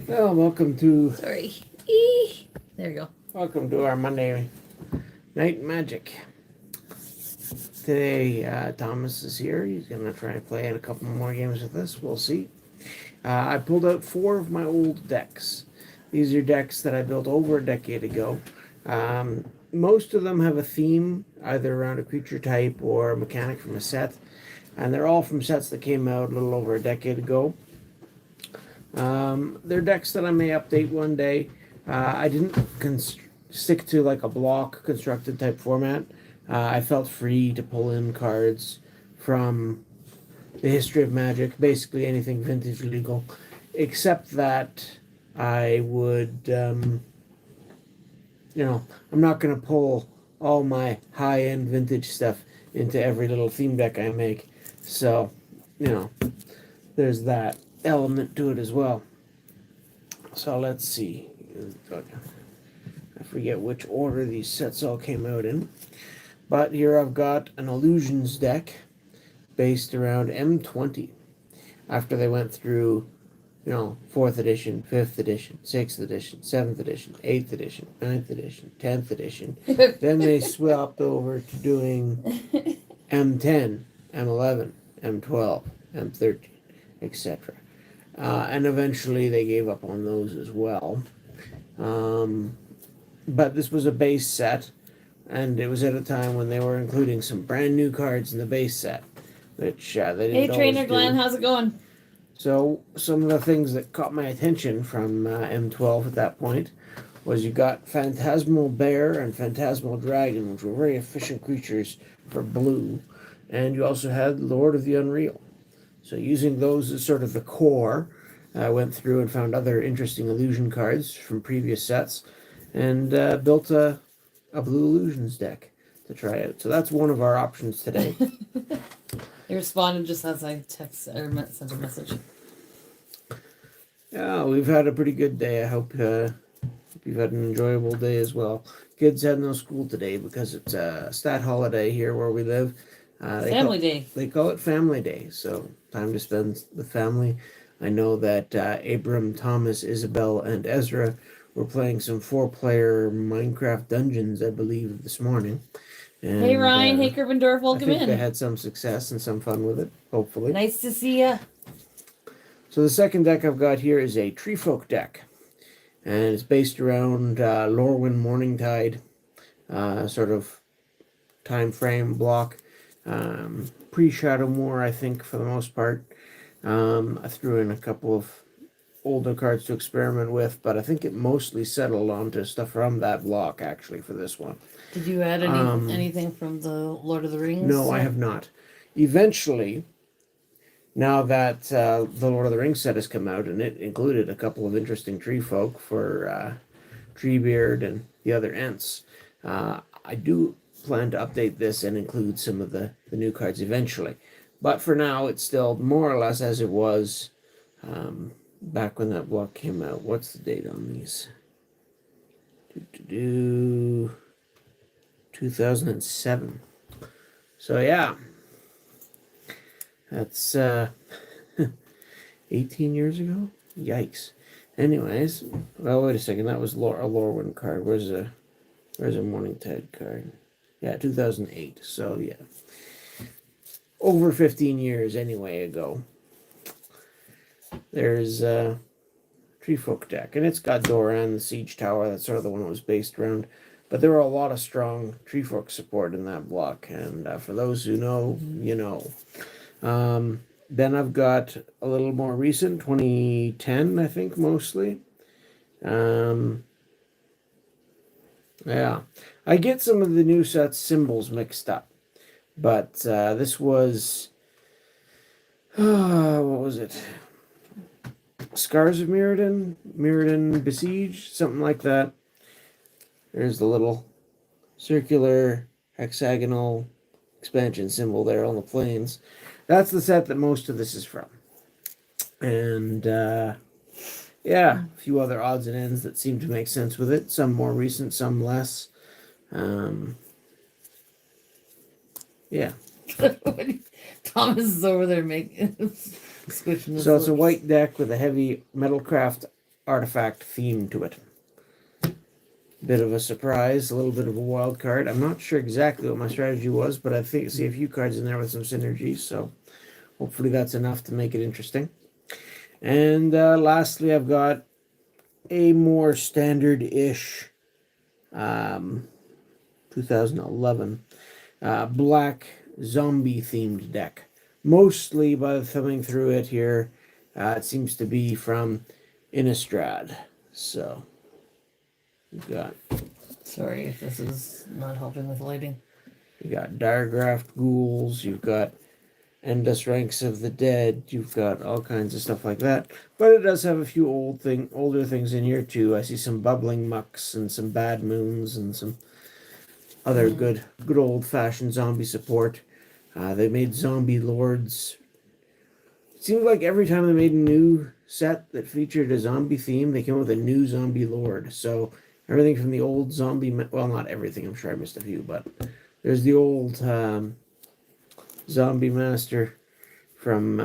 Well, welcome to Sorry. There you go. welcome to our Monday Night Magic. Today, Thomas is here. He's gonna try and play in a couple more games with us. We'll see. I pulled out 4 of my old decks. These are decks that I built over a decade ago. Most of them have a theme, either around a creature type or a mechanic from a set, and they're all from sets that came out a little over a decade ago. They're decks that I may update one day. I didn't stick to like a block constructed type format. I felt free to pull in cards from the history of Magic, basically anything vintage legal, except that I would, I'm not going to pull all my high end vintage stuff into every little theme deck I make. So, there's that element to it as well. So let's see. I forget which order these sets all came out in. But here I've got an Illusions deck based around M20. After they went through, 4th edition, 5th edition, 6th edition, 7th edition, 8th edition, 9th edition, 10th edition. Then they swapped over to doing M10, M11, M12, M13, etc. And eventually they gave up on those as well. But this was a base set, and it was at a time when they were including some brand new cards in the base set, which they didn't Hey, Trainer always Glenn, do. how's it going? So some of the things that caught my attention from M12 at that point was you got Phantasmal Bear and Phantasmal Dragon, which were very efficient creatures for blue, and you also had Lord of the Unreal. So using those as sort of the core, I went through and found other interesting illusion cards from previous sets, and built a blue illusions deck to try out. So that's one of our options today. He responded just as I sent a message. Yeah, we've had a pretty good day. I hope you've had an enjoyable day as well. Kids had no school today because it's a stat holiday here where we live. Family day. They call it Family Day, so time to spend with family. I know that Abram, Thomas, Isabel, and Ezra were playing some 4-player Minecraft Dungeons, I believe, this morning. And, hey, Ryan. Hey, Kervendorf. Welcome in. They had some success and some fun with it, hopefully. Nice to see ya. So the second deck I've got here is a treefolk deck. And it's based around Lorwyn Morningtide, sort of time frame block. Pre-Shadow War, I think, for the most part. I threw in a couple of older cards to experiment with, but I think it mostly settled onto stuff from that block, actually, for this one. Did you add anything from the Lord of the Rings? No, I have not. Eventually, now that the Lord of the Rings set has come out, and it included a couple of interesting tree folk for Treebeard and the other Ents, I do plan to update this and include some of the new cards eventually. But for now, it's still more or less as it was back when that block came out. What's the date on these? 2007. So yeah, that's 18 years ago. Yikes. Anyways, well, wait a second. That was a Lorwyn card. Where's a Morningtide card? Yeah, 2008. So yeah, over 15 years anyway ago. There's a treefolk deck, and it's got Doran, the Siege Tower. That's sort of the one it was based around. But there were a lot of strong treefolk support in that block, and for those who know, you know. Then I've got a little more recent, 2010, I think, mostly. Yeah, I get some of the new set's symbols mixed up, but this was, what was it? Scars of Mirrodin Besieged, something like that. There's the little circular hexagonal expansion symbol there on the plains. That's the set that most of this is from. And yeah, a few other odds and ends that seem to make sense with it. Some more recent, some less. Yeah. Thomas is over there making squishing. So it's a white deck with a heavy Metalcraft artifact theme to it. Bit of a surprise, a little bit of a wild card. I'm not sure exactly what my strategy was, but I think see a few cards in there with some synergy, so hopefully that's enough to make it interesting. And lastly, I've got a more standard-ish 2011 black zombie-themed deck. Mostly, by thumbing through it here, it seems to be from Innistrad. So, we've got... Sorry if this is not helping with lighting. You got Diregraft Ghouls, you've got Endless Ranks of the Dead, you've got all kinds of stuff like that. But it does have a few older things in here too. I see some Bubbling Mucks and some Bad Moons and some other good old-fashioned zombie support. They made Zombie Lords. It seemed like every time they made a new set that featured a zombie theme, they came up with a new Zombie Lord. So everything from the old zombie... Well, not everything. I'm sure I missed a few, but there's the old Zombie Master from...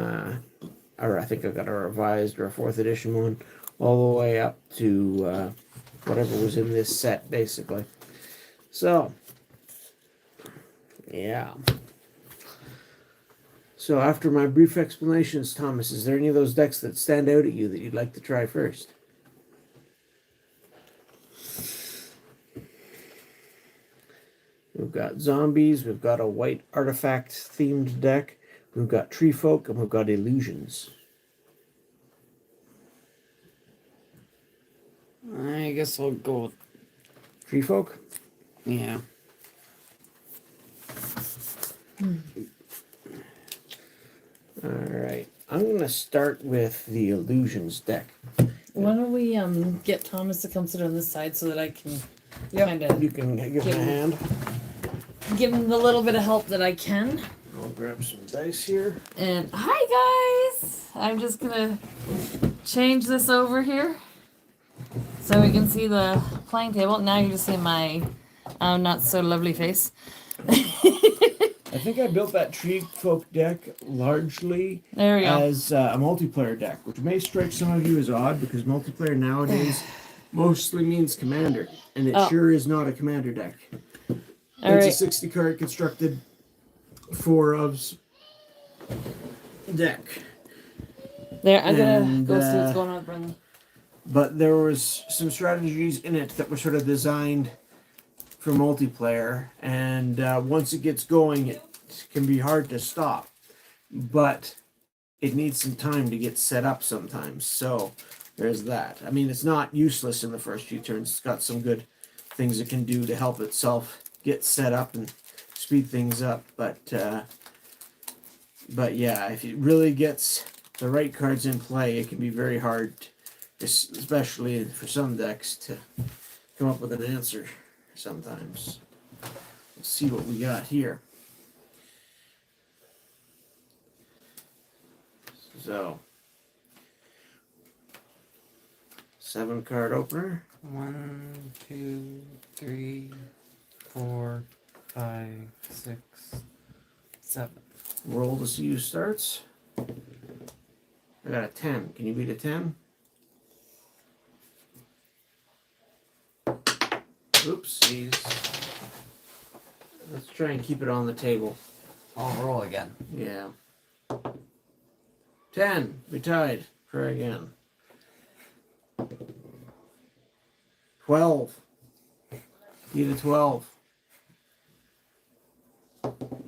or I think I got a revised or a 4th edition one, all the way up to whatever was in this set, basically. So, yeah. So after my brief explanations, Thomas, is there any of those decks that stand out at you that you'd like to try first? We've got zombies, we've got a white artifact themed deck, we've got treefolk, and we've got illusions. I guess I'll go with Treefolk? yeah. Alright. I'm going to start with the illusions deck. Why don't we get Thomas to come sit on this side so that I can kind of You can give him a hand. give him the little bit of help that I can. I'll grab some dice here. And hi guys! I'm just gonna change this over here so we can see the playing table. Now you just see my not so lovely face. I think I built that Treefolk deck largely There we go. as a multiplayer deck, which may strike some of you as odd because multiplayer nowadays mostly means commander, and it sure is not a commander deck. All It's right. a 60 card constructed 4 ofs deck. There, I'm gonna And, go see what's going on with Brendan. But there was some strategies in it that were sort of designed for multiplayer, and once it gets going, it can be hard to stop. But it needs some time to get set up sometimes. So there's that. I mean, it's not useless in the first few turns. It's got some good things it can do to help itself get set up and speed things up. But yeah, if it really gets the right cards in play, it can be very hard, especially for some decks, to come up with an answer sometimes. Let's see what we got here. So, 7 card opener. 1, 2, 3, 4, 5, 6, 7. Roll to see who starts. I got a 10. Can you beat a 10? Oopsies. Let's try and keep it on the table. I'll roll again. Yeah. 10. We tied. Try again. 12. Beat a 12.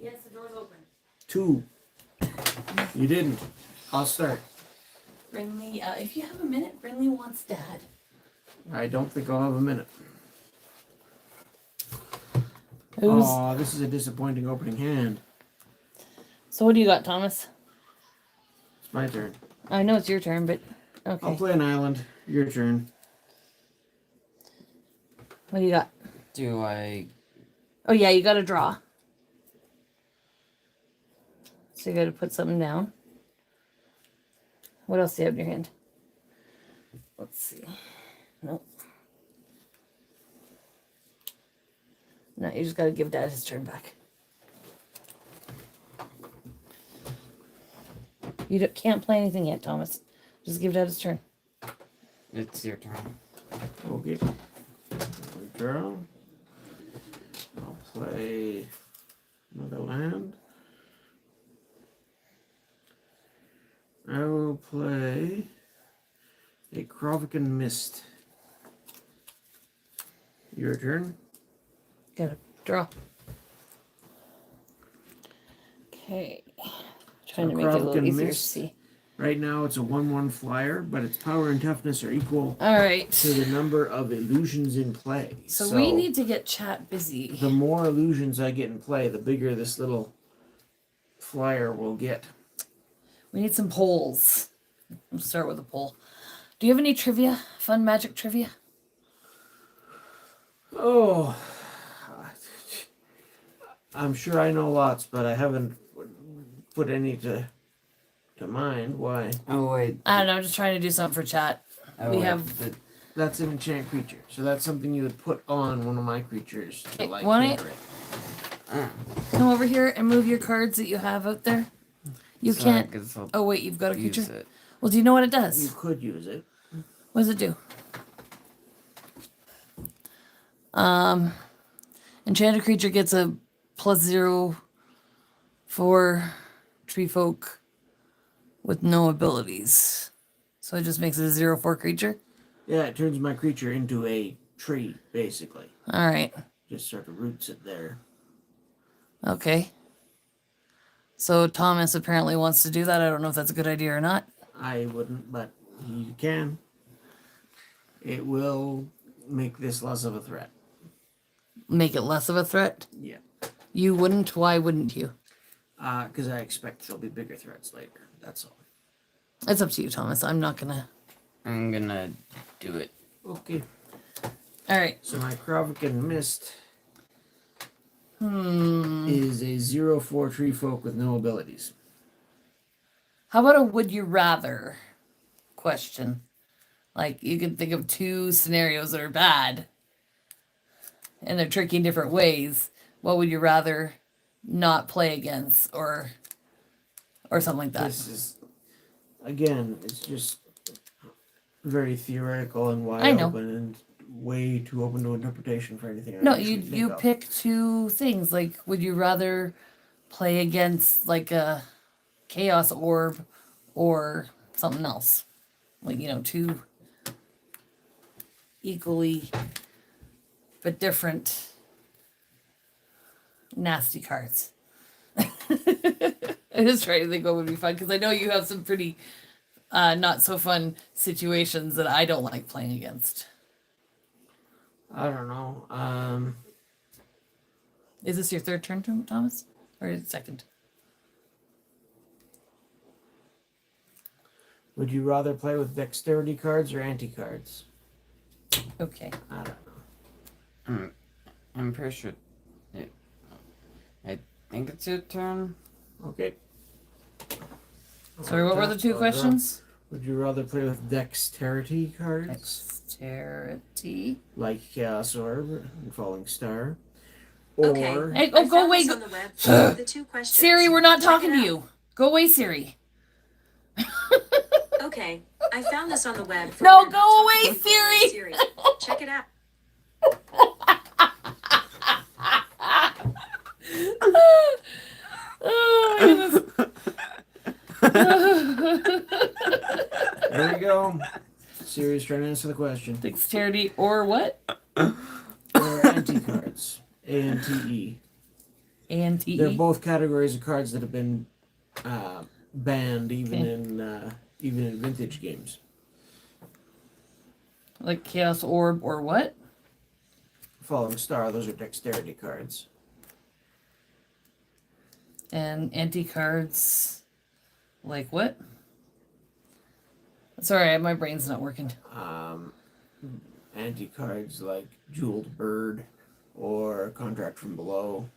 Yes, the door's open. 2. You didn't. I'll start. Brinley, if you have a minute, Brinley wants Dad. I don't think I'll have a minute. Who's... Aw, this is a disappointing opening hand. So what do you got, Thomas? It's my turn. I know it's your turn, but okay. I'll play an island. Your turn. What do you got? Do I... Oh yeah, you got to draw. So you got to put something down. What else do you have in your hand? Let's see. Nope. No, you just got to give Dad his turn back. You can't play anything yet, Thomas. Just give Dad his turn. It's your turn. Okay. Draw. I'll play another land. I will play a Krovikan Mist. Your turn. Gotta draw. Okay. Trying to make it a little Krovikan easier to Mist. see. Right now it's a 1/1 flyer, but its power and toughness are equal All right. to the number of illusions in play. So we need to get chat busy. The more illusions I get in play, the bigger this little flyer will get. We need some polls. Let's start with a poll. Do you have any trivia? Fun magic trivia? Oh, I'm sure I know lots, but I haven't put any to mind. Why? Oh wait. I don't know. I'm just trying to do something for chat. Oh, We wait. have- The, That's an enchant creature, so that's something you would put on one of my creatures to Okay, like want hinder it. Come over here and move your cards that you have out there. You so I can't. guess I'll Oh wait, you've got a use creature. it. Well, do you know what it You does? could use it. What does it do? Enchanted creature gets a +0 for treefolk with no abilities. So it just makes it a 0/4 creature. Yeah, it turns my creature into a tree, basically. All right. Just sort of roots it there. Okay. So Thomas apparently wants to do that. I don't know if that's a good idea or not. I wouldn't, but you can. It will make this less of a threat. Make it less of a threat. Yeah. You wouldn't? Why wouldn't you? Because I expect there'll be bigger threats later. That's all. It's up to you, Thomas. I'm not gonna. I'm gonna do it. Okay. All right. So my Krovikan Mist is a 0/4 tree folk with no abilities. How about a would you rather question? Like you can think of two scenarios that are bad and they're tricky in different ways. What would you rather not play against or something like that? This is, again, it's just very theoretical and wide I know. open and way too open to interpretation for anything. I No, actually you think of. pick two things. Like would you rather play against like a chaos orb or something else? Like, two equally but different nasty cards. I just trying to think what would be fun because I know you have some pretty not so fun situations that I don't like playing against. I don't know. Is this your third turn, Thomas? Or second? Would you rather play with dexterity cards or anti cards? Okay. I don't know. I'm pretty sure. I think it's your turn. Okay. Sorry, what were the two questions? Would you rather play with dexterity cards? Dexterity. Like Chaos Orb and Falling Star? Or Okay. Hey, I go found away. this Go. on the web. The two questions. Siri, we're not Check talking it to out. you. Go away, Siri. Okay. I found this on the web. No, We're not go talking away, to you. Siri. Check it out. Oh, my goodness. there we go. Siri's trying to answer the question. Dexterity or what? Or anti cards. ANTE. ANTE. They're both categories of cards that have been banned even Okay. in vintage games. Like Chaos Orb or what? Falling Star, those are dexterity cards. And anti cards. Like what? Sorry, my brain's not working. Anti cards like Jeweled Bird or Contract from Below.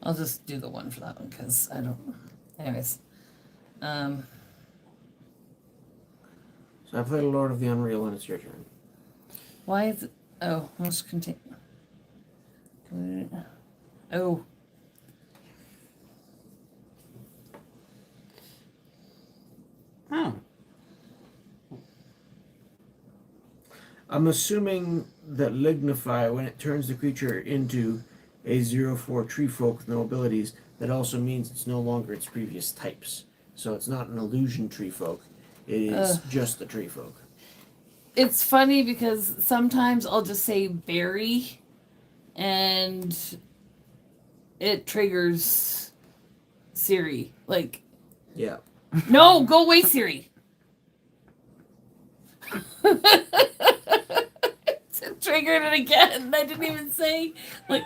I'll just do the one for that one because I don't. Anyways. So I played a Lord of the Unreal and it's your turn. Why is it? Oh, let's continue. Oh. Oh. I'm assuming that Lignify, when it turns the creature into a 0/4 treefolk with no abilities, that also means it's no longer its previous types. So it's not an illusion treefolk. It is just the treefolk. It's funny because sometimes I'll just say berry and it triggers Siri. Like, Yeah. no, go away, Siri. It triggered it again. I didn't even say, like,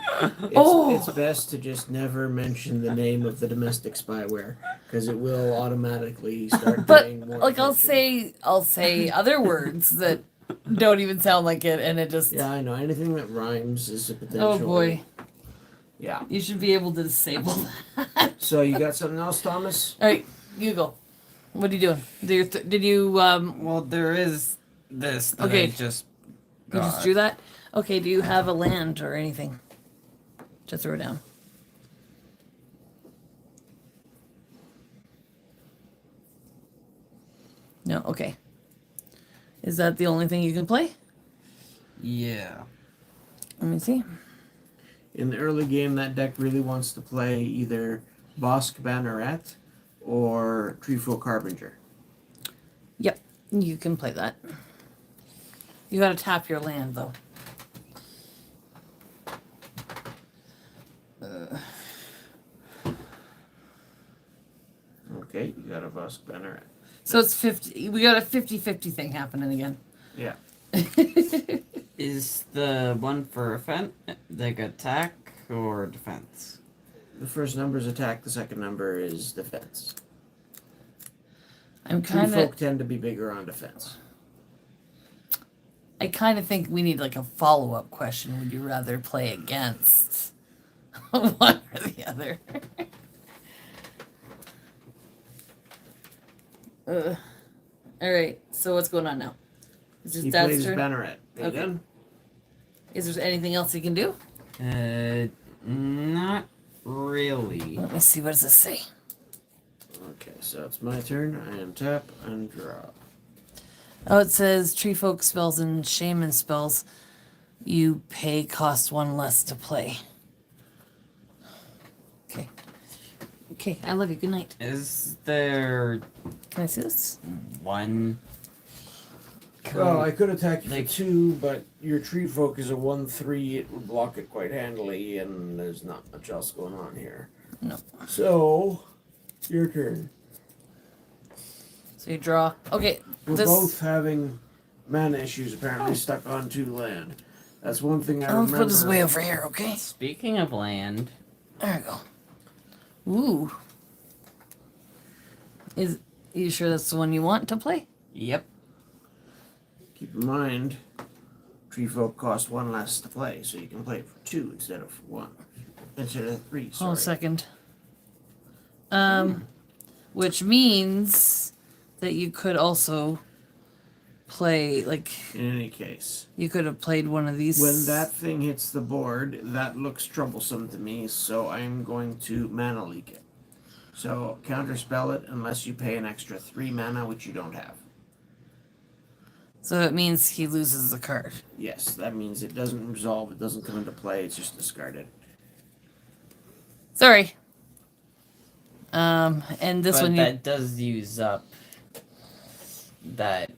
It's best to just never mention the name of the domestic spyware because it will automatically start but paying more like attention. I'll say other words that don't even sound like it, and it just. Yeah, I know. Anything that rhymes is a potential. Oh boy. Yeah. You should be able to disable that. So you got something else, Thomas? All right, you go. What are you doing? Did you Well, there is this that Okay. I just You just got. drew that? Okay, do you have a land or anything to throw down? No, okay. Is that the only thing you can play? Yeah. Let me see. In the early game, that deck really wants to play either Bosk Banneret or Treefolk Harbinger. Yep, you can play that. You gotta tap your land though. Okay, you got a Bosk Banneret. So it's 50. We got a 50-50 thing happening again. Yeah. Is the one for offense like attack or defense? The first number is attack, the second number is defense. I'm kind Treefolk of. tend to be bigger on defense. I kind of think we need like a follow-up question. Would you rather play against one or the other? All right. So what's going on now? Is this He Dad's plays turn? Banneret. Are you Okay. done? Is there anything else he can do? Not really. Let me see. What does this say? Okay, so it's my turn. I am tap and draw. Oh, it says tree folk spells and shaman spells. You pay cost one less to play. Okay. Okay. I love you. Good night. Is there Can I see this? one? Well, I could attack you Like- for 2, but your Treefolk is a 1/3. It would block it quite handily, and there's not much else going on here. No. So, your turn. So you draw. Okay. We're This. both having mana issues, apparently stuck on 2 land. That's one thing I I'll remember. put this way over here. Okay. Speaking of land, There we go. Ooh. Is you sure that's the one you want to play? yep. Keep in mind, Treefolk cost 1 less to play, so you can play it for 2 instead of 1. Instead of 3, sorry. Hold a second. Which means that you could also play like In any case. you could have played one of these. When that thing hits the board, that looks troublesome to me, so I'm going to mana leak it. So counterspell it unless you pay an extra 3 mana, which you don't have. So it means he loses the card. Yes, that means it doesn't resolve, it doesn't come into play, it's just discarded. Sorry. And this But one that does use up that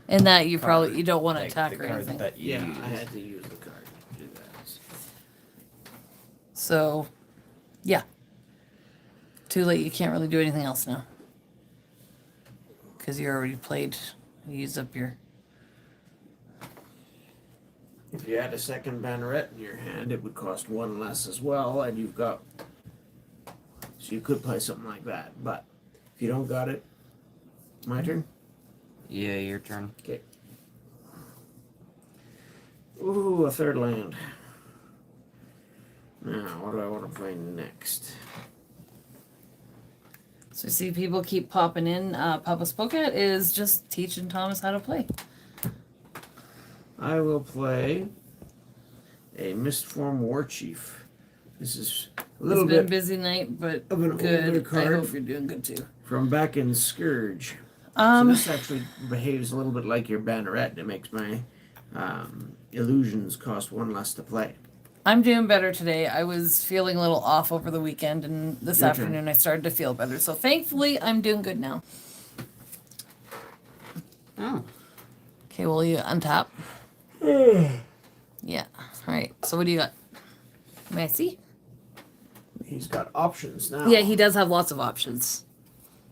and that you card, probably you don't want to like, attack the or card anything. that you Yeah, use. I had to use the card to do that. So yeah. Too late, you can't really do anything else now. Because you already played. You used up your If you had a second banneret in your hand, it would cost 1 less as well, and you've got... So you could play something like that, but if you don't got it, my turn? Yeah, your turn. Okay. Ooh, a third land. Now, what do I want to play next? So see, people keep popping in. Papa Spokat is just teaching Thomas how to play. I will play a Mistform War Chief. This is a little It's been a bit busy night, but of an older good. I card. hope you're doing good too. from back in Scourge. So this actually behaves a little bit like your banneret, and it makes my illusions cost one less to play. I'm doing better today. I was feeling a little off over the weekend, and this Your turn. afternoon I started to feel better. So thankfully, I'm doing good now. Oh. Okay, will you untap? Yeah. All right. So what do you got? May I see? He's got options now. Yeah, he does have lots of options.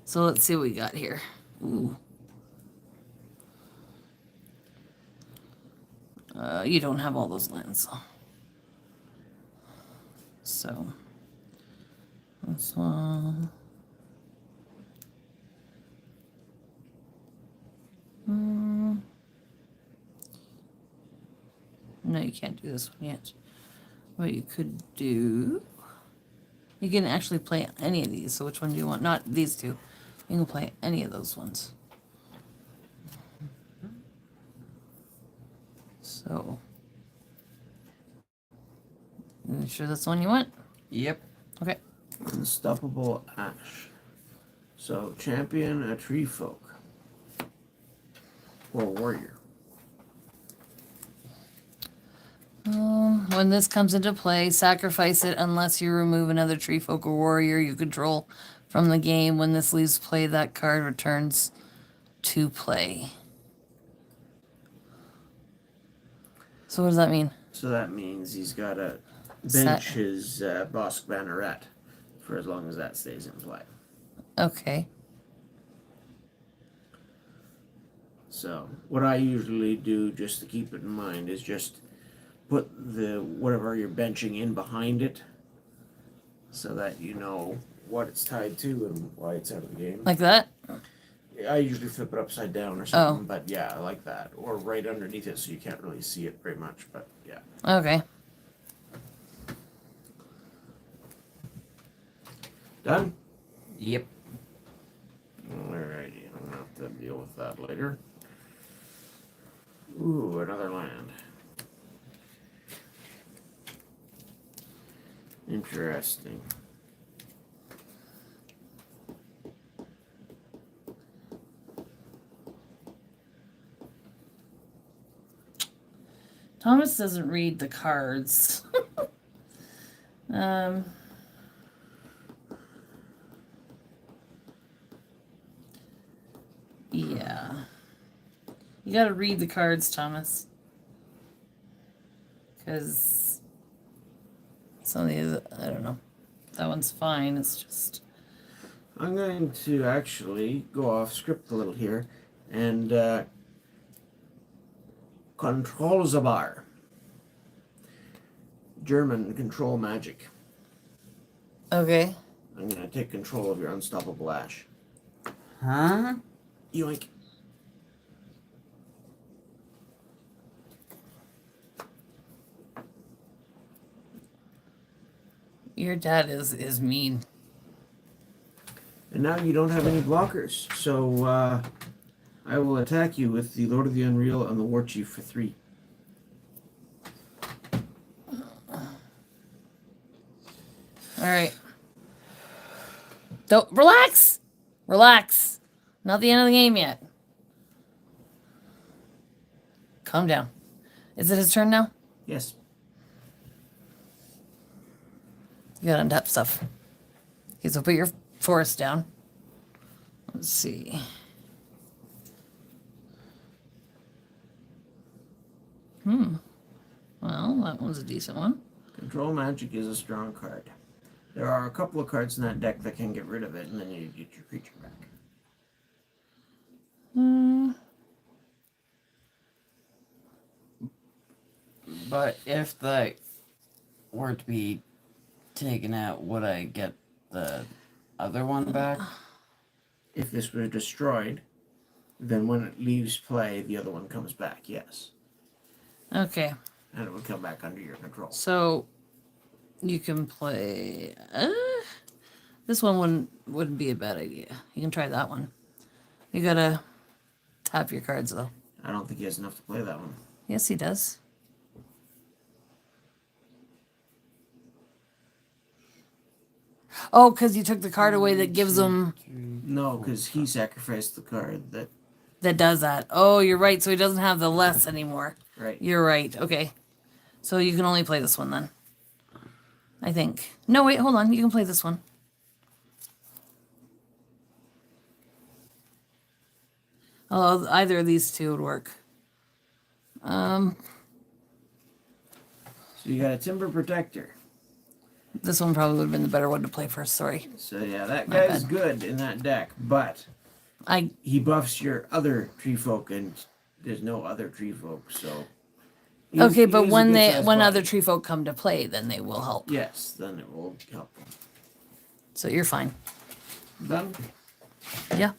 So let's see what we got here. Ooh. You don't have all those lands, though. So this one. No, you can't do this one yet. What you could do, you can actually play any of these. So which one do you want? Not these two. You can play any of those ones. So, you sure that's the one you want? Yep. Okay. Unstoppable Ash. So, champion a treefolk. Or warrior. When this comes into play, sacrifice it unless you remove another treefolk or warrior you control from the game. When this leaves play, that card returns to play. So what does that mean? So that means he's got to Set. bench his Bosk Banneret for as long as that stays in play. Okay. So what I usually do, just to keep it in mind, is just put the whatever you're benching in behind it, so that you know what it's tied to and why it's out of the game. Like that? I usually flip it upside down or something, but yeah, I like that. Or right underneath it so you can't really see it very much, but yeah. Okay. Done? Yep. Alrighty, I'm gonna have to deal with that later. Ooh, another land. Interesting. Thomas doesn't read the cards. um, yeah. You gotta read the cards, Thomas. Because some of these, I don't know. That one's fine. It's just. I'm going to actually go off script a little here and control the bar. German control magic. Okay. I'm going to take control of your unstoppable Ash. Huh? Yoink. Your dad is mean. And now you don't have any blockers, so I will attack you with the Lord of the Unreal and the War Chief for 3. All right. Don't relax. Relax. Not the end of the game yet. Calm down. Is it his turn now? Yes. You gotta untap stuff. Okay, so put your forest down. Let's see. Well, that one's a decent one. Control magic is a strong card. There are a couple of cards in that deck that can get rid of it, and then you get your creature back. But if the were to be taken out, would I get the other one back? If this were destroyed, then when it leaves play, the other one comes back, yes. Okay, And it would come back under your control. so you can play. This one wouldn't be a bad idea. You can try that one. You gotta tap your cards though. I don't think he has enough to play that one. Yes, he does. Oh, because you took the card away that gives him. No, because he sacrificed the card that that does that. Oh, you're right. So he doesn't have the less anymore. Right. You're right. Okay. So you can only play this one then. I think. No, wait, hold on. You can play this one. Oh, either of these two would work. So you got a Timber Protector. This one probably would have been the better one to play first. Sorry. So yeah, that My guy's bad. good in that deck, but he buffs your other treefolk, and there's no other treefolk, so. Okay, but when when other tree folk come to play, then they will help. Yes, then it will help. So you're fine. Done. Yeah.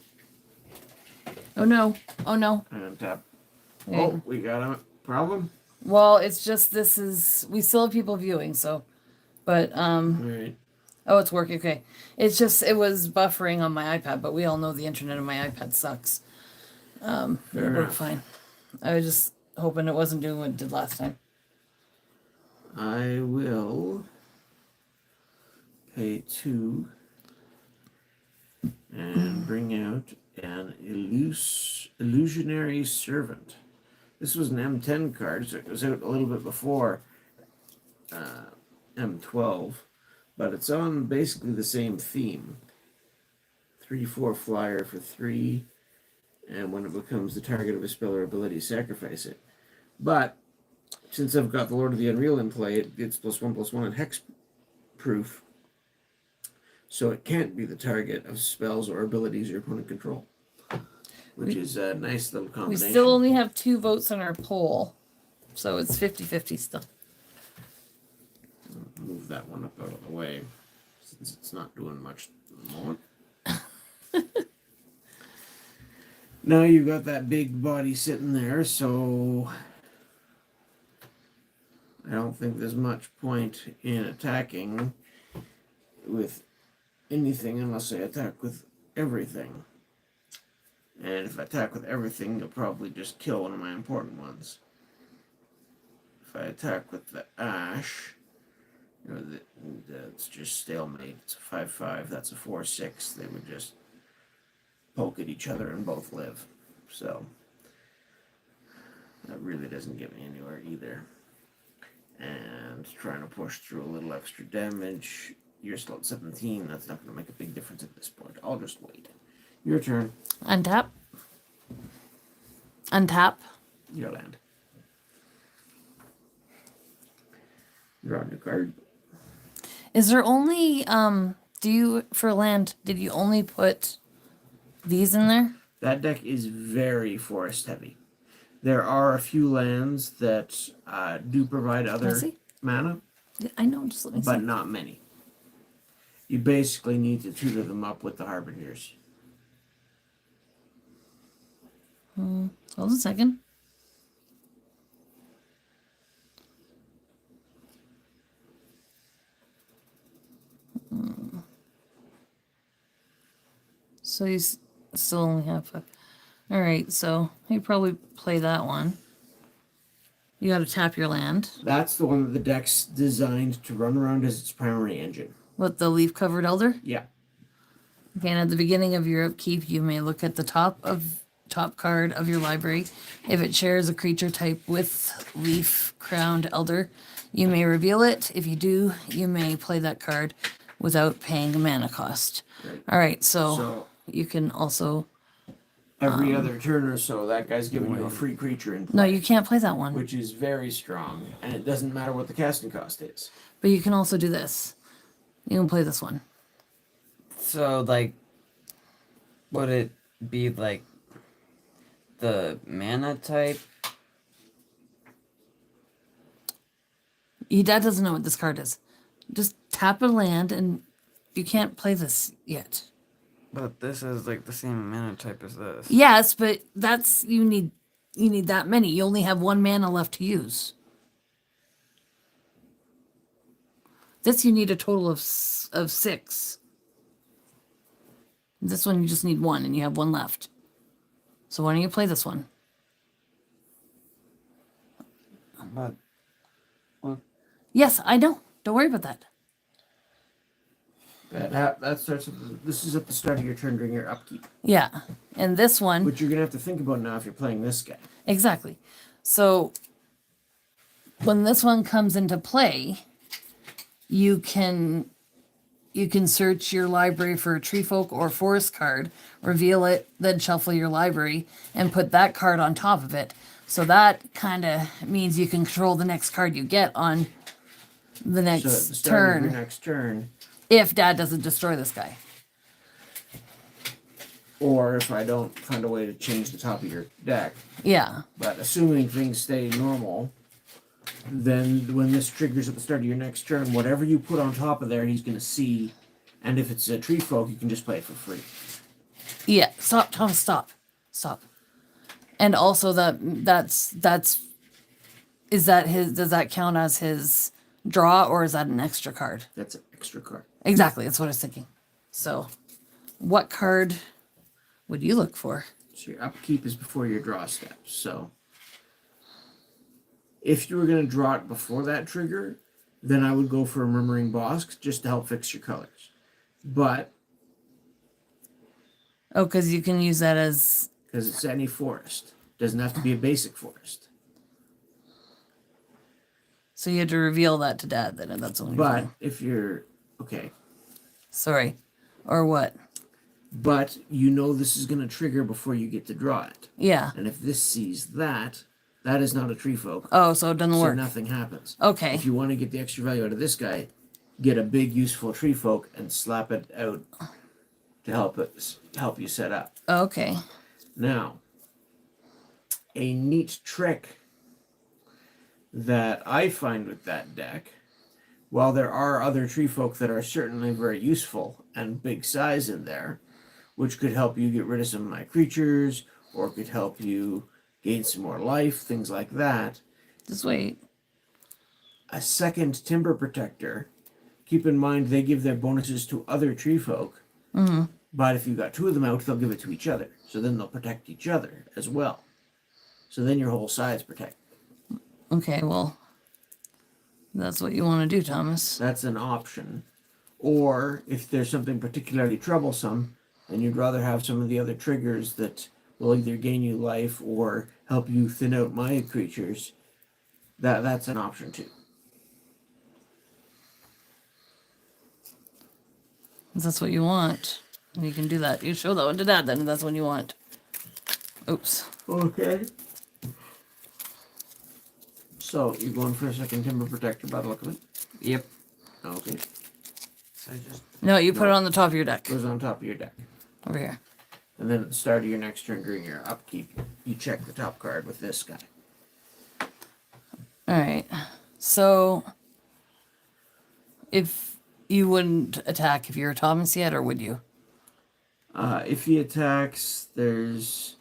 Oh no. Oh no. And tap. Yeah. Oh, we got a problem. Well, it's just we still have people viewing, so but All right. oh, it's working. Okay. It's just it was buffering on my iPad, but we all know the internet on my iPad sucks. It Fair worked enough. fine. I was just hoping it wasn't doing what it did last time. I will pay 2 and bring out an illusionary servant. This was an M10 card, so it goes out a little bit before M12, but it's on basically the same theme. 3/4 flyer for 3, and when it becomes the target of a spell or ability, sacrifice it. But since I've got the Lord of the Unreal in play, it gets +1/+1 and hex proof. So it can't be the target of spells or abilities your opponent control. Which is a nice little We combination. still only have 2 votes on our poll. So it's 50-50 still. Move that one up out of the way, since it's not doing much at the moment. Now you've got that big body sitting there, so I don't think there's much point in attacking with anything unless I attack with everything. And if I attack with everything, you'll probably just kill one of my important ones. If I attack with the Ash, it's just stalemate. It's a 5/5, that's a 4/6. They would just poke at each other and both live. So that really doesn't get me anywhere either. And trying to push through a little extra damage. You're still at 17. That's not going to make a big difference at this point. I'll just wait. Your turn. Untap. Untap. Your land. Draw a new card. Is there only for land, did you only put these in there? That deck is very forest heavy. There are a few lands that do provide other see? mana, I know, just let me but see. not many. You basically need to tutor them up with the Harbingers. Hold on a second. So you still only have all right, so you probably play that one. You got to tap your land. That's the one that the deck's designed to run around as its primary engine. With the leaf covered elder. Yeah. Okay, and at the beginning of your upkeep, you may look at the top card of your library. If it shares a creature type with leaf crowned elder, you may reveal it. If you do, you may play that card without paying a mana cost. Right. All right, so So you can also every other turn or so, that guy's giving you a free creature in play. no, you can't play that one. Which is very strong, and it doesn't matter what the casting cost is. But you can also do this. You can play this one. So, like, would it be like the mana type? Dad doesn't know what this card is. Just tap a land, and you can't play this yet. But this is like the same mana type as this. Yes, but that's you need that many. You only have 1 mana left to use. This you need a total of 6. This one you just need 1, and you have 1 left. So why don't you play this one? But Yes, I know. Don't worry about that. That starts with this is at the start of your turn during your upkeep. Yeah. And this one, Which you're gonna have to think about now if you're playing this guy. exactly. So when this one comes into play, you can search your library for a treefolk or forest card, reveal it, then shuffle your library and put that card on top of it. So that kind of means you can control the next card you get on the So at the next start of your turn next turn, if Dad doesn't destroy this guy. or if I don't find a way to change the top of your deck. Yeah. But assuming things stay normal, then when this triggers at the start of your next turn, whatever you put on top of there, he's going to see. And if it's a tree folk, you can just play it for free. Yeah. Stop, Thomas, stop. Stop. And also that's is that his, does that count as his draw or is that an extra card? That's an extra card. Exactly, that's what I was thinking. So what card would you look for? So your upkeep is before your draw step. So if you were going to draw it before that trigger, then I would go for a Murmuring Bosk just to help fix your colors. But Oh, because you can use that as because it's any forest, doesn't have to be a basic forest. so you had to reveal that to Dad then, and that's only But if you're okay, sorry. Or what? but you know this is going to trigger before you get to draw it. Yeah. And if this sees that, that is not a tree folk. Oh, so it doesn't So work. nothing happens. Okay. If you want to get the extra value out of this guy, get a big useful tree folk and slap it out to help you set up. Okay. Now, a neat trick that I find with that deck, while there are other tree folk that are certainly very useful and big size in there, which could help you get rid of some of my creatures, or could help you gain some more life, things like that. Just wait. A second Timber Protector, keep in mind they give their bonuses to other tree folk, but if you got two of them out, they'll give it to each other. So then they'll protect each other as well. So then your whole side's protected. Okay, well, that's what you want to do, Thomas. That's an option. Or if there's something particularly troublesome, and you'd rather have some of the other triggers that will either gain you life or help you thin out my creatures, that's an option too. If that's what you want, you can do that. You show that one to Dad then, if that's what you want. Oops. Okay. So you're going for a second Timber Protector by the look of it? Yep. Okay. So I just No, you put it on the top of your deck. goes on top of your deck. Over here. And then at the start of your next turn during your upkeep, you check the top card with this guy. Alright. So if you wouldn't attack if you're Thomas yet, or would you? If he attacks, that's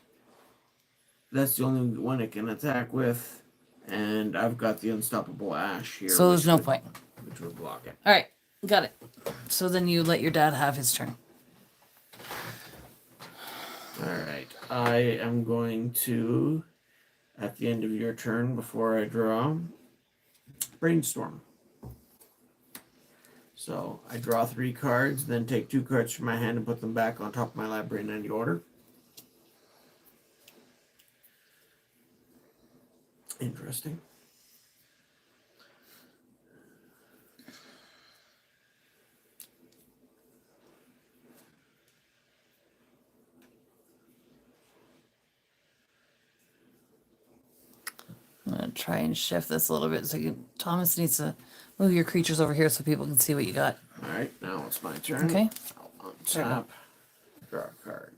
the only one it can attack with. And I've got the Unstoppable Ash here. So there's no which point. Which would block it. Alright, got it. So then you let your dad have his turn. Alright. I am going to, at the end of your turn, before I draw, Brainstorm. So I draw 3 cards, then take 2 cards from my hand and put them back on top of my library in any order. Interesting. I'm gonna try and shift this a little bit so Thomas needs to move your creatures over here so people can see what you got. Alright, now it's my turn. Okay. I'll untap, draw a card.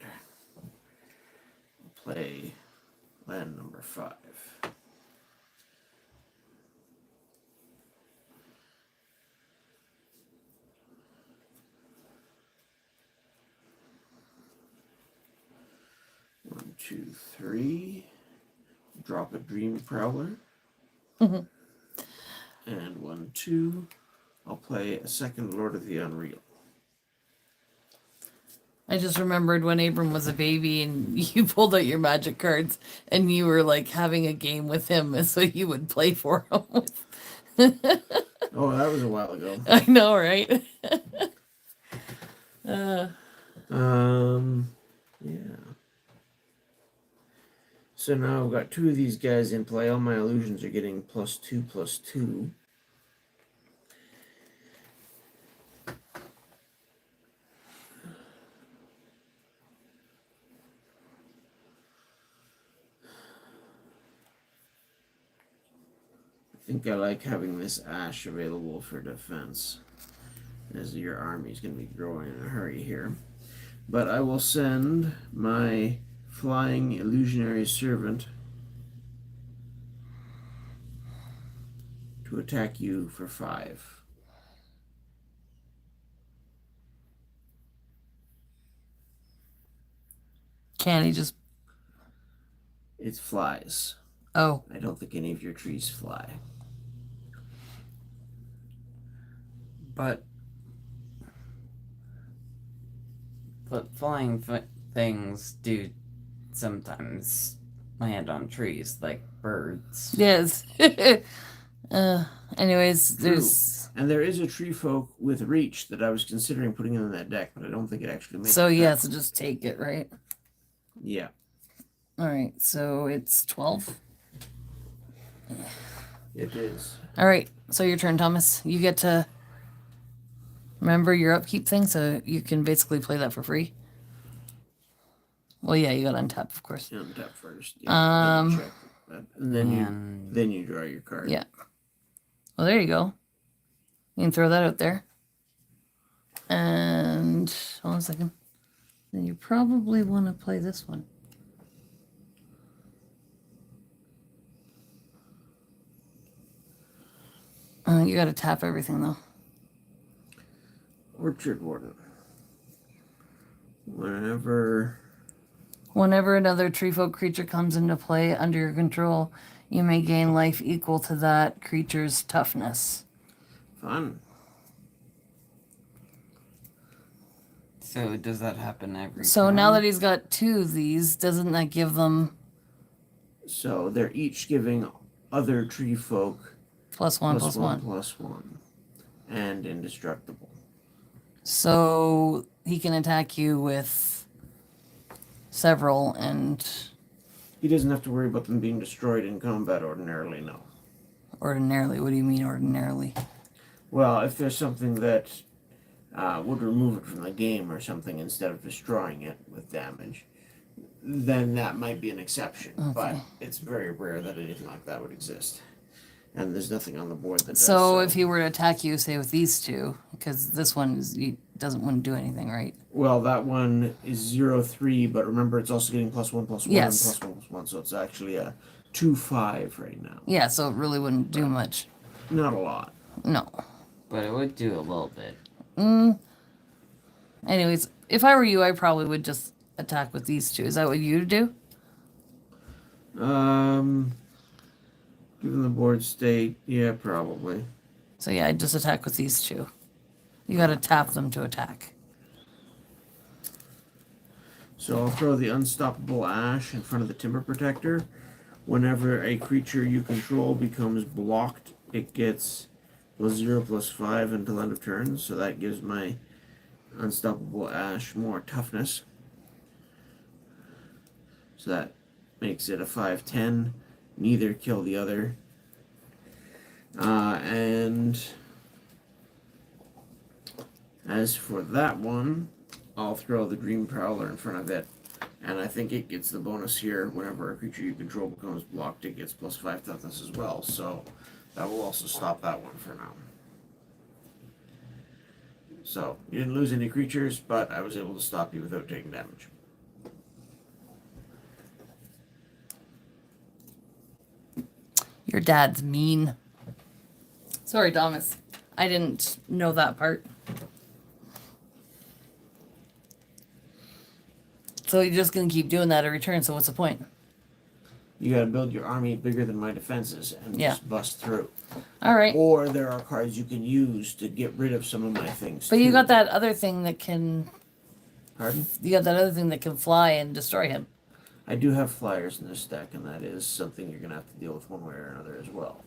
Play land number 5. One, two, three. Drop a Dream Prowler. And 1, 2. I'll play a second Lord of the Unreal. I just remembered when Abram was a baby and you pulled out your magic cards and you were like having a game with him so you would play for him. Oh, that was a while ago. I know, right? Yeah. So now I've got 2 of these guys in play. All my illusions are getting +2/+2. I think I like having this ash available for defense, as your army's going to be growing in a hurry here. But I will send my flying illusionary servant to attack you for 5. Can he just? It flies. Oh, I don't think any of your trees fly. But flying things do sometimes land on trees, like birds. yes. Anyways, there's. And there is a tree folk with reach that I was considering putting in that deck, but I don't think it actually makes So it. yeah, so just take it, right? Yeah. All right. So it's 12. It is. All right. So your turn, Thomas. You get to remember your upkeep thing, so you can basically play that for free. Well, yeah, you got to untap, of course. You untap first. Yeah, then you check that, and And then you draw your card. Yeah. Well, there you go. You can throw that out there. And hold on a second. Then you probably want to play this one. You got to tap everything though. Orchard Warden. Whenever another treefolk creature comes into play under your control, you may gain life equal to that creature's toughness. Fun. so does that happen every So time? now that he's got 2 of these, doesn't that give them So they're each giving other tree folk +1/+1? and indestructible. So he can attack you with several, and He doesn't have to worry about them being destroyed in combat ordinarily, no. ordinarily, what do you mean ordinarily? Well, if there's something that would remove it from the game or something instead of destroying it with damage, then that might be an exception. Okay. But it's very rare that anything like that would exist. And there's nothing on the board that does So if he were to attack you, say with these 2, because this one wouldn't do anything, right? Well, that one is 0/3, but remember it's also getting +1/+1 Yes. and +1/+1, so it's actually a 2/5 right now. Yeah, so it really wouldn't do much. Not a lot. No. But it would do a little bit. Anyways, if I were you, I probably would just attack with these 2. Is that what you'd do? Given the board state, yeah, probably. So yeah, I'd just attack with these 2. You gotta tap them to attack. So I'll throw the Unstoppable Ash in front of the Timber Protector. Whenever a creature you control becomes blocked, it gets +0/+5 until end of turn. So that gives my Unstoppable Ash more toughness. So that makes it a 5/10. Neither kill the other. And as for that one, I'll throw the Dream Prowler in front of it. And I think it gets the bonus here. Whenever a creature you control becomes blocked, it gets +5 toughness as well. So that will also stop that one for now. So you didn't lose any creatures, but I was able to stop you without taking damage. Your dad's mean. Sorry, Thomas. I didn't know that part. So you're just gonna keep doing that every turn, so what's the point? You gotta build your army bigger than my defenses and Yeah. just bust through. Alright. Or there are cards you can use to get rid of some of my things. But you too. got that other thing that can Pardon? fly and destroy him. I do have flyers in this deck, and that is something you're gonna have to deal with one way or another as well.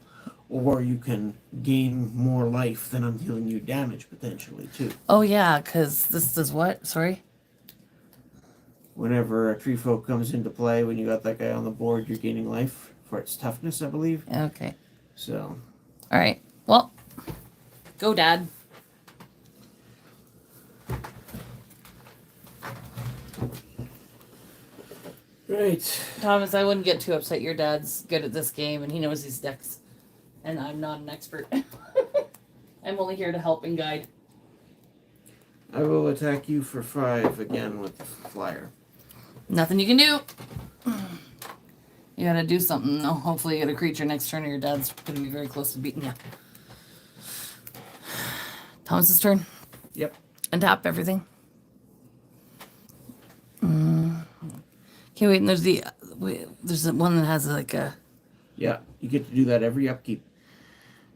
or you can gain more life than I'm dealing you damage potentially too. Oh yeah, because this does what? Sorry. Whenever a treefolk comes into play, when you got that guy on the board, you're gaining life for its toughness, I believe. Okay. So, All right. Well, go, Dad. right. Thomas, I wouldn't get too upset. Your dad's good at this game, and he knows these decks, and I'm not an expert. I'm only here to help and guide. I will attack you for 5 again with the flyer. Nothing you can do. You gotta do something. No, hopefully you get a creature next turn, or your dad's gonna be very close to beating you. Thomas's turn. Yep. Untap everything. Okay, wait. And there's there's the one that has like a. Yeah, you get to do that every upkeep.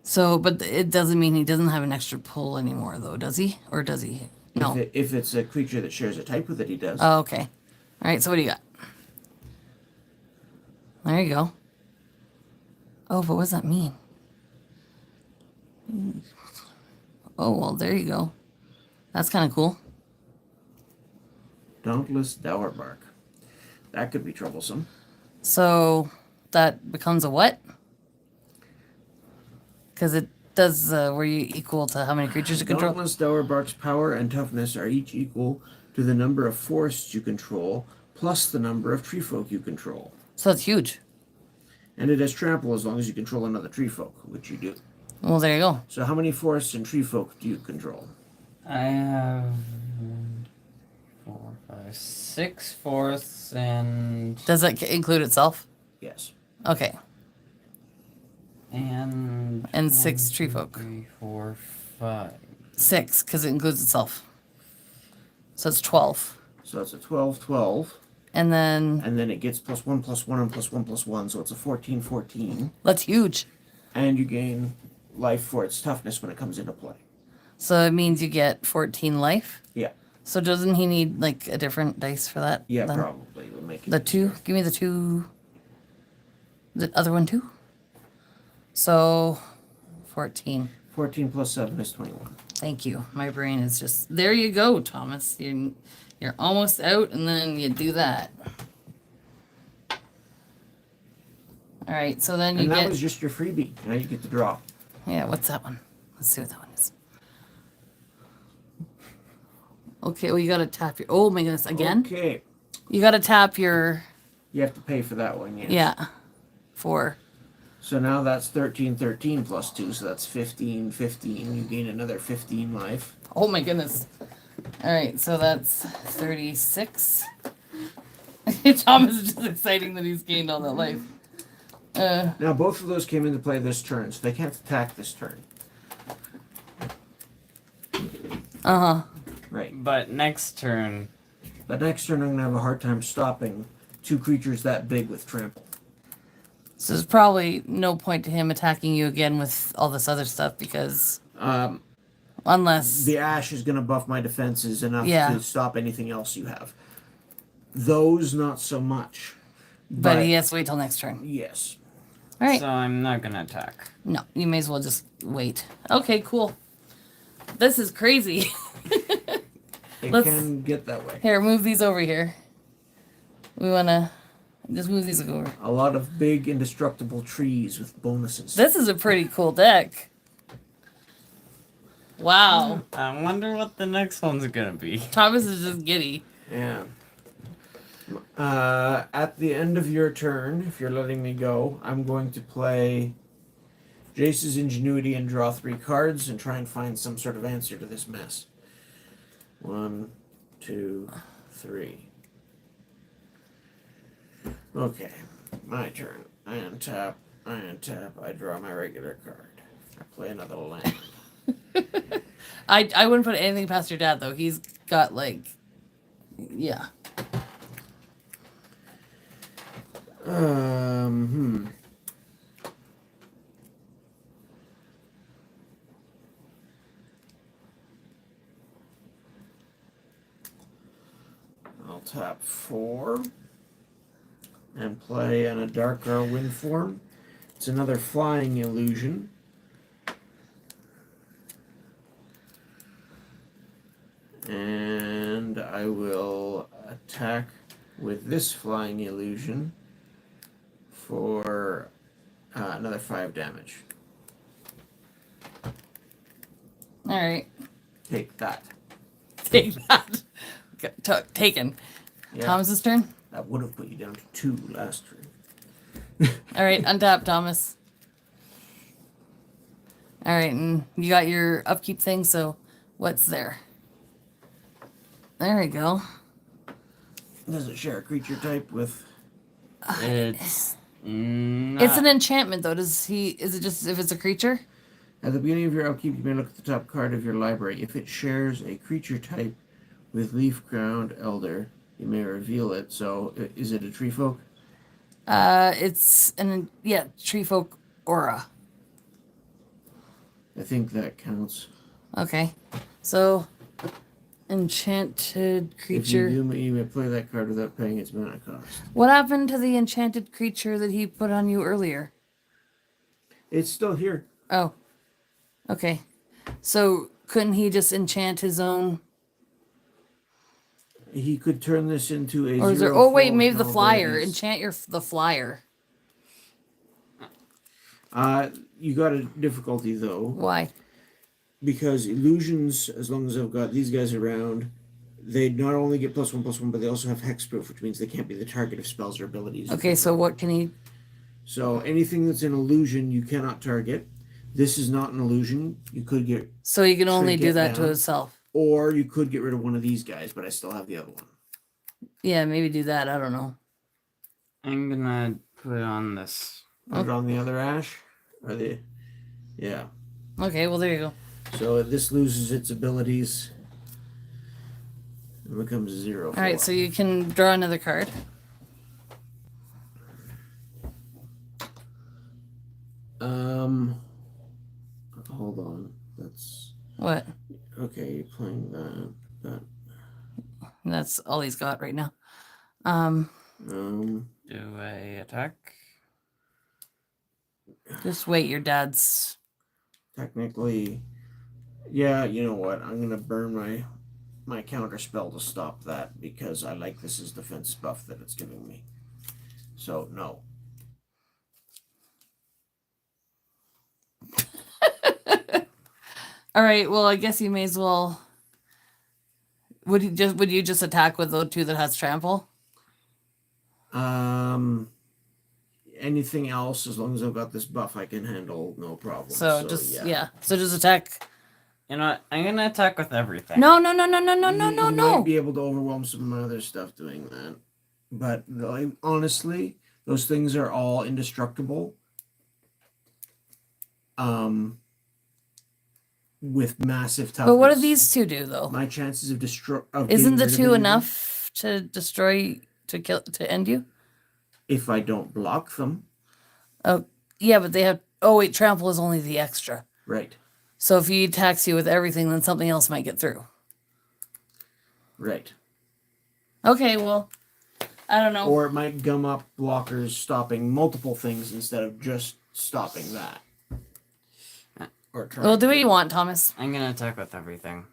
So, but it doesn't mean he doesn't have an extra pull anymore, though, does he? Or does he? No. If it's a creature that shares a type with it, he does. Oh, okay. All right. So what do you got? There you go. Oh, but what does that mean? Oh, well, there you go. That's kind of cool. Dauntless Dowerbark. That could be troublesome. So that becomes a what? Because it does, were you equal to how many creatures you control? Dauntless Dowerbark's power and toughness are each equal to the number of forests you control, plus the number of treefolk you control. So that's huge. And it has trample as long as you control another treefolk, which you do. Well, there you go. So how many forests and treefolk do you control? I have 4, 5, 6 fourths and Does that include itself? Yes. Okay. and 6 tree folk. 3, 4, 5. 6, because it includes itself. So it's 12. So it's a 12-12. And then And then it gets +1, +1, and +1, +1. So it's a 14-14. that's huge. And you gain life for its toughness when it comes into play. So it means you get 14 life. Yeah. So doesn't he need like a different dice for that? Yeah, then? probably. We'll make it The 2? Give me the 2. The other one too? So 14. 14 plus 7 is 21. Thank you. My brain is just there. You go, Thomas. You're almost out, and then you do that. All right. So then you And that get. was just your freebie. Now you get to draw. Yeah. What's that one? Let's see what that one is. Okay. Well, you gotta tap your. Oh my goodness! Again. Okay. You gotta tap your. You have to pay for that one, yes. Yeah. 4. So now that's 13 plus 2, so that's 15. You gain another 15 life. Oh my goodness. All right. So that's 36. Thomas is just exciting that he's gained all that life. Now both of those came into play this turn, so they can't attack this turn. Right. But next turn, But next turn I'm going to have a hard time stopping 2 creatures that big with trample. So there's probably no point to him attacking you again with all this other stuff because unless The Ash is going to buff my defenses enough Yeah. to stop anything else you have. Those, not so much. but he has to wait till next turn. Yes. All right. so I'm not gonna attack. No, you may as well just wait. Okay, cool. This is crazy. It Let's- can get that way. Here, move these over here. We wanna just move these over. A lot of big indestructible trees with bonuses. This is a pretty cool deck. Wow. I wonder what the next one's gonna be. Thomas is just giddy. Yeah. At the end of your turn, if you're letting me go, I'm going to play Jace's Ingenuity and draw 3 cards and try and find some sort of answer to this mess. 1, 2, 3. Okay, my turn. I untap, I draw my regular card. I play another land. I wouldn't put anything past your dad though. He's got like, yeah. I'll tap 4 and play on a Dark Wind form. It's another flying illusion. And I will attack with this flying illusion for another 5 damage. All right. Take that. Take that. Taken. Yeah, Thomas's turn. that would have put you down to 2 last turn. All right, untap Thomas. All right, and you got your upkeep thing, so what's there? There we go. Does it share a creature type with? It's It's an enchantment, though. Is it just if it's a creature? At the beginning of your upkeep, you may look at the top card of your library. If it shares a creature type with Leaf Ground Elder, you may reveal it. So, is it a treefolk? It's treefolk aura. I think that counts. Okay, so enchanted creature. If you do, you may play that card without paying its mana cost. What happened to the enchanted creature that he put on you earlier? It's still here. Oh, okay. So couldn't he just enchant his own? He could turn this into a. Or is there? zero Oh wait, form maybe the flyer. abilities. Enchant the flyer. You got a difficulty though, Why? because illusions, as long as I've got these guys around, they not only get +1/+1, but they also have hexproof, which means they can't be the target of spells or abilities. Okay, so what can he? So anything that's an illusion, you cannot target. This is not an illusion. You could get, So he can only do Trinket that to down. himself. or you could get rid of one of these guys, but I still have the other one. Yeah, maybe do that. I don't know. I'm gonna put on this. Put it on the other ash, or the, yeah. Okay, well there you go. So this loses its abilities. It becomes 0. All right, so you can draw another card. Hold on. That's What? okay. You're playing that. That's all he's got right now. Do I attack? Just wait. Your dad's. Technically, yeah. You know what? I'm gonna burn my counter spell to stop that because I like this as defense buff that it's giving me. So no. All right. Well, I guess you may as well. Would you just attack with the 2 that has trample? Anything else, as long as I've got this buff, I can handle no problem. So just attack. You know what? I'm gonna attack with everything. No. You might be able to overwhelm some of my other stuff doing that, but honestly, those things are all indestructible. With massive toughness. But what do these 2 do though? My chances of Isn't the getting rid of 2 anything, enough to destroy to end you? if I don't block them? Oh yeah, but they have. Oh wait, trample is only the extra. Right. So if he attacks you with everything, then something else might get through. Right. Okay, well, I don't know. Or it might gum up blockers stopping multiple things instead of just stopping that. Or Well, do what you want, Thomas. I'm gonna attack with everything.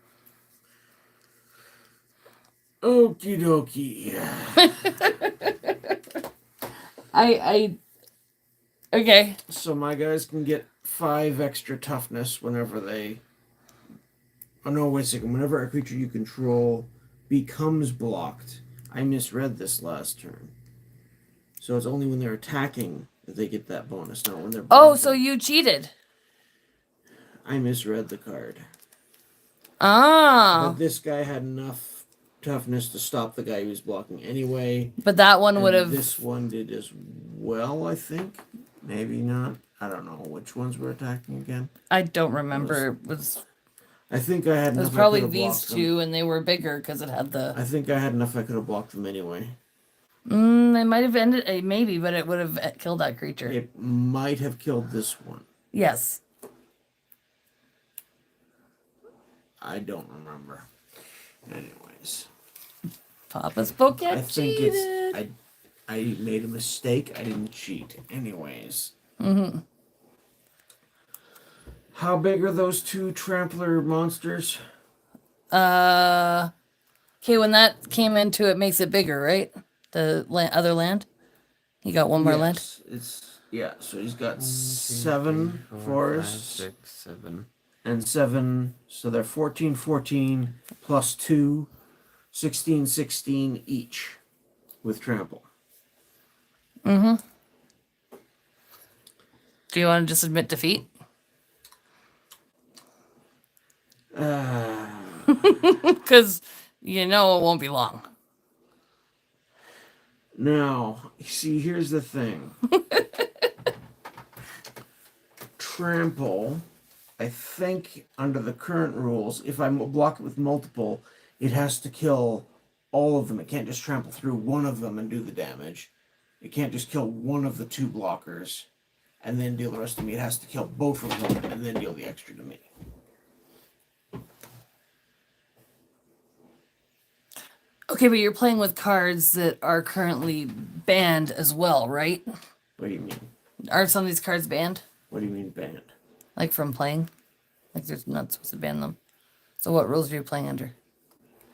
Okie dokie. Okay. So my guys can get 5 extra toughness whenever they. Oh no, wait a second. Whenever a creature you control becomes blocked. I misread this last turn. So it's only when they're attacking that they get that bonus, not when they're blocking. Oh, so you cheated. I misread the card. Ah. But this guy had enough toughness to stop the guy he was blocking anyway. But that one And would have. This one did as well, I think. Maybe not. I don't know which ones were attacking again. I don't remember. It was I think I had it was enough. probably I could have these blocked them. 2, and they were bigger because it had the. I think I had enough. I could have blocked them anyway. They might have ended maybe, but it would have killed that creature. It might have killed this one. Yes. I don't remember. Anyways, Papa Spoke I think cheated. it's I made a mistake. I didn't cheat. Anyways, Mm-hmm. How big are those two trampler monsters? Okay, when that came into it, makes it bigger, right? The other land. He got one more land. Yes, it's yeah. So he's got 1, 2, 3, 7 4, 5, forests 6, 7. and 7. So they're 14, 14 plus 2, 16, 16 each with trample. Mm-hmm. Do you want to just admit defeat? Because you know it won't be long. Now, see, here's the thing. Trample, I think under the current rules, if I block it with multiple, it has to kill all of them. It can't just trample through one of them and do the damage. It can't just kill one of the 2 blockers and then deal the rest to me. It has to kill both of them and then deal the extra to me. Okay, but you're playing with cards that are currently banned as well, right? What do you mean? Aren't some of these cards banned? What do you mean banned? Like from playing? Like there's not supposed to ban them. So what rules are you playing under?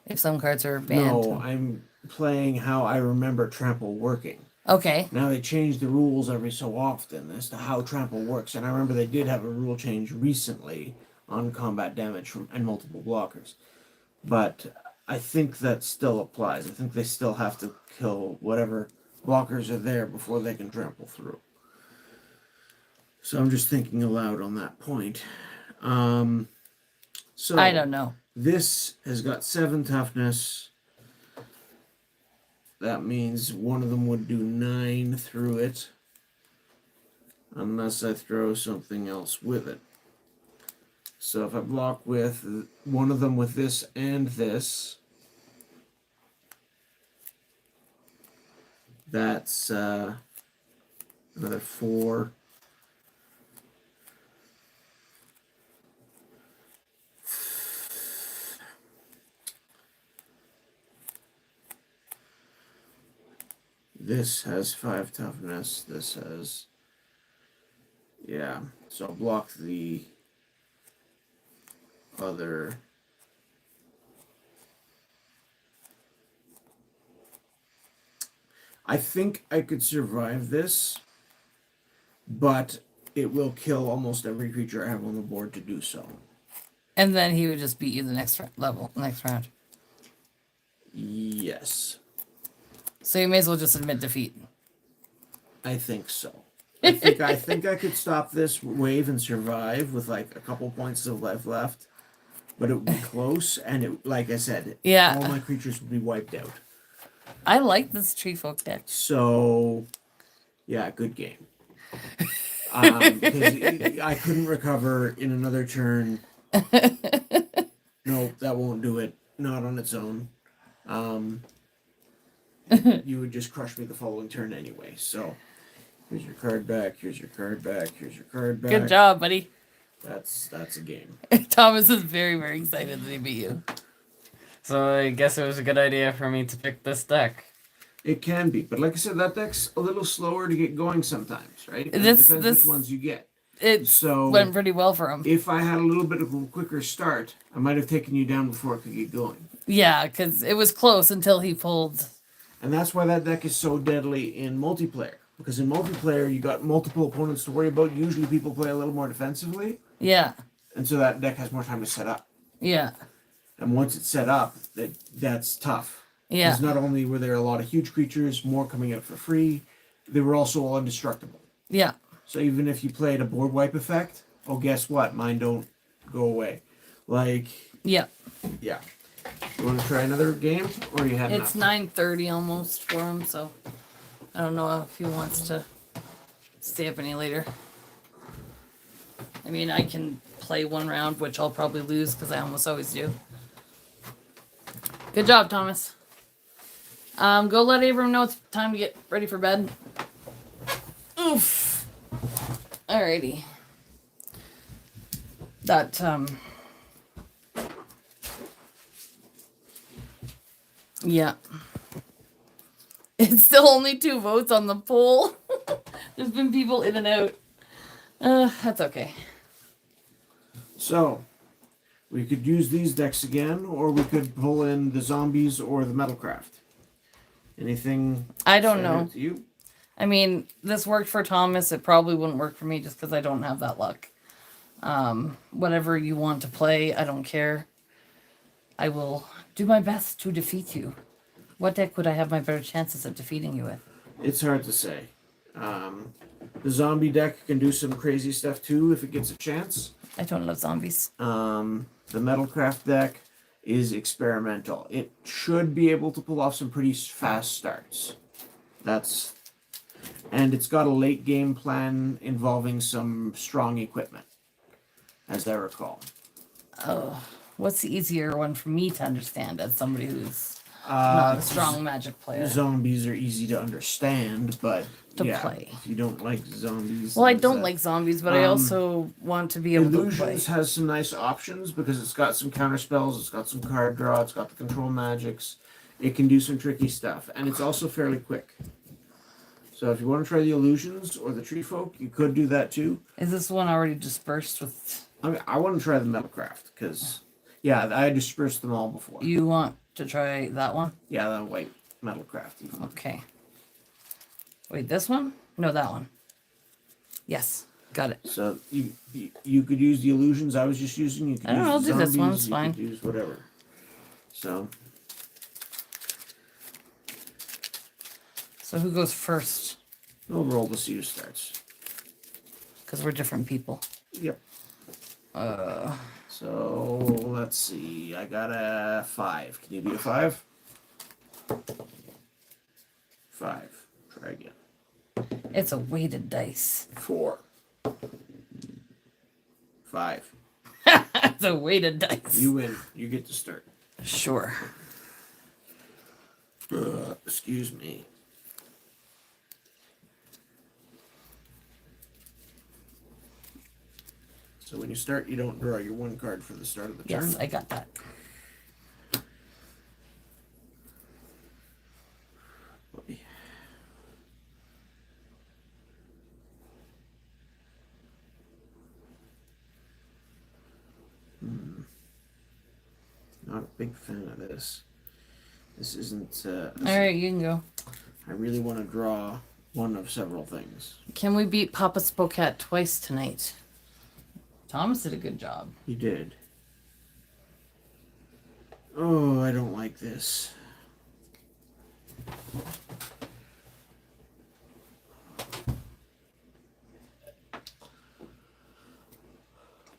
If some cards are banned. No, I'm playing how I remember trample working. Okay. Now they change the rules every so often as to how trample works, and I remember they did have a rule change recently on combat damage and multiple blockers. But I think that still applies. I think they still have to kill whatever blockers are there before they can trample through. So I'm just thinking aloud on that point. So I don't know. this has got 7 toughness. That means one of them would do 9 through it. Unless I throw something else with it. So if I block with one of them with this and this, that's another 4. This has 5 toughness. This has, yeah. So I'll block the other. I think I could survive this, but it will kill almost every creature I have on the board to do so. And then he would just beat you the next next round. Yes, So you may as well just admit defeat. I think so. I think I could stop this wave and survive with like a couple points of life left, but it would be close, and it, like I said, Yeah. all my creatures would be wiped out. I like this treefolk deck. So, yeah, good game. Because I couldn't recover in another turn. No, that won't do it. Not on its own. You would just crush me the following turn anyway. So, here's your card back. Here's your card back. Here's your card back. Good job, buddy. That's a game. Thomas is very, very excited that he beat you. So I guess it was a good idea for me to pick this deck. It can be, but like I said, that deck's a little slower to get going sometimes, right? It This- depends this- which ones you get. It So went pretty well for him. if I had a little bit of a quicker start, I might have taken you down before it could get going. Yeah, because it was close until he pulled. And that's why that deck is so deadly in multiplayer. Because in multiplayer, you got multiple opponents to worry about. Usually people play a little more defensively. Yeah, And so that deck has more time to set up. yeah, And once it's set up, that's tough. yeah, Because not only were there a lot of huge creatures, more coming out for free, they were also all indestructible. yeah. So even if you played a board wipe effect, oh, guess what? Mine don't go away. Like, Yeah. yeah. You want to try another game? Or you had It's enough? 9:30 almost for him, so I don't know if he wants to stay up any later. I mean, I can play one round, which I'll probably lose because I almost always do. Good job, Thomas. Go let Abram know it's time to get ready for bed. Oof. Alrighty. That, yeah. It's still only 2 votes on the poll. There's been people in and out. That's okay. So, we could use these decks again, or we could pull in the zombies or the Metalcraft. Anything? I don't stand out know. to you? I mean, this worked for Thomas. It probably wouldn't work for me just because I don't have that luck. Whatever you want to play, I don't care. I will do my best to defeat you. What deck would I have my better chances of defeating you with? It's hard to say. The zombie deck can do some crazy stuff too if it gets a chance. I don't love zombies. The Metalcraft deck is experimental. It should be able to pull off some pretty fast starts. And it's got a late game plan involving some strong equipment, as I recall. Oh, what's the easier one for me to understand as somebody who's not a strong Magic player? Zombies are easy to understand, but To yeah, play. if you don't like zombies. Well, I there's don't that. like zombies, but I also want to be able to play. Illusions has some nice options because it's got some counter spells, it's got some card draw, it's got the control magics. It can do some tricky stuff, and it's also fairly quick. So if you want to try the illusions or the treefolk, you could do that too. Is this one already dispersed with... I want to try the Metalcraft because, yeah, I dispersed them all before. You want to try that one? Yeah, the white Metalcraft. Even. Okay. Wait, this one? No, that one. Yes, got it. So you could use the illusions I was just using. You could I don't use know, I'll the do this zombies, one, it's you fine. could use whatever. So who goes first? We'll roll to see who starts. Because we're different people. Yep. So let's see. I got a 5. Can you beat a 5? 5. Try again. It's a weighted dice. 4. 5. It's a weighted dice. You win. You get to start. Sure. Excuse me. So when you start, you don't draw your one card for the start of the turn. Yes, I got that. Not a big fan of this. This isn't. All right, you can go. I really want to draw one of several things. Can we beat Papa Spokat twice tonight? Thomas did a good job. He did. Oh, I don't like this.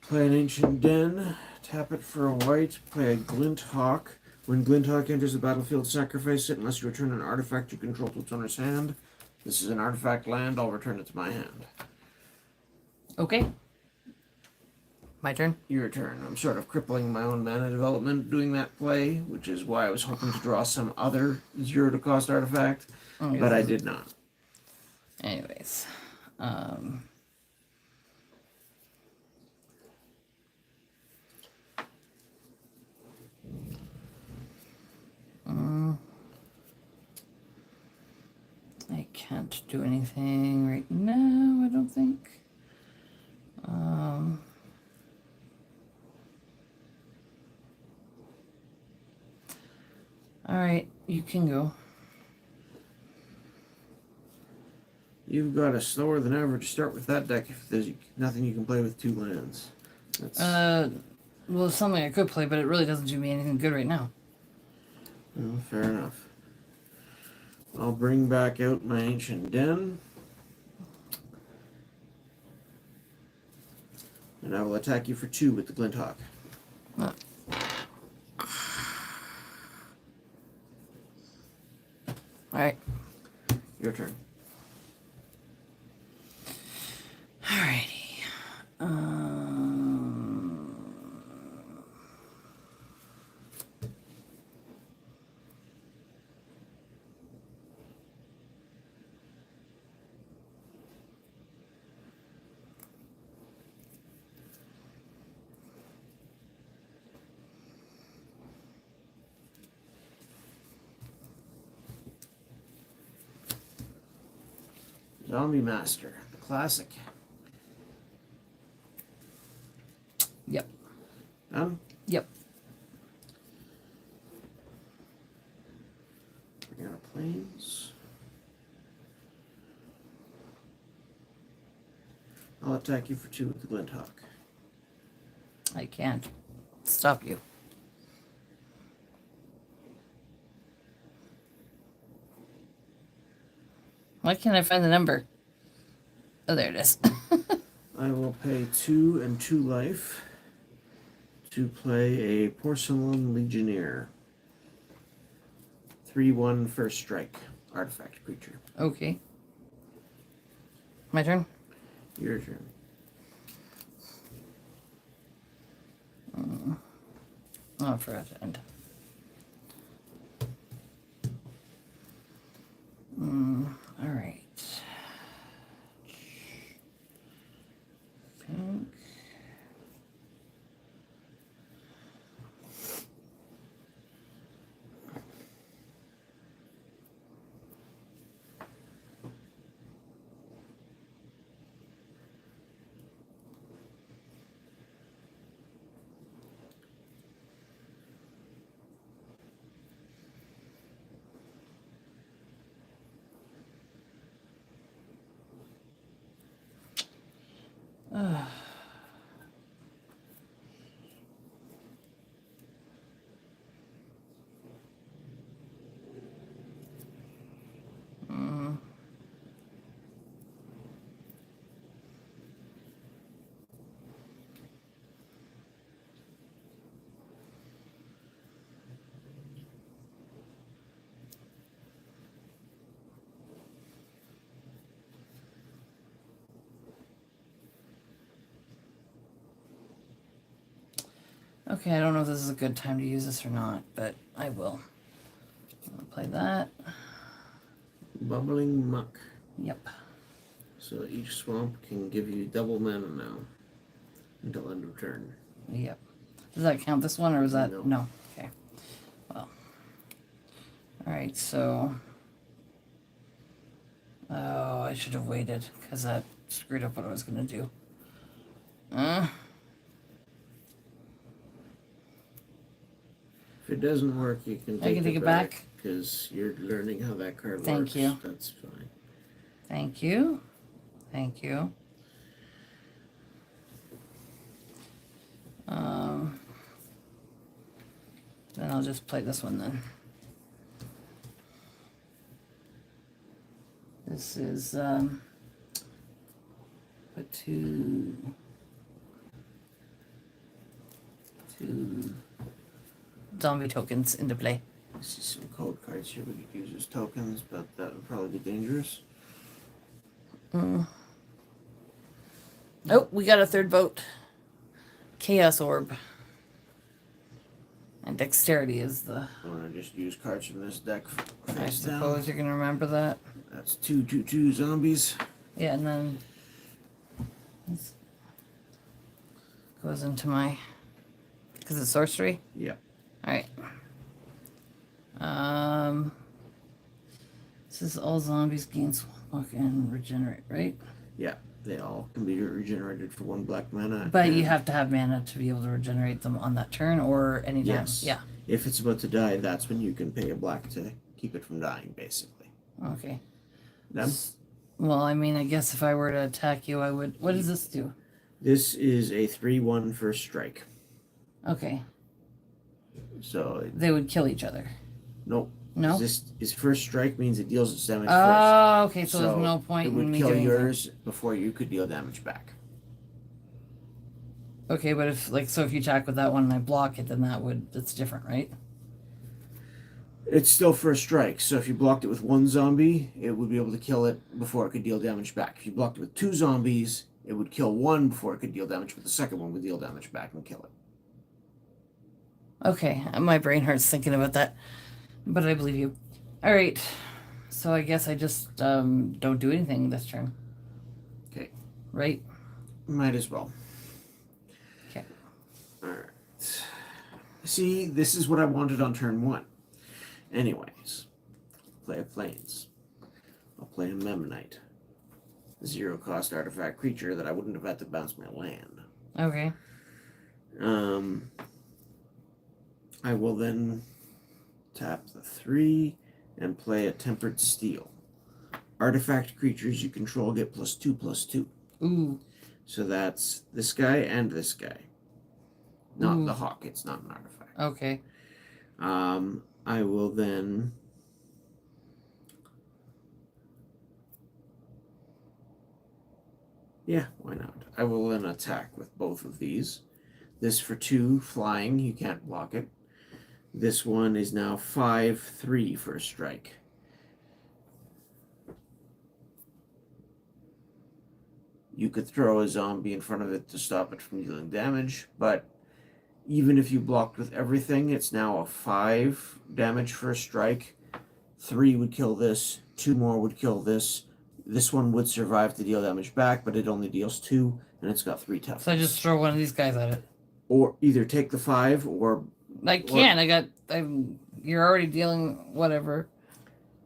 Play an Ancient Den. Tap it for a white. Play a Glint Hawk. When Glint Hawk enters the battlefield, sacrifice it unless you return an artifact you control to its owner's hand. This is an artifact land. I'll return it to my hand. Okay. My turn. Your turn. I'm sort of crippling my own mana development doing that play, which is why I was hoping to draw some other 0-cost artifact, but I did not. Anyways. I can't do anything right now, I don't think. Alright, you can go. You've got a slower than average start with that deck if there's nothing you can play with 2 lands. That's Well, it's something I could play, but it really doesn't do me anything good right now. well, fair enough. I'll bring back out my Ancient Den. And I will attack you for 2 with the Glint Hawk. Alright. Your turn. Alrighty. Zombie Master, the classic. Yep. Done? Yep. Bring out planes. I'll attack you for 2 with the Glint Hawk. I can't stop you. Why can't I find the number? Oh, there it is. I will pay 2 and 2 life to play a Porcelain Legionnaire. 3/1 first strike. Artifact creature. Okay. My turn? Your turn. Oh, I forgot to end. All right. Pink. Okay, I don't know if this is a good time to use this or not, but I will. I'll play that. Bubbling Muck. Yep. So each swamp can give you double mana now until end of turn. Yep. Does that count this one or is that no? Okay. Well. Alright, so oh, I should have waited because that screwed up what I was gonna do. If it doesn't work, you can I can take it back? because you're learning how that card works. Thank you. That's fine. Thank you. Thank you. Then I'll just play this one then. This is put two zombie tokens into play. I see some code cards here we could use as tokens, but that would probably be dangerous. Oh, we got a third vote. Chaos Orb. And Dexterity is the... I want to just use cards from this deck I face down. suppose you can remember that. That's 2/2/2 zombies. Yeah, and then... this goes into my... Because it's sorcery? Yeah. Alright. This is all zombies gain swamp and regenerate, right? Yeah. They all can be regenerated for 1 black mana. But you have to have mana to be able to regenerate them on that turn or any time. Yes. Yeah. If it's about to die, that's when you can pay a black to keep it from dying, basically. Okay. Them? Well, I mean, I guess if I were to attack you, I would... What does this do? This is a 3/1 first strike. Okay. So, They would kill each other. nope. No? This is first strike means it deals its damage first. Oh, okay. So there's no point it in would me kill doing yours before you could deal damage back. that. Okay, but if if you attack with that one and I block it, then that's different, right? It's still first strike, so if you blocked it with 1 zombie, it would be able to kill it before it could deal damage back. If you blocked it with 2 zombies, it would kill 1 before it could deal damage, but the second one would deal damage back and kill it. Okay, my brain hurts thinking about that, but I believe you. All right, so I guess I just don't do anything this turn. Okay. Right? Might as well. Okay. Alright. See, this is what I wanted on turn 1. Anyways, play a Plains. I'll play a Memnite. 0 cost artifact creature that I wouldn't have had to bounce my land. Okay. I will then tap the 3 and play a Tempered Steel. Artifact creatures you control get +2/+2. Ooh. So that's this guy and this guy. Not Ooh. the hawk, it's not an artifact. Okay. I will then yeah, why not? I will then attack with both of these. This for 2 flying, you can't block it. This one is now 5/3 for a strike. You could throw a zombie in front of it to stop it from dealing damage, but even if you blocked with everything, it's now a 5 damage for a strike. 3 would kill this, 2 more would kill this. This one would survive to deal damage back, but it only deals 2, and it's got 3 toughness. So I just throw one of these guys at it. Or either take the 5 or I can't. You're already dealing whatever.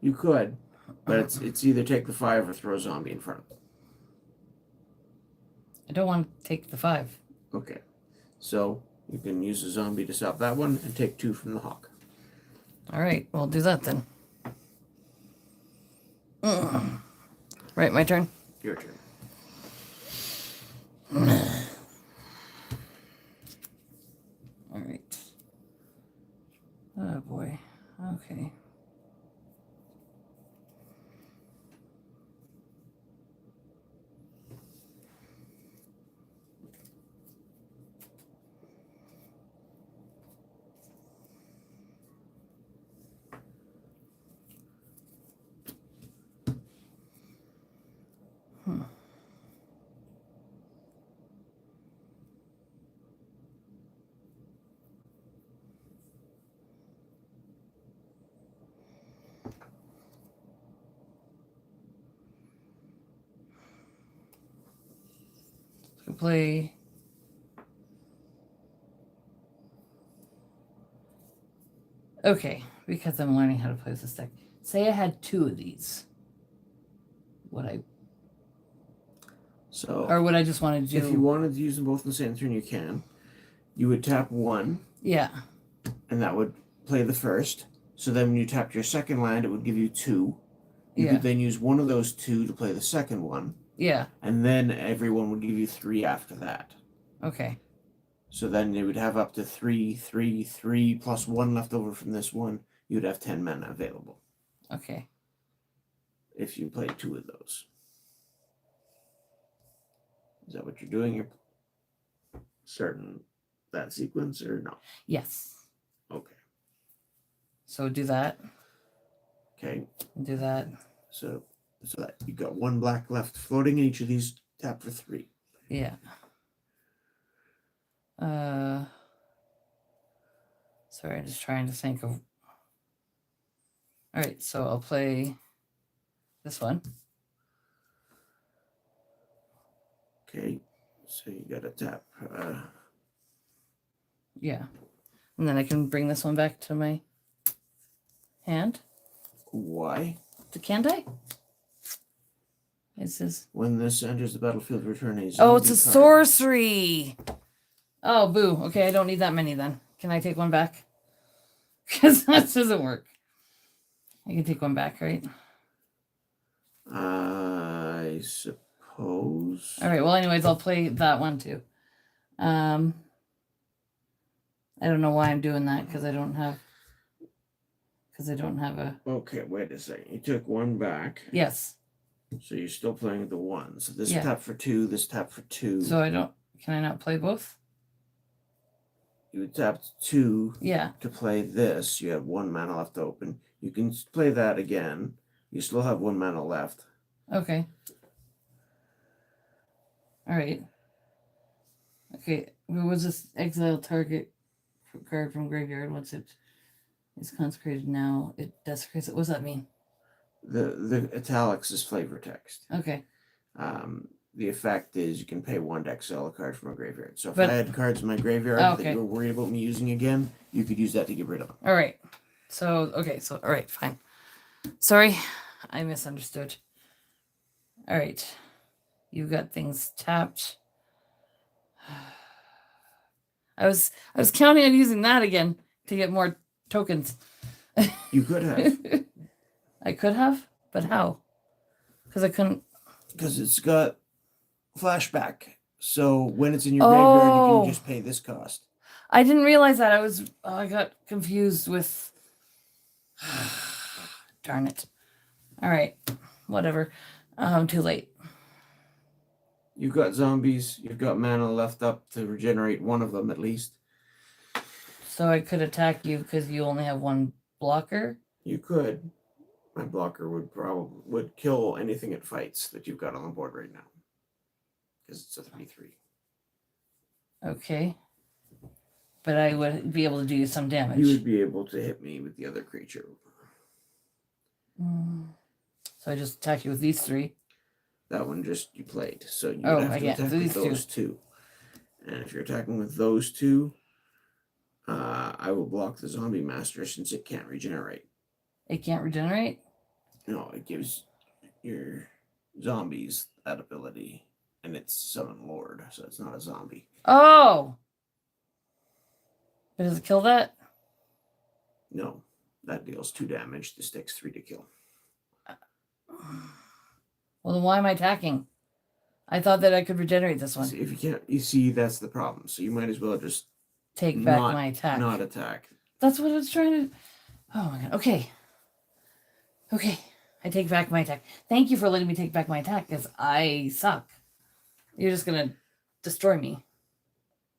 you could, but it's either take the 5 or throw a zombie in front of it. I don't want to take the 5. Okay, so you can use a zombie to stop that one and take 2 from the hawk. All right, we'll do that then. Right, my turn. Your turn. All right. Oh boy. Okay. Play okay, because I'm learning how to play this deck. Say I had 2 of these. Would I So or would I just want to do if you wanted to use them both in the same turn, you can. You would tap 1, yeah. and that would play the first. So then when you tapped your second land, it would give you 2. You Yeah. could then use one of those 2 to play the second one, Yeah. and then everyone would give you 3 after that. Okay. So then you would have up to 3, 3, 3, plus 1 left over from this one. You would have 10 mana available Okay. if you played 2 of those. Is that what you're doing? You're starting that sequence or no? Yes. Okay. So do that. Okay. Do that. So that you got 1 black left floating in each of these. Tap for 3. Yeah. Sorry, I'm just trying to think of. All right, so I'll play this one. Okay. So you got to tap. Yeah. And then I can bring this one back to my hand. Why? Can't I? It says. When this enters the battlefield, return a Oh, it's a zombie card. sorcery. Oh, boo. Okay, I don't need that many then. Can I take one back? Because that doesn't work. I can take one back, right? I suppose. All right. Well, anyways, I'll play that one too. I don't know why I'm doing that because I don't have a. Okay, wait a second. You took 1 back. Yes. So you're still playing the 1. So this Yeah. tap for 2, this tap for 2. So I don't. Can I not play both? You would tap 2 Yeah. to play this. You have 1 mana left open. You can play that again. You still have 1 mana left. Okay. All right. Okay. What was this? Exile target card from graveyard. Once it is consecrated now, it desecrates it. What does that mean? The italics is flavor text. Okay. The effect is you can pay 1 to exile a card from a graveyard. So if But- I had cards in my graveyard Okay. that you were worried about me using again, you could use that to get rid of them. All right. So, okay. So, all right. Fine. Sorry. I misunderstood. All right. You've got things tapped. I was counting on using that again to get more tokens. You could have, I could have, but how? Because I couldn't. because it's got flashback. So when it's in your graveyard, you Oh. can just pay this cost. I didn't realize that. I got confused with. Darn it. All right, whatever. Too late. You've got zombies. You've got mana left up to regenerate one of them at least. So I could attack you because you only have one blocker. You could. My blocker would kill anything it fights that you've got on the board right now. Because it's a 3/3. Okay. But I would be able to do some damage. You would be able to hit me with the other creature. So I just attack you with these 3. That one just you played. So you Oh, would have I to get attack these with those two. And if you're attacking with those two, I will block the zombie master since it can't regenerate. It can't regenerate? No, it gives your zombies that ability. And it's Summon Lord, so it's not a zombie. Oh! But does it kill that? No, that deals 2 damage. This takes 3 to kill. Well, then why am I attacking? I thought that I could regenerate this one. See, if you can't, you see, that's the problem. So you might as well just Take back my attack. Not attack. That's what I was trying to... Oh my god. Okay. Okay. I take back my attack. Thank you for letting me take back my attack, because I suck. You're just going to destroy me.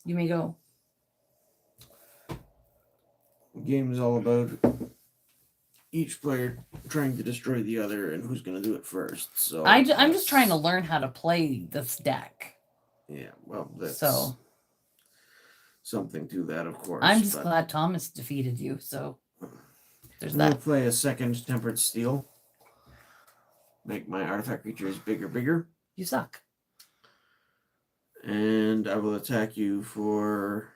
You may go. The game is all about each player trying to destroy the other and who's going to do it first. So I'm just trying to learn how to play this deck. Yeah, well, that's So something to that, of course. I'm just glad Thomas defeated you. So there's that. I'll play a second Tempered Steel. Make my artifact creatures bigger. You suck. And I will attack you for...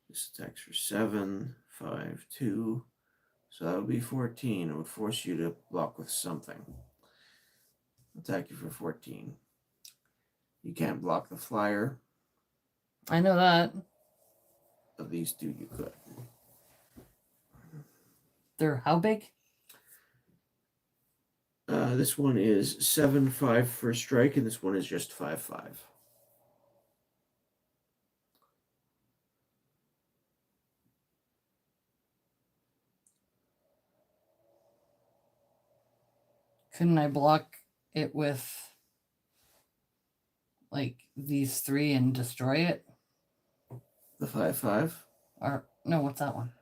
this attacks for 7, 5, 2. So that would be 14. It would force you to block with something. Attack you for 14. You can't block the flyer. I know that. Of these 2, you could. They're how big? This one is 7/5 for strike, and this one is just 5/5. Couldn't I block it with like these 3 and destroy it? The 5/5. Or no, what's that one?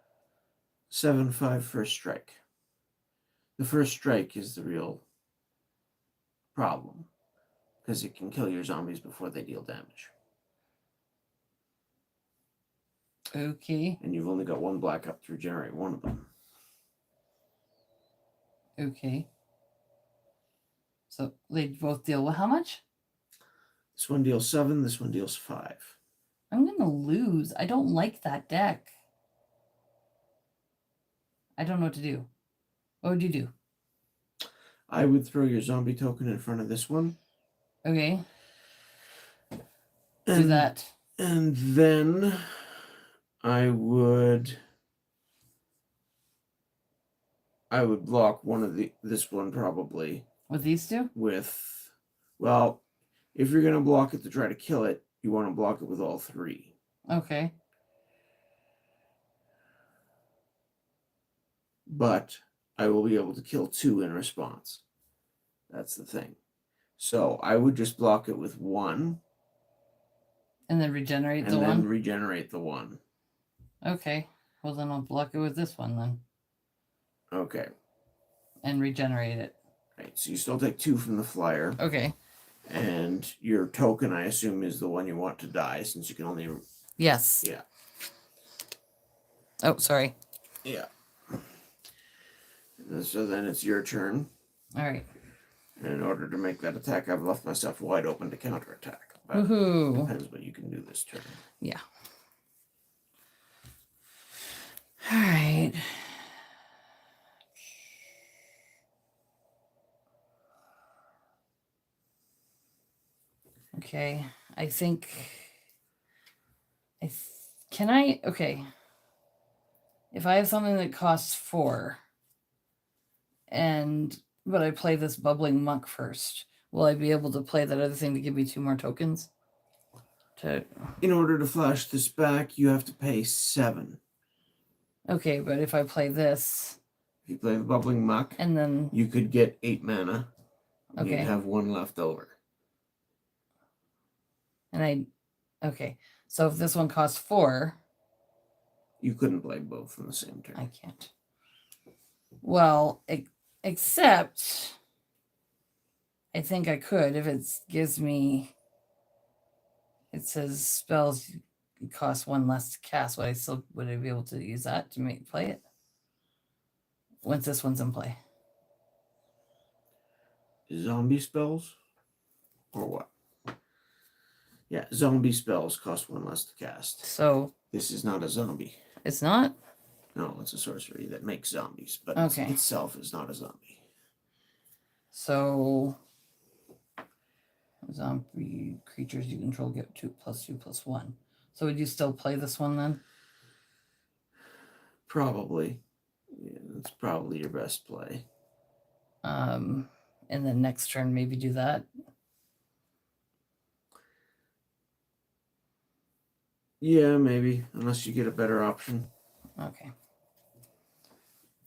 7/5 first strike. The first strike is the real problem because it can kill your zombies before they deal damage. Okay. And you've only got 1 black up to regenerate one of them. Okay. So they both deal with how much? This one deals 7, this one deals 5. I'm going to lose. I don't like that deck. I don't know what to do. What would you do? I would throw your zombie token in front of this one. Okay. Do that. And then I would block one of this one probably. With these 2? With, well, if you're going to block it to try to kill it, you want to block it with all 3. Okay. But I will be able to kill 2 in response. That's the thing. So I would just block it with 1. And then regenerate the and then one? regenerate the 1. Okay. Well, then I'll block it with this one then. Okay. And regenerate it. Right. So you still take 2 from the flyer. Okay. And your token, I assume, is the one you want to die, since you can only... Yes. Yeah. Oh, sorry. Yeah. So then it's your turn. All right. And in order to make that attack, I've left myself wide open to counterattack. But Woohoo. depends what you can do this turn. Yeah. All right. Okay, I think. Can I? Okay. If I have something that costs 4, but I play this bubbling monk first, will I be able to play that other thing to give me 2 more tokens? In order to flash this back, you have to pay 7. Okay, but if I play this, If you play the bubbling muck, and then you could get 8 mana. And Okay. You'd have 1 left over. okay, so if this one costs 4, You couldn't play both in the same turn. I can't. Well, except I think I could if it gives me. It says spells cost 1 less to cast. Would I be able to use that to play it once this one's in play? Zombie spells? Or what? Yeah, zombie spells cost 1 less to cast. So This is not a zombie. it's not? No, it's a sorcery that makes zombies, but Okay. itself is not a zombie. So zombie creatures you control get 2+2+1. So would you still play this one then? Probably. Yeah, that's probably your best play. And then next turn maybe do that. Yeah, maybe. Unless you get a better option. Okay.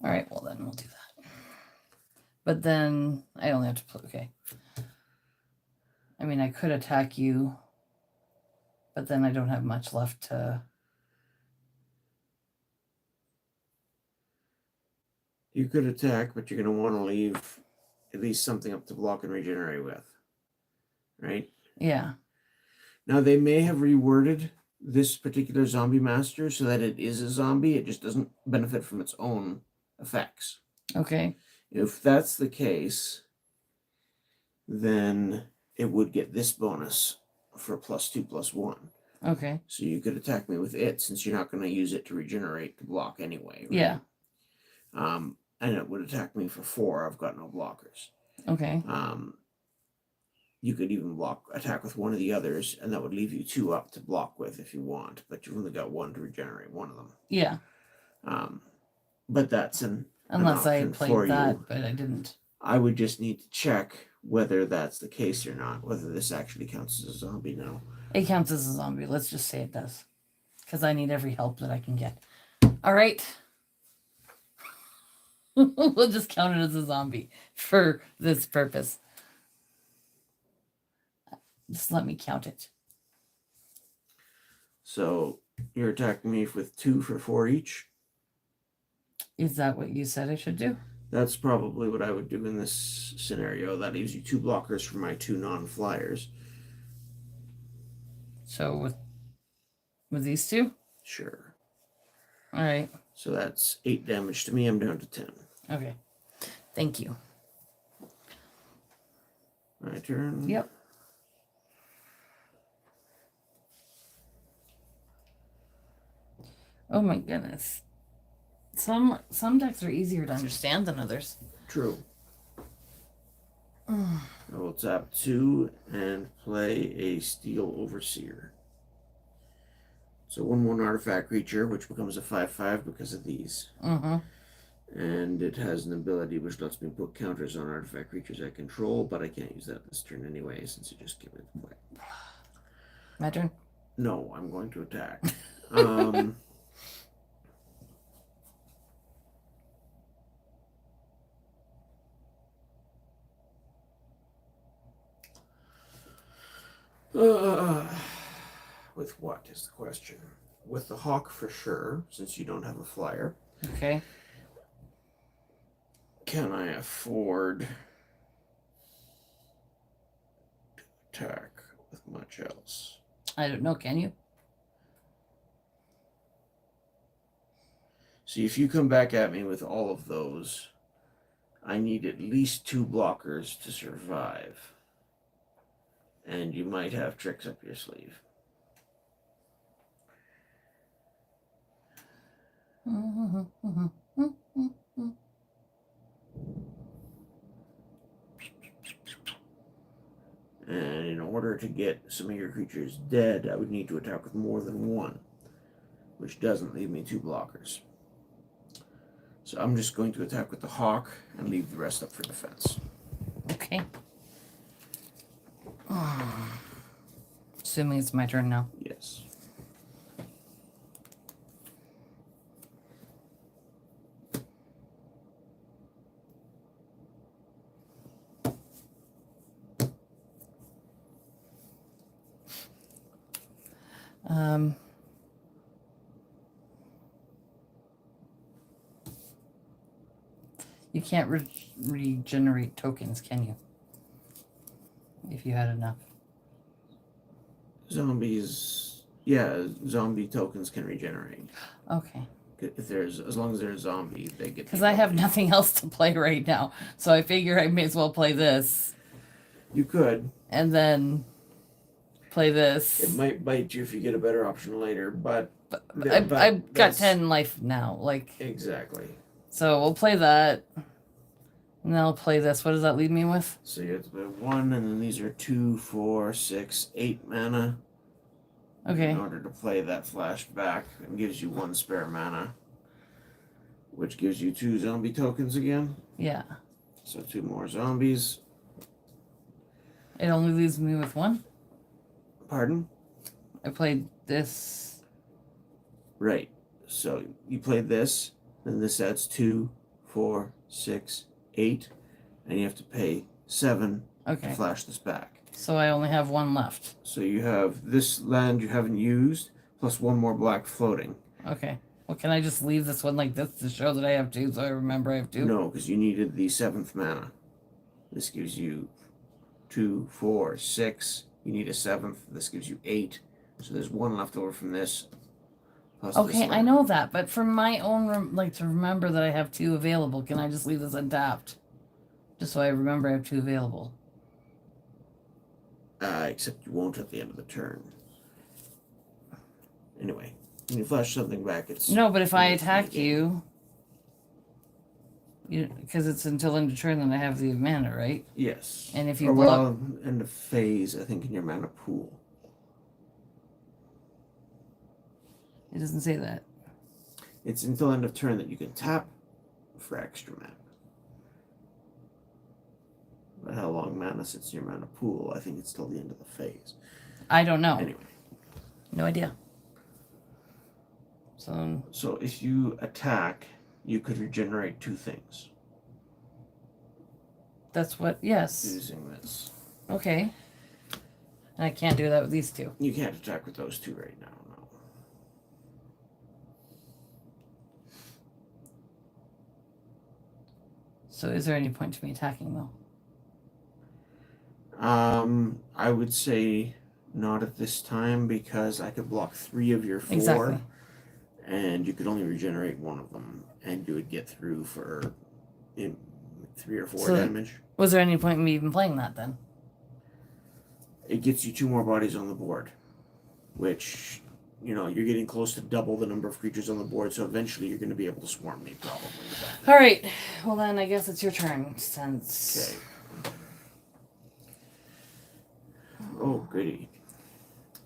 All right, well then we'll do that. But then I only have to play. Okay. I mean, I could attack you, but then I don't have much left to. You could attack, but you're going to want to leave at least something up to block and regenerate with. Right? Yeah. Now, they may have reworded this particular zombie master so that it is a zombie. It just doesn't benefit from its own effects. Okay. If that's the case, then it would get this bonus for +2/+1. Okay. So you could attack me with it since you're not going to use it to regenerate to block anyway. Right? Yeah. And it would attack me for 4. I've got no blockers. Okay. You could even attack with one of the others, and that would leave you 2 up to block with if you want. But you've only got 1 to regenerate one of them. Yeah. But that's unless I option played for that, you. but I didn't. I would just need to check whether that's the case or not, whether this actually counts as a zombie now. It counts as a zombie. Let's just say it does, because I need every help that I can get. All right. We'll just count it as a zombie for this purpose. Just let me count it. So you're attacking me with 2 for 4 each? Is that what you said I should do? That's probably what I would do in this scenario. That leaves you 2 blockers for my 2 non-flyers. So with these 2? Sure. All right. So that's 8 damage to me. I'm down to 10. Okay. Thank you. My turn? Yep. Oh my goodness. Some decks are easier to understand than others. True. I will tap 2 and play a Steel Overseer. So 1/1 artifact creature, which becomes a 5/5 because of these. Mm-hmm. And it has an ability which lets me put counters on artifact creatures I control, but I can't use that this turn anyway, since you just give it away. My turn? No, I'm going to attack. With what is the question? With the hawk for sure, since you don't have a flyer. Okay. Can I afford to attack with much else? I don't know, can you? See, if you come back at me with all of those, I need at least 2 blockers to survive. And you might have tricks up your sleeve. And in order to get some of your creatures dead, I would need to attack with more than one, which doesn't leave me 2 blockers. So I'm just going to attack with the hawk and leave the rest up for defense. Okay. Assuming it's my turn now. Yes. You can't regenerate tokens, can you? If you had enough. Zombies, yeah, zombie tokens can regenerate. Okay. If there's, as long as there's a zombie, they get. Because I have nothing else to play right now, so I figure I may as well play this. You could. And then play this. It might bite you if you get a better option later, but I've got 10 life now, like. Exactly. So we'll play that. And then I'll play this. What does that leave me with? So you have to put 1, and then these are 2, 4, 6, 8 mana. Okay. In order to play that flashback, it gives you 1 spare mana, which gives you 2 zombie tokens again. Yeah. So 2 more zombies. It only leaves me with 1? Pardon? I played this. Right. So you played this, then this adds 2, 4, 6, 8, and you have to pay 7 to Okay. flash this back. So I only have 1 left. So you have this land you haven't used, plus 1 more black floating. Okay. Well, can I just leave this one like this to show that I have 2 so I remember I have 2? No, because you needed the 7th mana. This gives you 2, 4, 6. You need a 7th. This gives you 8. So there's 1 left over from this. Plus this Okay, I land. know that, but for my own, like, to remember that I have 2 available, can I just leave this untapped? Just so I remember I have 2 available. Except you won't at the end of the turn. Anyway, when you flash something back, it's... No, but if I it's attack in the you, because it's until end of turn that I have the mana, right? Yes. And if you or block... well, end of phase, I think, in your mana pool. It doesn't say that. It's until end of turn that you can tap for extra mana. But how long mana sits in your mana pool, I think it's till the end of the phase. I don't know. Anyway. No idea. So if you attack, you could regenerate 2 things That's what... Yes. using this. Okay. And I can't do that with these 2. You can't attack with those 2 right now, no. So is there any point to me attacking, though? I would say not at this time, because I could block 3 of your 4. Exactly. And you could only regenerate 1 of them, and you would get through for 3 or 4 damage. Was there any point in me even playing that, then? It gets you 2 more bodies on the board, which, you know, you're getting close to double the number of creatures on the board, so eventually you're going to be able to swarm me, probably. All right. Well, then I guess it's your turn, since... Okay. Oh, goody.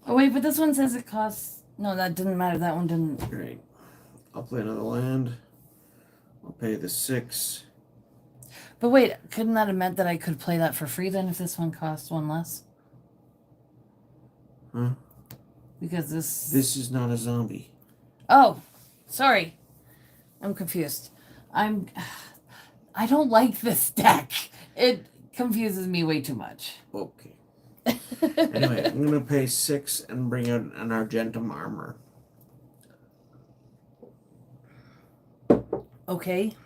Oh, wait, but this one says it costs... No, that didn't matter. That one didn't... Great. I'll play another land. I'll pay the 6. But wait, couldn't that have meant that I could play that for free, then, if this one cost 1 less? Huh? Because this... This is not a zombie. Oh, sorry. I'm confused. I don't like this deck. It confuses me way too much. Okay. Anyway, I'm going to pay 6 and bring out an Argentum armor. Okay.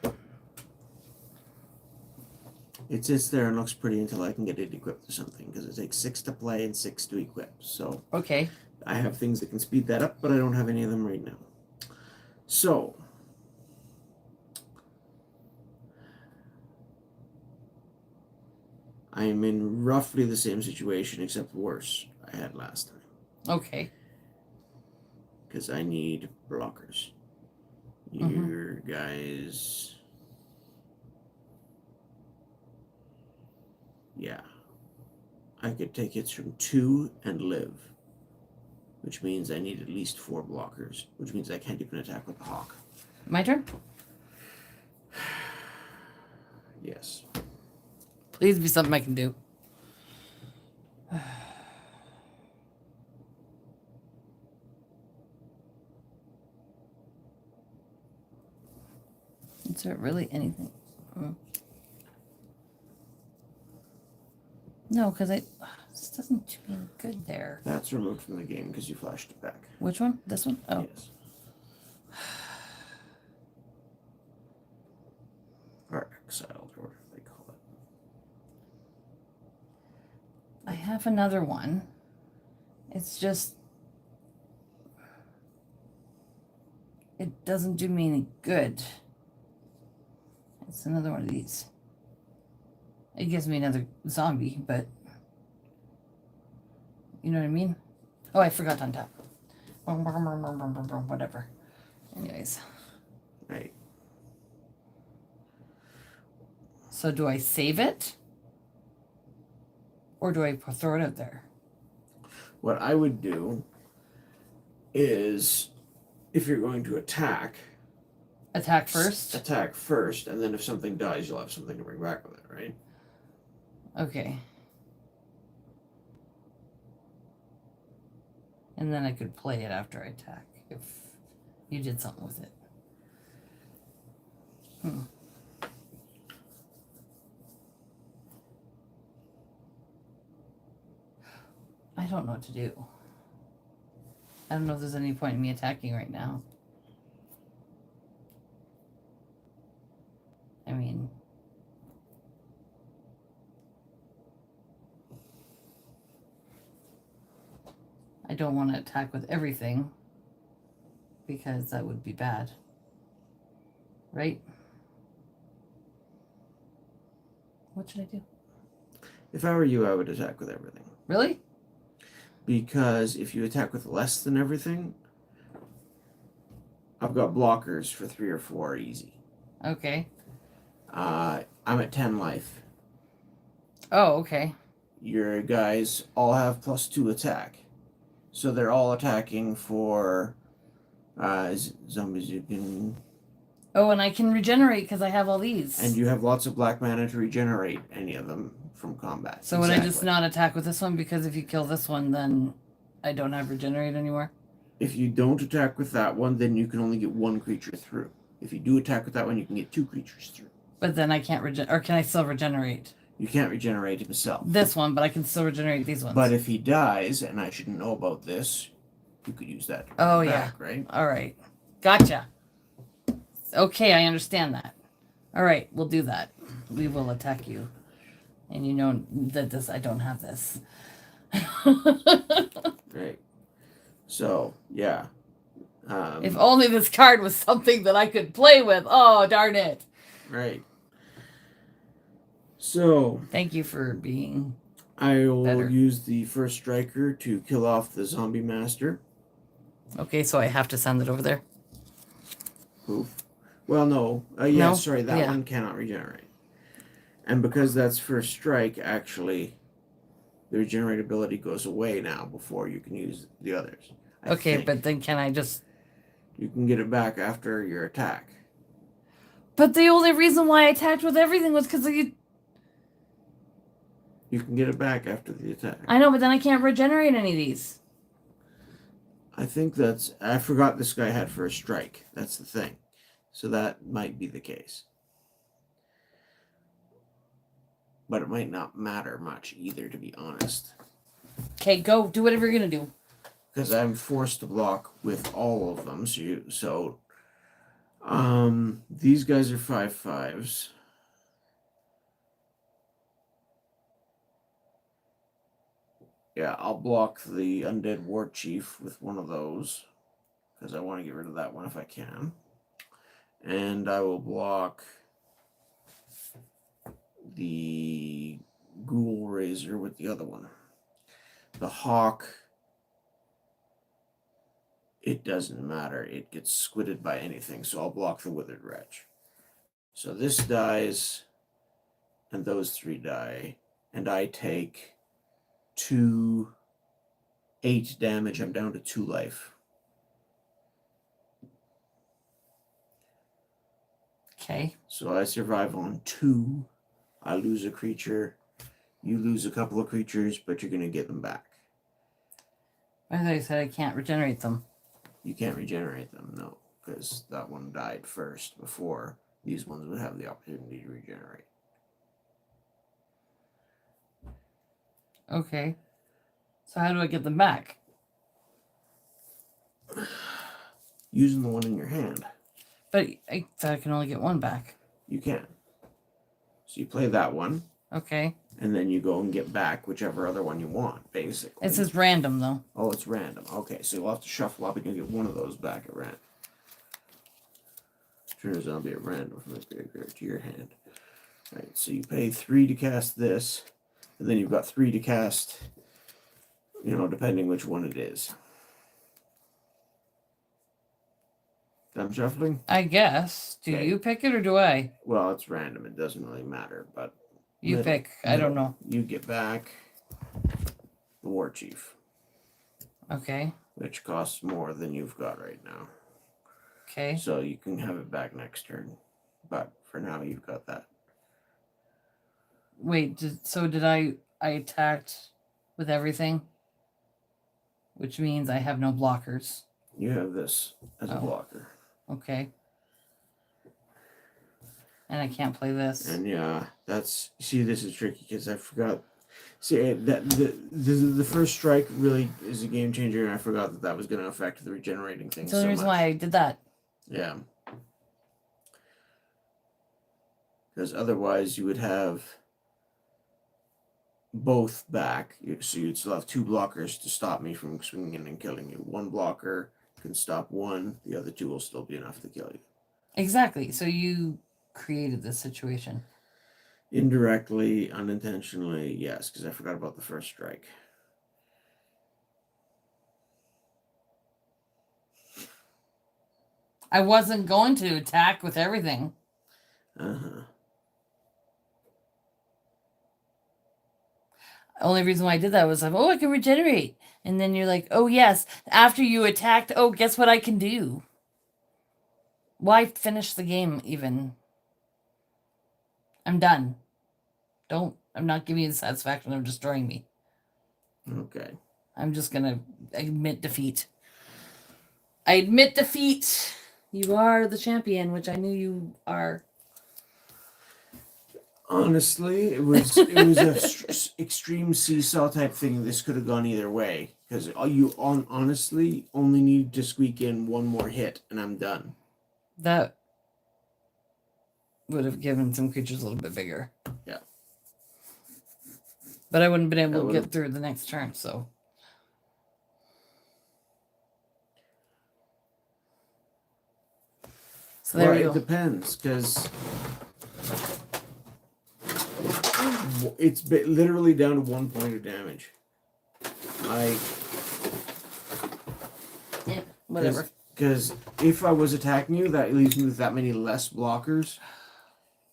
It sits there and looks pretty until I can get it equipped or something, because it takes 6 to play and 6 to equip. So Okay. I have things that can speed that up, but I don't have any of them right now. So I am in roughly the same situation, except worse, I had last time. Okay. Because I need blockers. Your guys... Yeah. I could take hits from 2 and live, which means I need at least 4 blockers, which means I can't even attack with the hawk. My turn? Yes. Please be something I can do. Is there really anything? No, because this doesn't do me good there. That's removed from the game because you flashed it back. Which one? This one? Oh. Yes. Or exiled, or whatever they call it. I have another one. It's just it doesn't do me any good. It's another one of these. It gives me another zombie, but you know what I mean? Oh, I forgot to untap. Whatever. Anyways. Right. So do I save it? Or do I throw it out there? What I would do is, if you're going to attack First? attack first, and then if something dies, you'll have something to bring back with it, right? Okay. And then I could play it after I attack if you did something with it. I don't know what to do. I don't know if there's any point in me attacking right now. I mean, I don't want to attack with everything because that would be bad. Right? What should I do? If I were you, I would attack with everything. Really? Because if you attack with less than everything, I've got blockers for 3 or 4 easy. Okay. I'm at 10 life. Oh, okay. Your guys all have +2 attack. So they're all attacking for zombies you can... Oh, and I can regenerate because I have all these. And you have lots of black mana to regenerate any of them from combat. So would I just not attack with this one? Because if you kill this one, then I don't have regenerate anymore? If you don't attack with that one, then you can only get 1 creature through. If you do attack with that one, you can get 2 creatures through. But then I can't or can I still regenerate? You can't regenerate himself. This one, but I can still regenerate these ones. But if he dies, and I shouldn't know about this, you could use that to Oh, bring yeah. back, right? All right. Gotcha. Okay, I understand that. All right, we'll do that. We will attack you. And you know that I don't have this. Right. So, yeah. If only this card was something that I could play with. Oh, darn it. Right. So, Thank you for being... I will better. use the first striker to kill off the zombie master. Okay, so I have to send it over there. Poof. Well, no. Yeah, No? sorry, that Yeah. one cannot regenerate. And because that's first strike, actually, the regenerate ability goes away now before you can use the others. I Okay, think. but then can I just... You can get it back after your attack. But the only reason why I attacked with everything was because you... You can get it back after the attack. I know, but then I can't regenerate any of these. I think that's... I forgot this guy had first strike. That's the thing. So that might be the case. But it might not matter much either, to be honest. Okay, go. Do whatever you're going to do. Because I'm forced to block with all of them. So these guys are 5/5s. Yeah, I'll block the Undead War Chief with one of those. Because I want to get rid of that one if I can. And I will block the Ghoul Razor with the other one. The Hawk, it doesn't matter. It gets squidded by anything, so I'll block the Withered Wretch. So this dies, and those 3 die, and I take to 8 damage. I'm down to 2 life. Okay. So I survive on 2. I lose a creature. You lose a couple of creatures, but you're going to get them back. I thought you said I can't regenerate them. You can't regenerate them, no, because that one died first before these ones would have the opportunity to regenerate. Okay. So how do I get them back? Using the one in your hand, But I thought I can only get one back. you can. So you play that one, Okay. and then you go and get back whichever other one you want, basically. It says random, though. Oh, it's random. Okay, so you'll have to shuffle up and you get one of those back at random. Turn a zombie at random from the graveyard to your hand. Right, so you pay 3 to cast this, and then you've got 3 to cast, depending which one it is. I'm shuffling? I guess. Do Okay. you pick it or do I? Well, it's random. It doesn't really matter, but... You pick. I don't know. You get back the War Chief, Okay. which costs more than you've got right now. Okay. So you can have it back next turn. But for now, you've got that. Wait, did I attacked with everything? Which means I have no blockers. You have this as a blocker. Okay. And I can't play this. And yeah, this is tricky because I forgot. See, that the first strike really is a game changer, and I forgot that was going to affect the regenerating thing. That's the only reason why I did that. Yeah. Because otherwise you would have both back. So you'd still have 2 blockers to stop me from swinging in and killing you. One blocker can stop one. The other 2 will still be enough to kill you. Exactly. So you created this situation. Indirectly, unintentionally, yes, because I forgot about the first strike. I wasn't going to attack with everything. Uh-huh. Only reason why I did that was like, oh, I can regenerate. And then you're like, oh, yes, after you attacked, oh, guess what I can do? Why finish the game even? I'm done. I'm not giving you the satisfaction of destroying me. Okay. I'm just going to admit defeat. I admit defeat. You are the champion, which I knew you are. Honestly, it was a extreme seesaw type thing. This could have gone either way because you honestly only need to squeak in one more hit, and I'm done. That would have given some creatures a little bit bigger. Yeah. But I wouldn't have been able to get through the next turn, so. So there you go. It depends because it's literally down to 1 point of damage. Yeah, whatever. Because if I was attacking you, that leaves me with that many less blockers.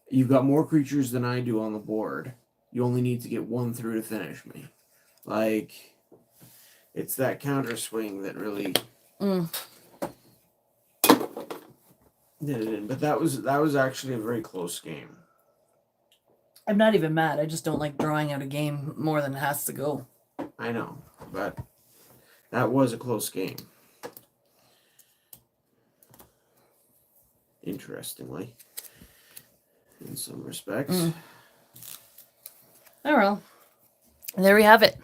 You've got more creatures than I do on the board. You only need to get 1 through to finish me. It's that counter swing that really did it in. But that was actually a very close game. I'm not even mad. I just don't like drawing out a game more than it has to go. I know, but that was a close game. Interestingly, in some respects. Oh well. There we have it.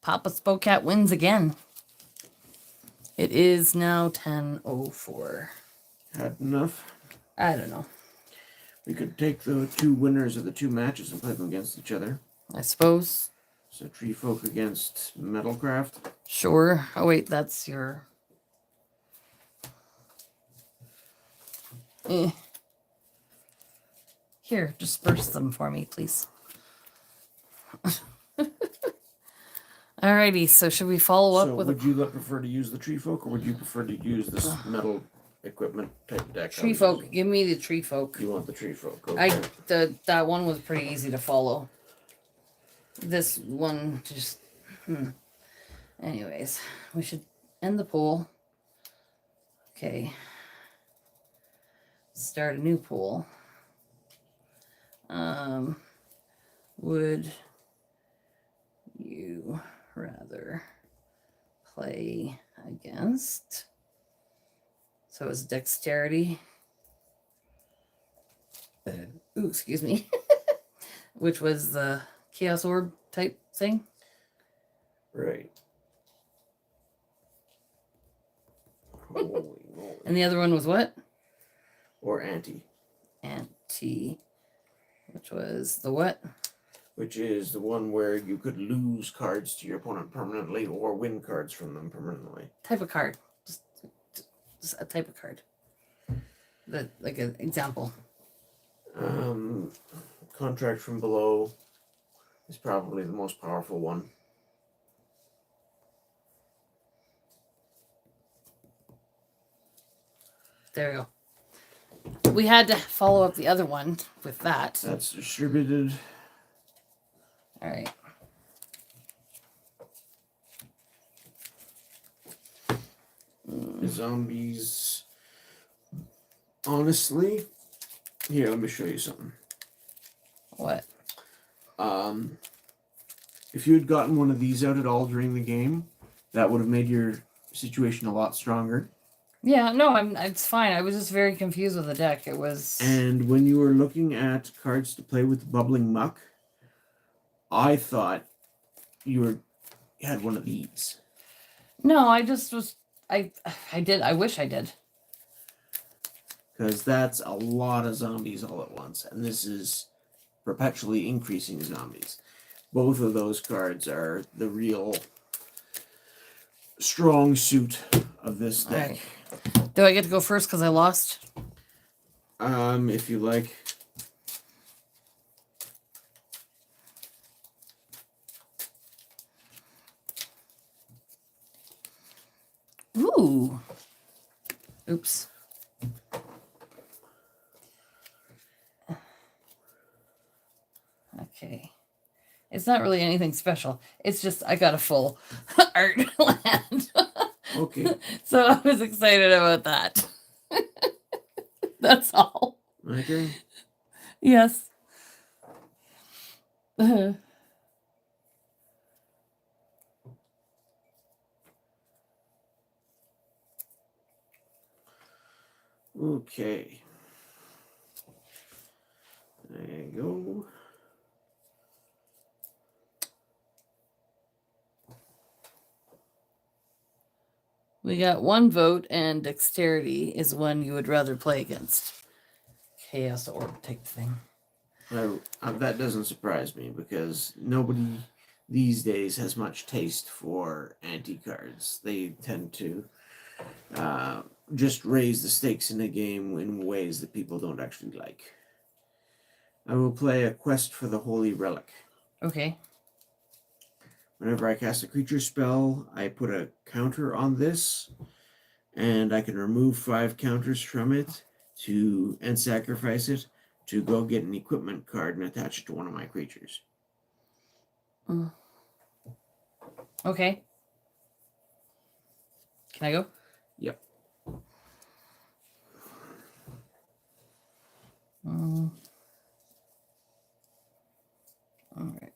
Papa Spokat wins again. It is now 10:04. Had enough. I don't know. We could take the 2 winners of the 2 matches and play them against each other. I suppose. So treefolk against Metalcraft. Sure. Oh wait, that's your. Here, disperse them for me, please. Alrighty, so should we follow up with would you prefer to use the treefolk, or would you prefer to use this metal equipment type deck? Treefolk? Give me the treefolk. You want the treefolk? Okay. That one was pretty easy to follow. This one just Anyways, we should end the pool. Okay. Start a new pool. Would you rather play against? So it's dexterity. Ooh, excuse me. Which was the chaos orb type thing. Right. Holy moly. And the other one was what? Or anti. Anti. Which was the what? Which is the one where you could lose cards to your opponent permanently or win cards from them permanently. Type of card. Just a type of card. Like an example. Contract from Below is probably the most powerful one. There you go. We had to follow up the other one with that. That's distributed. All right. The zombies. Honestly, here, let me show you something. What? If you had gotten one of these out at all during the game, that would have made your situation a lot stronger. Yeah, no, it's fine. I was just very confused with the deck. It was. And when you were looking at cards to play with Bubbling Muck, I thought you had one of these. No, I just was. I did. I wish I did. Because that's a lot of zombies all at once. And this is perpetually increasing zombies. Both of those cards are the real strong suit of this deck. Right. Do I get to go first because I lost? If you like. Ooh. Oops. Okay. It's not really anything special. It's just I got a full art land. Okay. So I was excited about that. That's all. My turn. Yes. Okay. There you go. We got one vote, and dexterity is one you would rather play against. Chaos orb type thing. That doesn't surprise me because nobody these days has much taste for anti-cards. They tend to just raise the stakes in a game in ways that people don't actually like. I will play a Quest for the Holy Relic. Okay. Whenever I cast a creature spell, I put a counter on this, and I can remove 5 counters from it and sacrifice it to go get an equipment card and attach it to one of my creatures. Okay. Can I go? Yep. All right.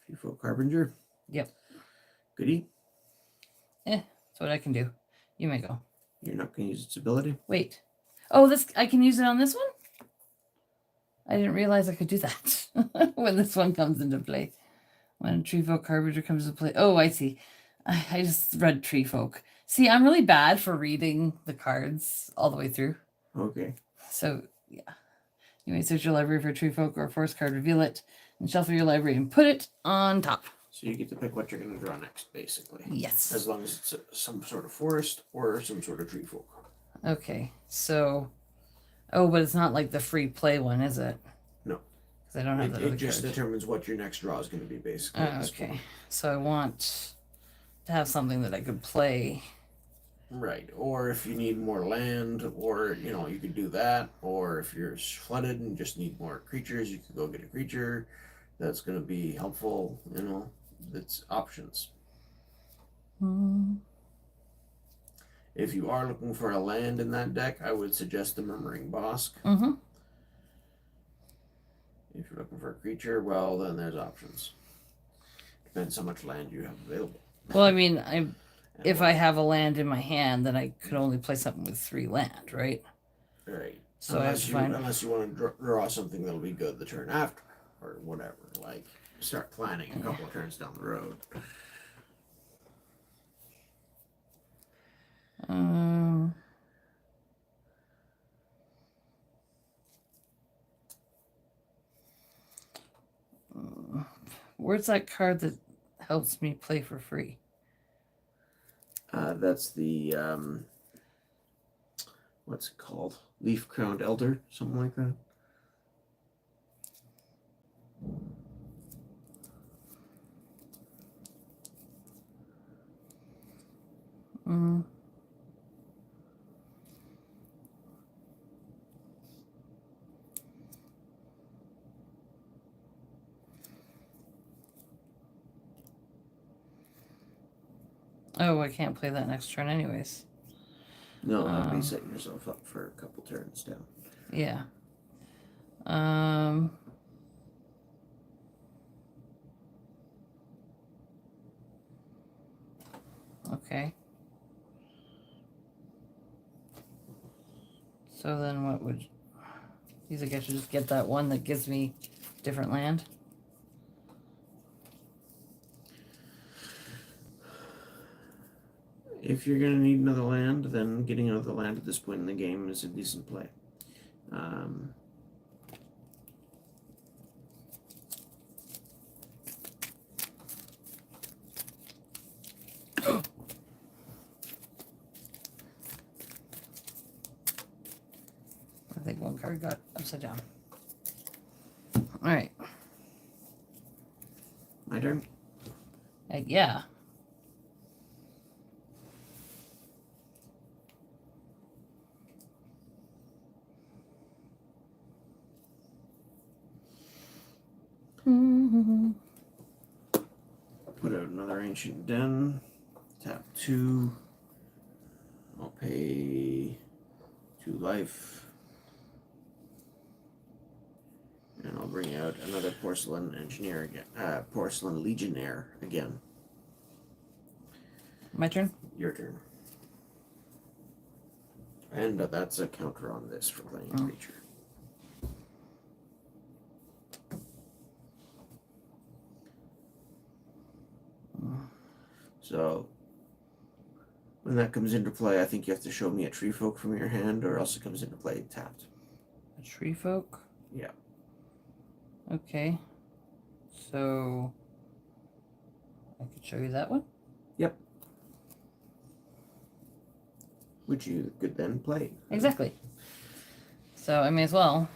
Treefolk Harbinger. Yep. Goody. That's what I can do. You may go. You're not going to use its ability? Wait. Oh, I can use it on this one? I didn't realize I could do that when this one comes into play. When a Treefolk Harbinger comes into play. Oh, I see. I just read Treefolk. See, I'm really bad for reading the cards all the way through. Okay. So, yeah. You may search your library for a Treefolk or a forest card, reveal it, and shuffle your library and put it on top. So you get to pick what you're going to draw next, basically. Yes. As long as it's some sort of forest or some sort of treefolk. Okay, so... Oh, but it's not like the free play one, is it? No. Because I don't have that It other just card. determines what your next draw is going to be, basically. Oh, okay. So I want to have something that I could play. Right. Or if you need more land, or you could do that. Or if you're flooded and just need more creatures, you could go get a creature. That's going to be helpful. It's options. Mm. If you are looking for a land in that deck, I would suggest the Murmuring Bosk. Mm-hmm. If you're looking for a creature, well, then there's options. Depends how much land you have available. Well, I mean, if what- I have a land in my hand, then I could only play something with 3 land, right? Right. So I have to find. Unless you want to draw something that'll be good the turn after, or whatever. Like start planning a couple of turns down the road. Um. Where's that card that helps me play for free? That's the what's it called? Leaf Crowned Elder, something like that. Mm. Oh, I can't play that next turn anyways. No, that'd be setting yourself up for a couple turns down. Yeah. Okay. So then what would... You think I should just get that one that gives me different land? If you're gonna need another land, then getting another land at this point in the game is a decent play. I think one card got upside down. Alright. My turn. Yeah. Put out another Ancient Den. Tap 2. I'll pay 2 life. And I'll bring out another Porcelain Engineer again. Porcelain Legionnaire again. My turn? Your turn. And that's a counter on this for playing a creature. So, when that comes into play, I think you have to show me a treefolk from your hand, or else it comes into play tapped. A treefolk? Yeah. Okay. So... I could show you that one? Yep. Which you could then play. Exactly. So I may as well.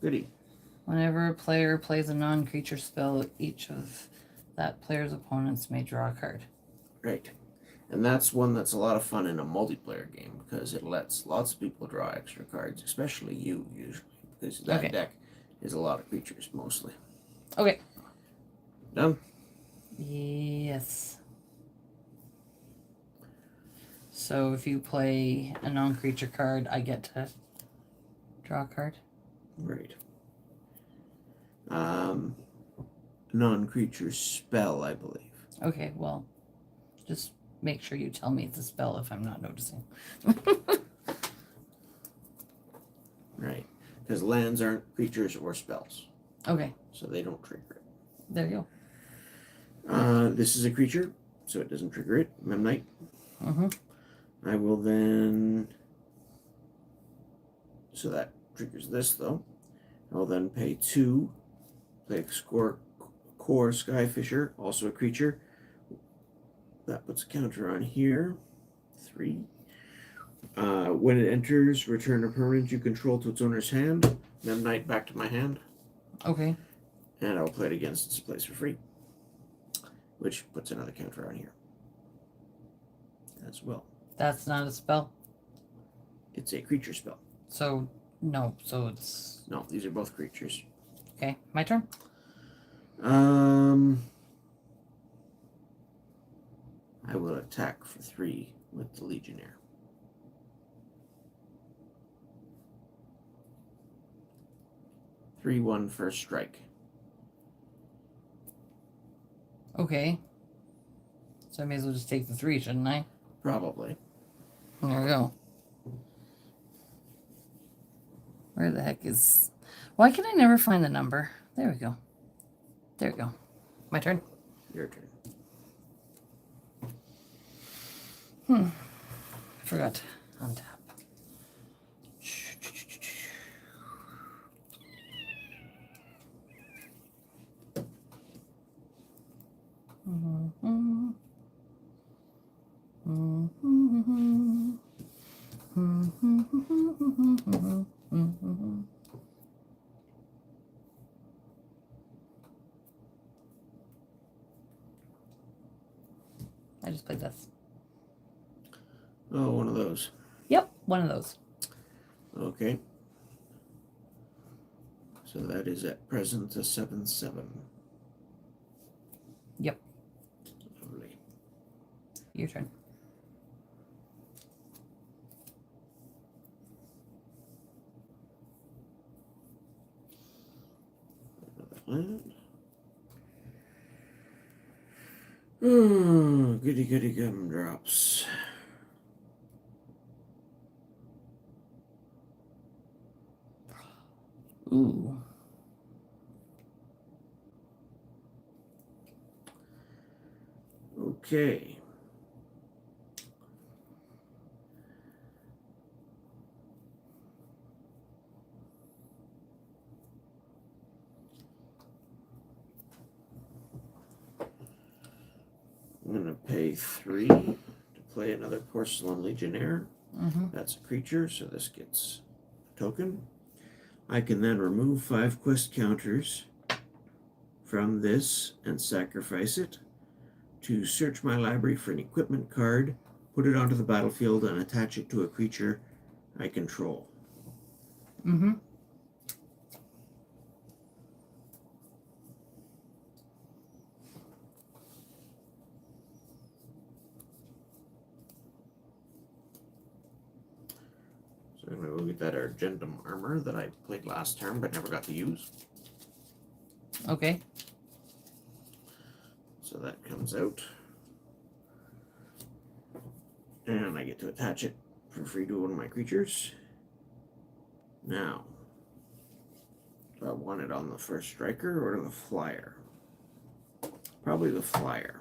Goody. Whenever a player plays a non-creature spell, each of that player's opponents may draw a card. Right. And that's one that's a lot of fun in a multiplayer game because it lets lots of people draw extra cards, especially you, usually. Because that deck is a lot of creatures, mostly. Okay. Done? Yes. So if you play a non-creature card, I get to draw a card? Right. Non-creature spell, I believe. Okay, well, just make sure you tell me it's a spell if I'm not noticing. Right. Because lands aren't creatures or spells. Okay, So they don't trigger it. there you This is a creature, so it doesn't trigger it. Memnite. go. Mm-hmm. I will then... So that triggers this, though. I'll then pay 2. Play Core Skyfisher, also a creature. That puts a counter on here. 3. When it enters, return a permanent you control to its owner's hand. Memnite back to my hand. Okay. And I'll play it against its place for free. Which puts another counter on here. as well. That's not a spell. It's a creature spell. So no. So it's No, these are both creatures. okay. My turn. I will attack for 3 with the Legionnaire. Three, 1 first strike. Okay. So I may as well just take the 3, shouldn't I? Probably. There we go. Where the heck is... Why can I never find the number? There we go. There we go. My turn. Your turn. Forgot to untap. I just played this. Oh, one of those. Yep, one of those. Okay. So that is at present a 7/7. Yep. Lovely. Your turn. Another land. Oh, goody goody gumdrops. Ooh. Okay. I'm going to pay 3 to play another Porcelain Legionnaire. That's a creature, so this gets a token. I can then remove 5 quest counters from this and sacrifice it to search my library for an equipment card, put it onto the battlefield, and attach it to a creature I control. So I'm going to go get that Argentum armor that I played last term but never got to use. Okay. So that comes out. And I get to attach it for free to one of my creatures. Now, do I want it on the first striker or the flyer? Probably the flyer.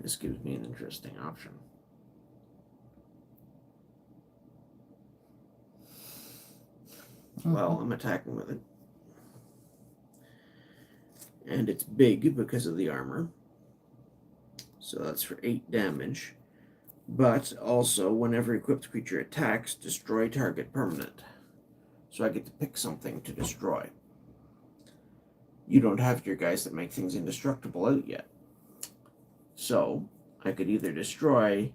This gives me an interesting option. Well, I'm attacking with it. And it's big because of the armor. So that's for 8 damage. But also, whenever equipped creature attacks, destroy target permanent. So I get to pick something to destroy. You don't have your guys that make things indestructible out yet. So, I could either destroy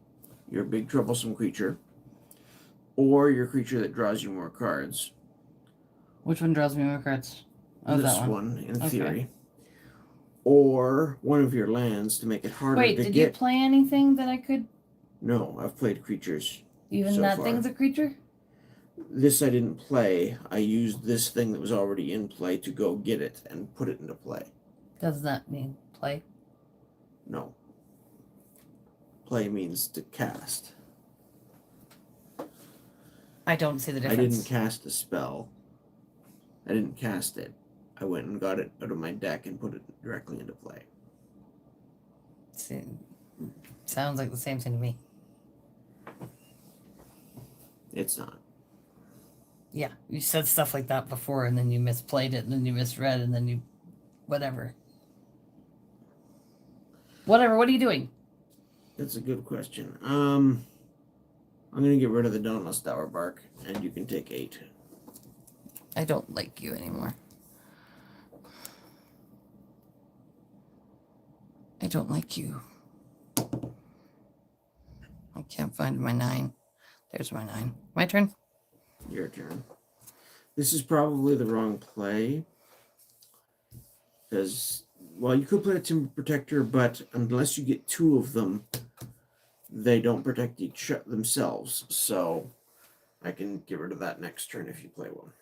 your big troublesome creature, or your creature that draws you more cards. Which one draws me more cards? Oh, This that one, in Okay. theory. Or one of your lands to make it harder Wait, to did get. you play anything that I could... No, I've played creatures. Even so that far. thing's a creature? This I didn't play. I used this thing that was already in play to go get it and put it into play. Does that mean play? No. Play means to cast. I don't see the I difference. didn't cast a spell. I didn't cast it. I went and got it out of my deck and put it directly into play. See, sounds like the same thing to me. It's not. Yeah, you said stuff like that before, and then you misplayed it, and then you misread, and then you Whatever. Whatever. What are you doing? That's a good question. I'm gonna get rid of the Dauntless Tower Bark, and you can take 8. I don't like you anymore. I don't like you. I can't find my 9. There's my 9. My turn. Your turn. This is probably the wrong play. Because, well, you could play a Timber Protector, but unless you get 2 of them, they don't protect themselves. So I can get rid of that next turn if you play one.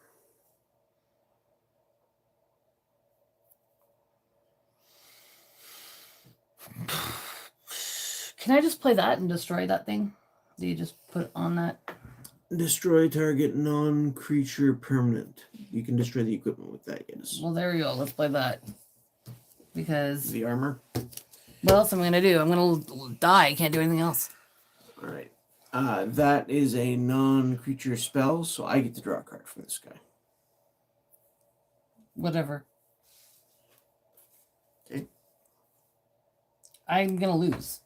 Can I just play that and destroy that thing? Do you just put it on that? Destroy target non-creature permanent. You can destroy the equipment with that, yes. Well, there we go. Let's play that. Because The armor? what else am I going to do? I'm going to die. I can't do anything else. All right. That is a non-creature spell, so I get to draw a card from this guy. Whatever. Okay. I'm going to lose.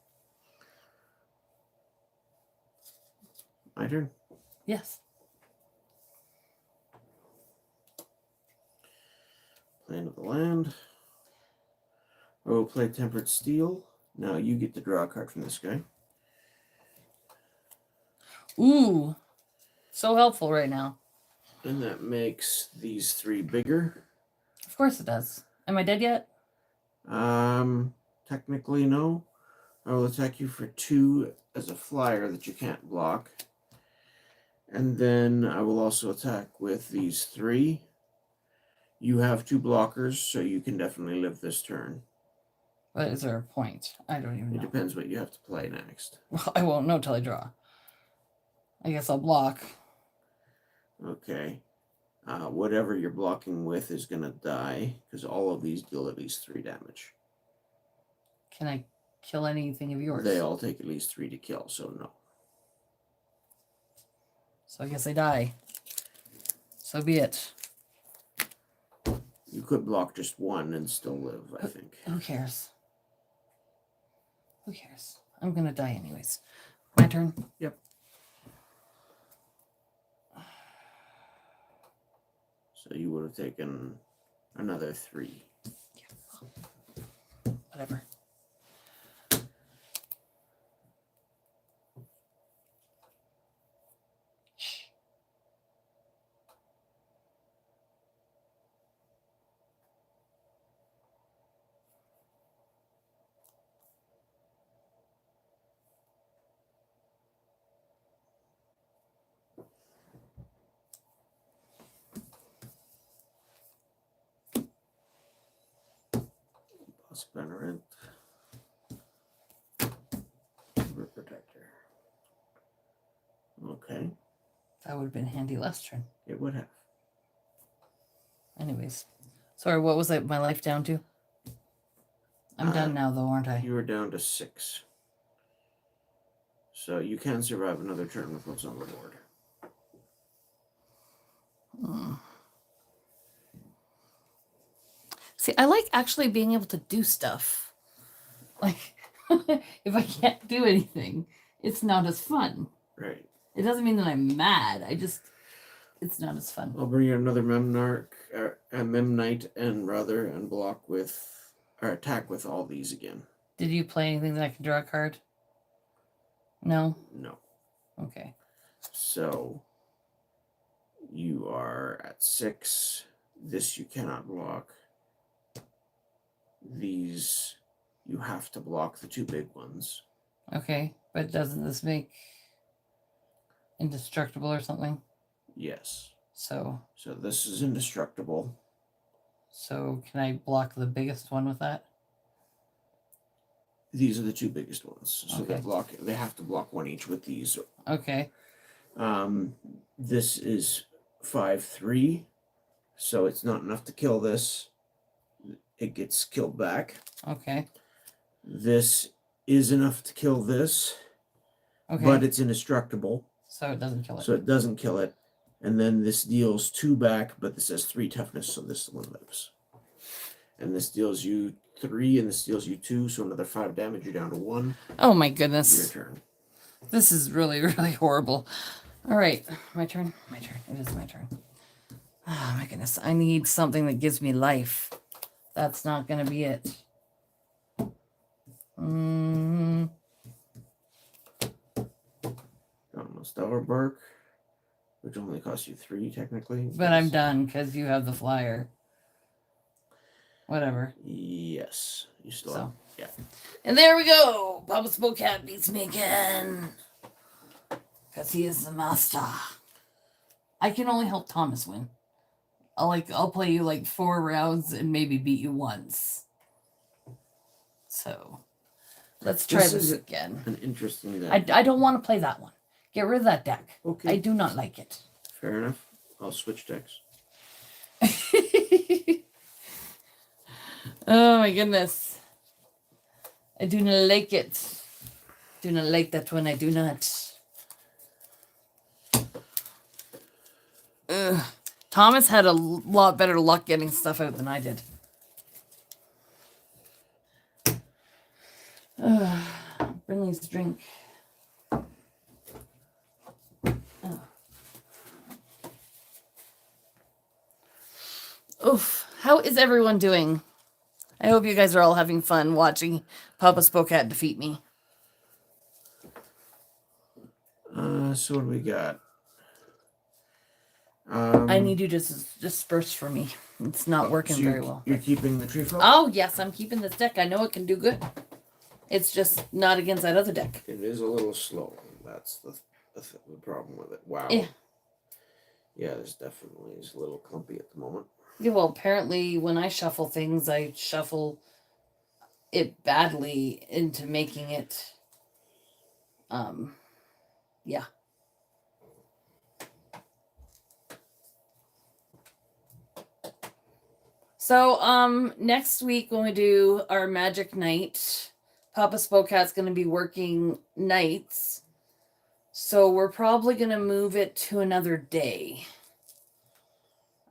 My turn. Yes. Land of the land. I will play Tempered Steel. Now you get to draw a card from this guy. Ooh. So helpful right now. And that makes these 3 bigger. Of course it does. Am I dead yet? Technically no. I will attack you for 2 as a flyer that you can't block. And then I will also attack with these 3. You have 2 blockers, so you can definitely live this turn. But is there a point? I don't even It know. depends what you have to play next. Well, I won't know till I draw. I guess I'll block. Okay. Whatever you're blocking with is going to die, because all of these deal at least 3 damage. Can I kill anything of yours? They all take at least 3 to kill, so no. So I guess I die. So be it. You could block just 1 and still live, I think. Who cares? Who cares? I'm going to die anyways. My turn? Yep. So you would have taken another 3. Whatever. Shh. Spinnerant. Timber Protector. Okay. That would have been handy last turn. It would have. Anyways. Sorry, what was my life down to? I'm done now, though, aren't I? You were down to 6. So you can survive another turn with what's on the board. See, I like actually being able to do stuff. Like, if I can't do anything, it's not as fun. Right. It doesn't mean that I'm mad. It's not as fun. I'll bring you another Memnite and block with, or attack with all these again. Did you play anything that I can draw a card? No? No. Okay. So you are at 6. This you cannot block. These you have to block, the 2 big ones. Okay, but doesn't this make indestructible or something? Yes. So this is indestructible. So can I block the biggest one with that? These are the 2 biggest ones. So Okay. they have to block 1 each with these. Okay. This is 5/3, so it's not enough to kill this. It gets killed back. Okay. This is enough to kill this, Okay. but it's indestructible, So it doesn't kill it. so it doesn't kill it. And then this deals 2 back, but this has 3 toughness, so this one lives. and this deals you 3, and this deals you 2, so another 5 damage. You're down to 1. Oh my Your goodness. turn. This is really, really horrible. All right, my turn. My turn. It is my turn. Oh my goodness. I need something that gives me life. That's not going to be it. Almost Overbark, which only costs you 3 technically. But I'm done because you have the flyer. Whatever. Yes, you still So. have. Yeah. And there we go. Papa Spokat beats me again. Because he is the master. I can only help Thomas win. I'll play you like 4 rounds and maybe beat you once. So let's try this again. An interesting deck. I don't want to play that one. Get rid of that deck. Okay. I do not like it. Fair enough. I'll switch decks. Oh my goodness. I do not like it. Do not like that one. I do not. Ugh. Thomas had a lot better luck getting stuff out than I did. Brinley's drink. Oh. Oof. How is everyone doing? I hope you guys are all having fun watching Papa Spokat defeat me. So what do we got? I need you to disperse for me. It's not working very well. You're keeping the treefolk? Oh, yes, I'm keeping this deck. I know it can do good. It's just not against that other deck. It is a little slow. That's the problem with it. Wow. Yeah. Yeah, there's definitely is a little clumpy at the moment. Yeah, well, apparently when I shuffle things, I shuffle it badly into making it, yeah. So, next week when we do our magic night, Papa Spokat's going to be working nights. So we're probably going to move it to another day.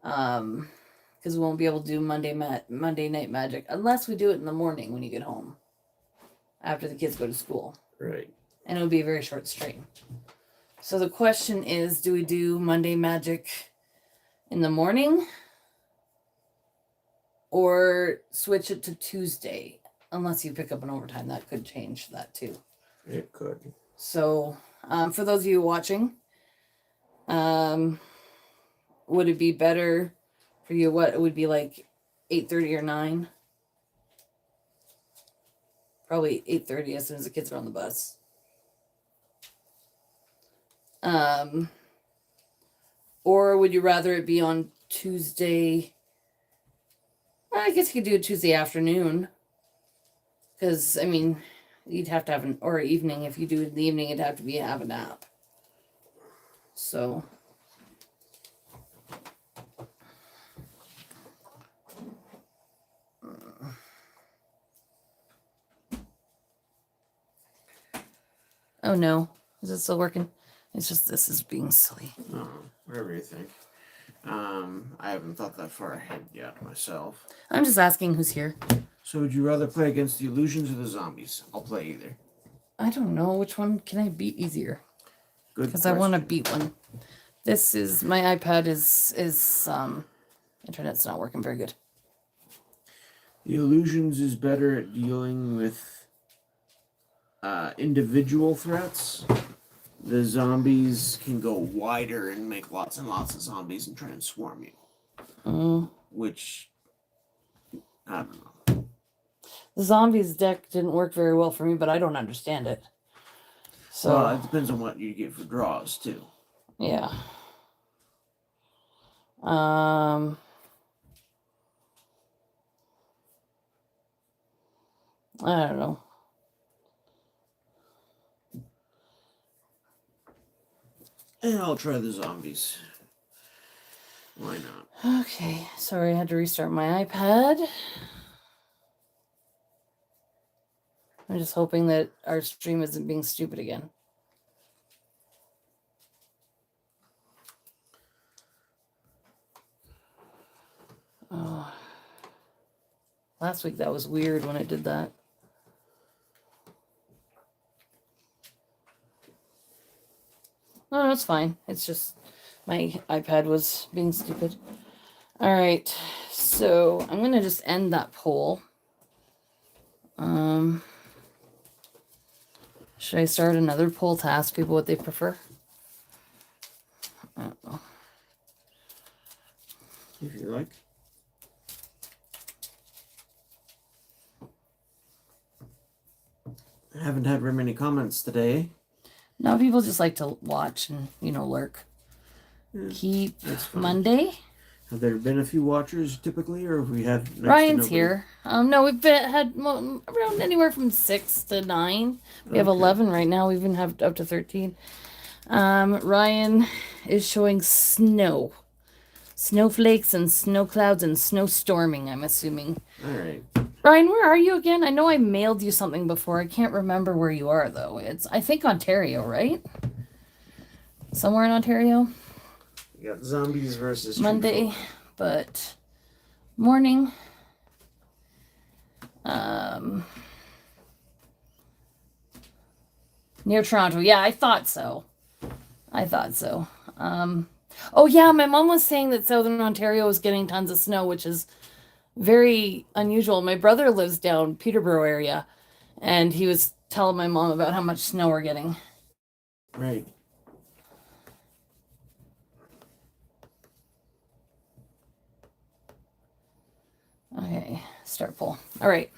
Because we won't be able to do Monday night magic unless we do it in the morning when you get home. After the kids go to school. Right. And it'll be a very short stream. So the question is, do we do Monday magic in the morning? Or switch it to Tuesday? Unless you pick up an overtime, that could change that too. It could. So, for those of you watching, would it be better for you? What it would be like 8:30 or 9? Probably 8:30 as soon as the kids are on the bus. Or would you rather it be on Tuesday? I guess you could do it Tuesday afternoon. Because, I mean, you'd have to have or evening. If you do it in the evening, it'd have to be have a nap. So. Oh no. Is it still working? It's just this is being silly. Oh, whatever you think. I haven't thought that far ahead yet myself. I'm just asking who's here. So would you rather play against the illusions or the zombies? I'll play either. I don't know. Which one can I beat easier? Good. Because I want to beat one. This is my iPad is internet's not working very good. The illusions is better at dealing with individual threats. The zombies can go wider and make lots and lots of zombies and try and swarm you. Which, I don't know. The zombies deck didn't work very well for me, but I don't understand it. So Well, it depends on what you get for draws, too. yeah. I don't know. And I'll try the zombies. Why not? Okay, sorry, I had to restart my iPad. I'm just hoping that our stream isn't being stupid again. Oh. Last week that was weird when it did that. No, it's fine. It's just my iPad was being stupid. All right, so I'm gonna just end that poll. Should I start another poll to ask people what they prefer? I don't know. If you like. I haven't had very many comments today. No, people just like to watch and lurk. Yeah, Keep that's fine. Monday. Have there been a few watchers typically, or have we had next to Ryan's nobody? here. No, we've had around anywhere from 6 to 9. We have Okay. 11 right now. We even have up to 13. Ryan is showing snow, snowflakes and snow clouds and snowstorming. I'm assuming. All right. Ryan, where are you again? I know I mailed you something before. I can't remember where you are though. It's I think Ontario, right? Somewhere in Ontario. We got zombies versus Monday, treefolk. but morning. Near Toronto. Yeah, I thought so. Oh yeah, my mom was saying that Southern Ontario is getting tons of snow, which is very unusual. My brother lives down Peterborough area, and he was telling my mom about how much snow we're getting. Right. Okay, start poll. All right.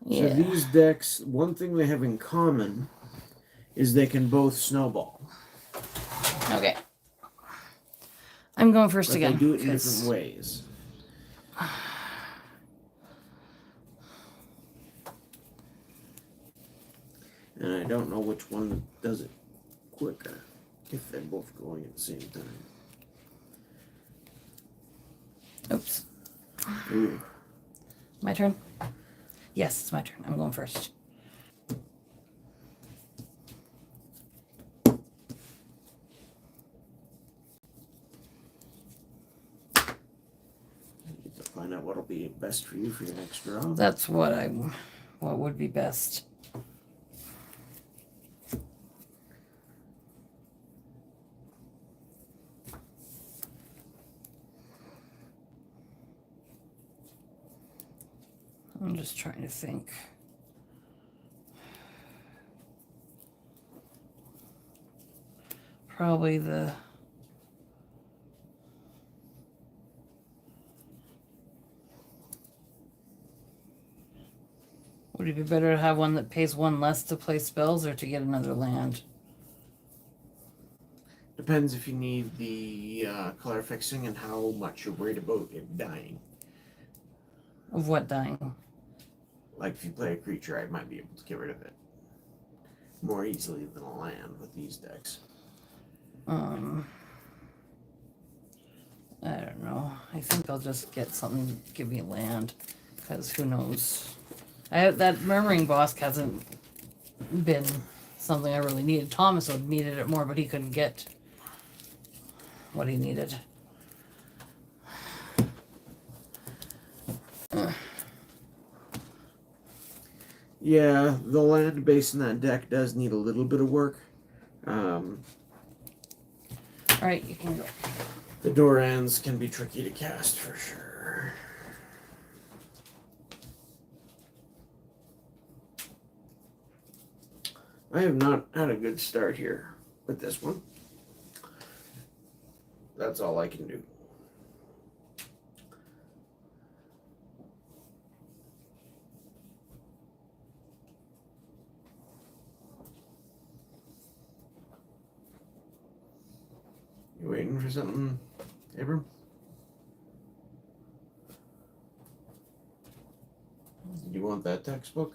So these decks, one thing they have in common is they can both snowball. Okay. I'm going first But again. they do it in 'cause- different ways. And I don't know which one does it quicker if they're both going at the same time. Oops. Ooh. My turn? Yes, it's my turn. I'm going first. Need to find out what'll be best for you for your next draw. That's what would be best. I'm just trying to think. Probably the would it be better to have one that pays one less to play spells or to get another land? Depends if you need the color fixing and how much you're worried about it dying. Of what dying? Like if you play a creature, I might be able to get rid of it more easily than a land with these decks. I don't know. I think I'll just get something to give me land, because who knows? That Murmuring Bosk hasn't been something I really needed. Thomas would needed it more, but he couldn't get what he needed. Yeah, the land base in that deck does need a little bit of work. All right, you can go. The Dorans can be tricky to cast for sure. I have not had a good start here with this one. That's all I can do. You waiting for something, Abram? Did you want that textbook?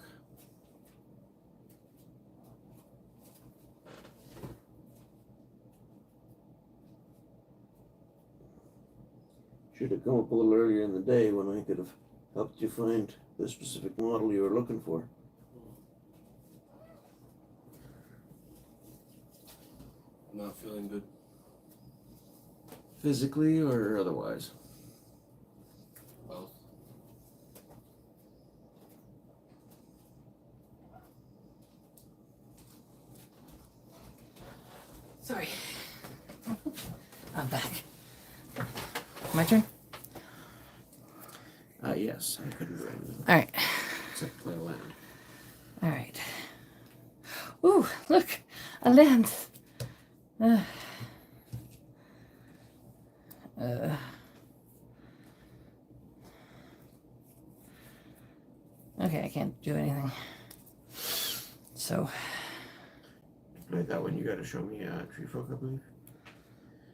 Should have come up a little earlier in the day when I could have helped you find the specific model you were looking for. Not feeling good. Physically or otherwise? I'm back. My turn? Yes, I couldn't do anything Alright. except play a land. Alright. Ooh, look! A land! Uh, okay, I can't do anything. So, Like that one, you gotta show me treefolk, I believe.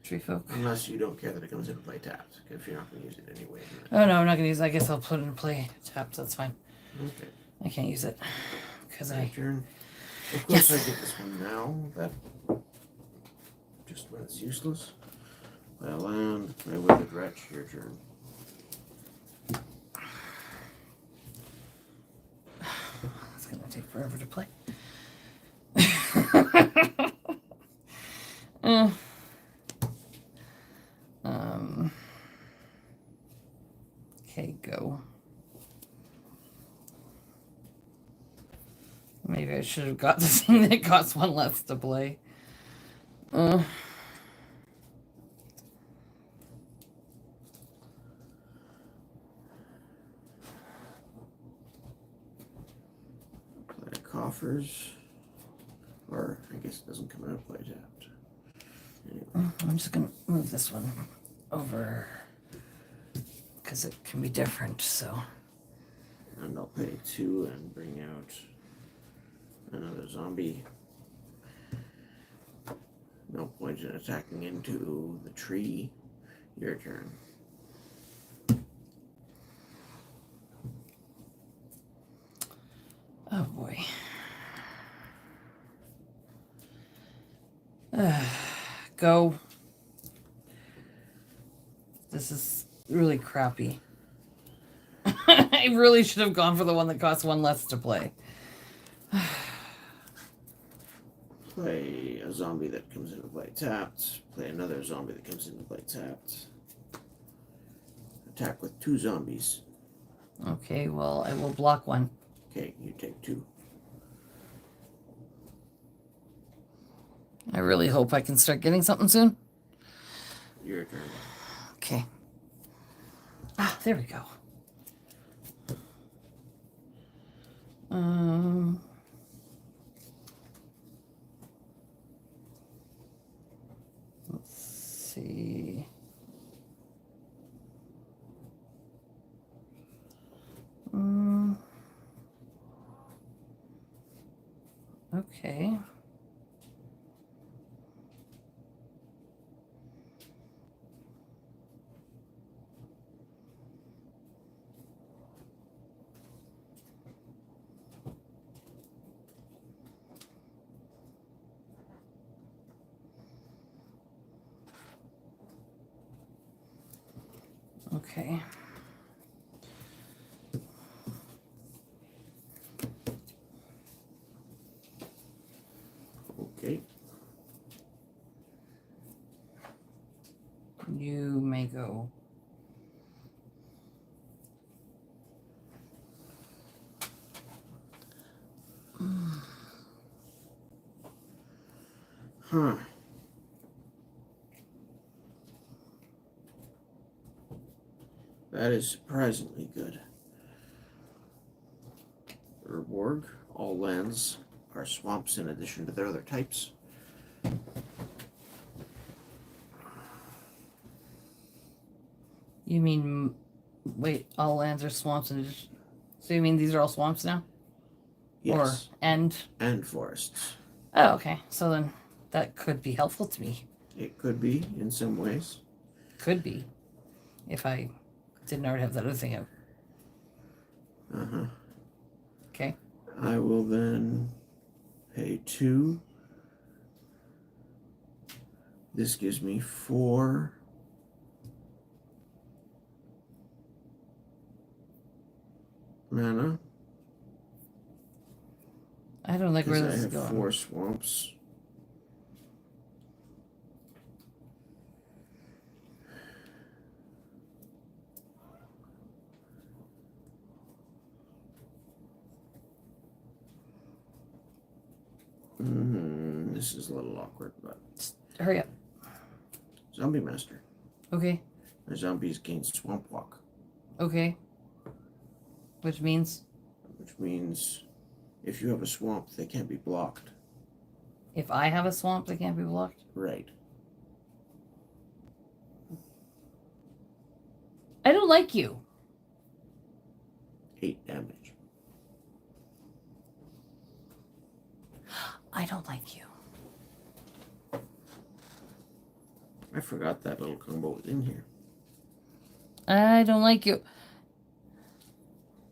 treefolk. Unless you don't care that it comes into play tapped, if you're not gonna use it anyway. Oh no, I'm not gonna use it. I guess I'll put it in play tapped. That's fine. Okay. I can't use it because My I. turn. Of course, Yes. I get this one now. That just when it's useless. Play a land. Play wicked wretch. Your turn. It's gonna take forever to play. Uh, okay, go. Maybe I should have got the thing that costs one less to play. Play coffers. Or I guess it doesn't come out of play tapped. Anyway. I'm just gonna move this one over because it can be different. So And I'll pay 2 and bring out another zombie. No point in attacking into the tree. Your turn. oh boy. Go. This is really crappy. I really should have gone for the one that costs one less to play. Play a zombie that comes into play tapped. Play another zombie that comes into play tapped. Attack with 2 zombies. Okay, well, I will block one. Okay, you take 2. I really hope I can start getting something soon. Your turn. Okay. Ah, there we go. Let's see. Okay. Okay. Okay. You may go. Huh. That is surprisingly good. Urborg, all lands are swamps in addition to their other types. You mean, wait, all lands are swamps and so you mean these are all swamps now? Yes. And forests. oh, okay. So then that could be helpful to me. It could be in some ways. Could be. If I didn't already have that other thing out. Uh-huh. Okay. I will then pay 2. This gives me 4. Mana. I don't like where Because I this is have going. 4 swamps. This is a little awkward, but Hurry up. Zombie Master. Okay. The zombies gain Swamp Walk. Okay. Which means if you have a swamp, they can't be blocked. if I have a swamp, they can't be blocked. Right. I don't like you. 8 damage. I don't like you. I forgot that little combo was in here. I don't like you.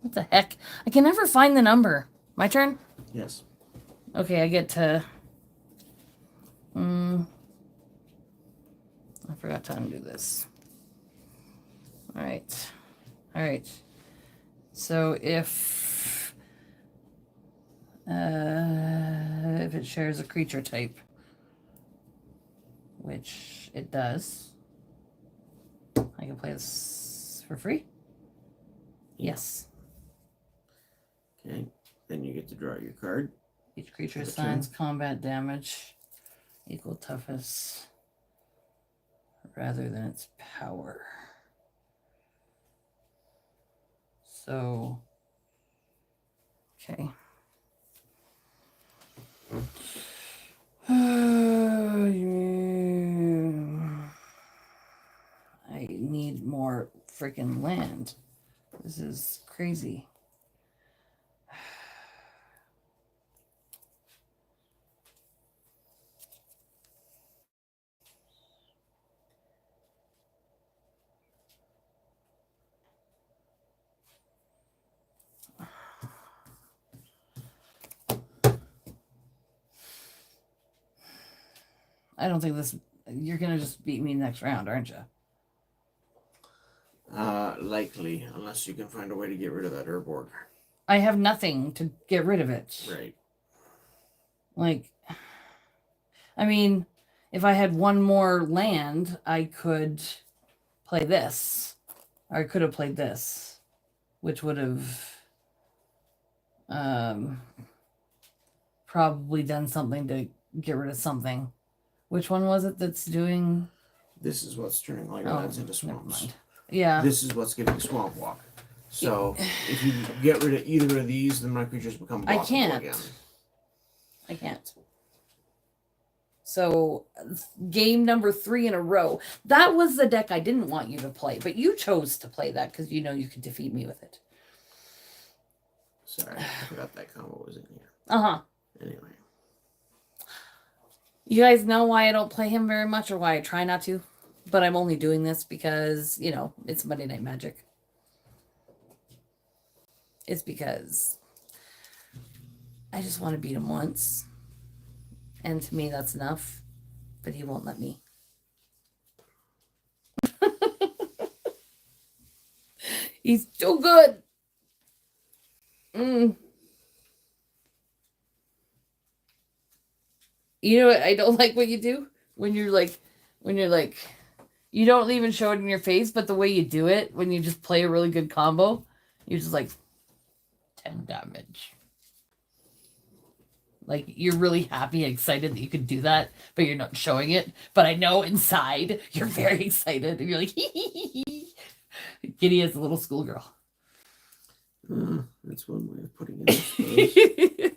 What the heck? I can never find the number. My turn? Yes. Okay, I get to... I forgot to undo this. Alright. Alright. So if it shares a creature type, which it does, I can play this for free? Yes. Okay. Then you get to draw your card. Each creature Gotcha. assigns combat damage equal toughness rather than its power. So, okay. I need more freaking land. This is crazy. I don't think this... You're going to just beat me next round, aren't you? Likely, unless you can find a way to get rid of that Urborg. I have nothing to get rid of it. Right. Like, I mean, if I had one more land, I could play this. Or I could have played this, which would have probably done something to get rid of something. Which one was it that's doing? This is what's turning like Oh, lands into never swamps. mind. Yeah. This is what's giving Swamp Walk. So if you get rid of either of these, then my creatures become blockable I can't. again. I can't. So, game number 3 in a row. That was the deck I didn't want you to play, but you chose to play that because you know you could defeat me with it. Sorry, I forgot that combo was in here. Uh-huh. Anyway. You guys know why I don't play him very much or why I try not to? But I'm only doing this because, you know, it's Monday Night Magic. It's because I just want to beat him once. And to me, that's enough. But he won't let me. He's too good. You know what? I don't like what you do when you're like, you don't even show it in your face, but the way you do it, when you just play a really good combo, you're just like, 10 damage. Like, you're really happy and excited that you could do that, but you're not showing it. But I know inside, you're very excited. And you're like, giddy as a little schoolgirl. That's one way of putting it.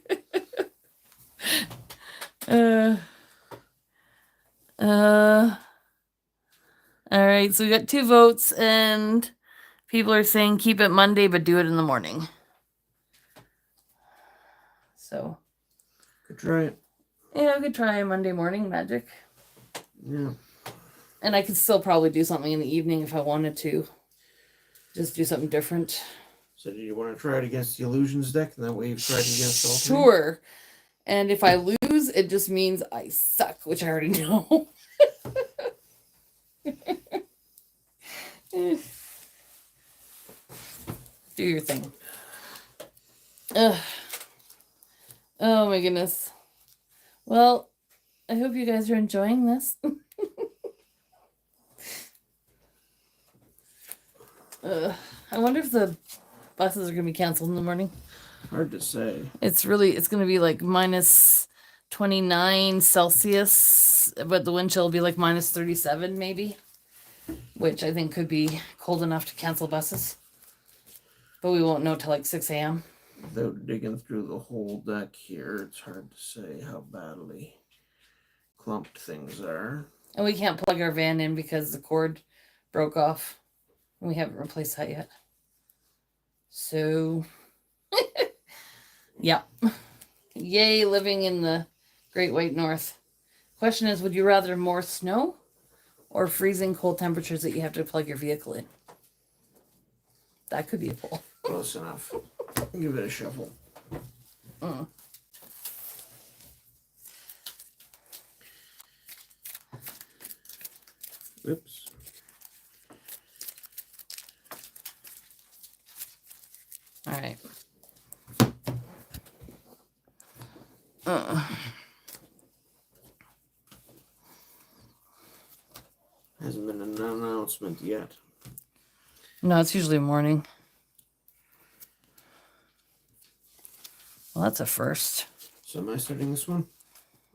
All right, so we got 2 votes, and people are saying keep it Monday, but do it in the morning. So, Could try it. yeah, I could try Monday morning magic. Yeah. And I could still probably do something in the evening if I wanted to. Just do something different. So do you want to try it against the Illusions deck? And that way you've tried it against all 3? Sure. And if I lose, it just means I suck, which I already know. Do your thing. Ugh. Oh my goodness. Well, I hope you guys are enjoying this. I wonder if the buses are going to be canceled in the morning. Hard to say. It's going to be like minus 29 Celsius but the wind chill will be like minus 37 maybe, which I think could be cold enough to cancel buses. But we won't know till like 6 a.m. Without digging through the whole deck here, it's hard to say how badly clumped things are. And we can't plug our van in because the cord broke off. We haven't replaced that yet. So, yeah. Yay, living in the Great White North. Question is, would you rather more snow or freezing cold temperatures that you have to plug your vehicle in? That could be a poll. Close enough. Give it a shuffle. Oops. All right. Hasn't been an announcement yet. No, it's usually morning. Well, that's a first. So am I starting this one?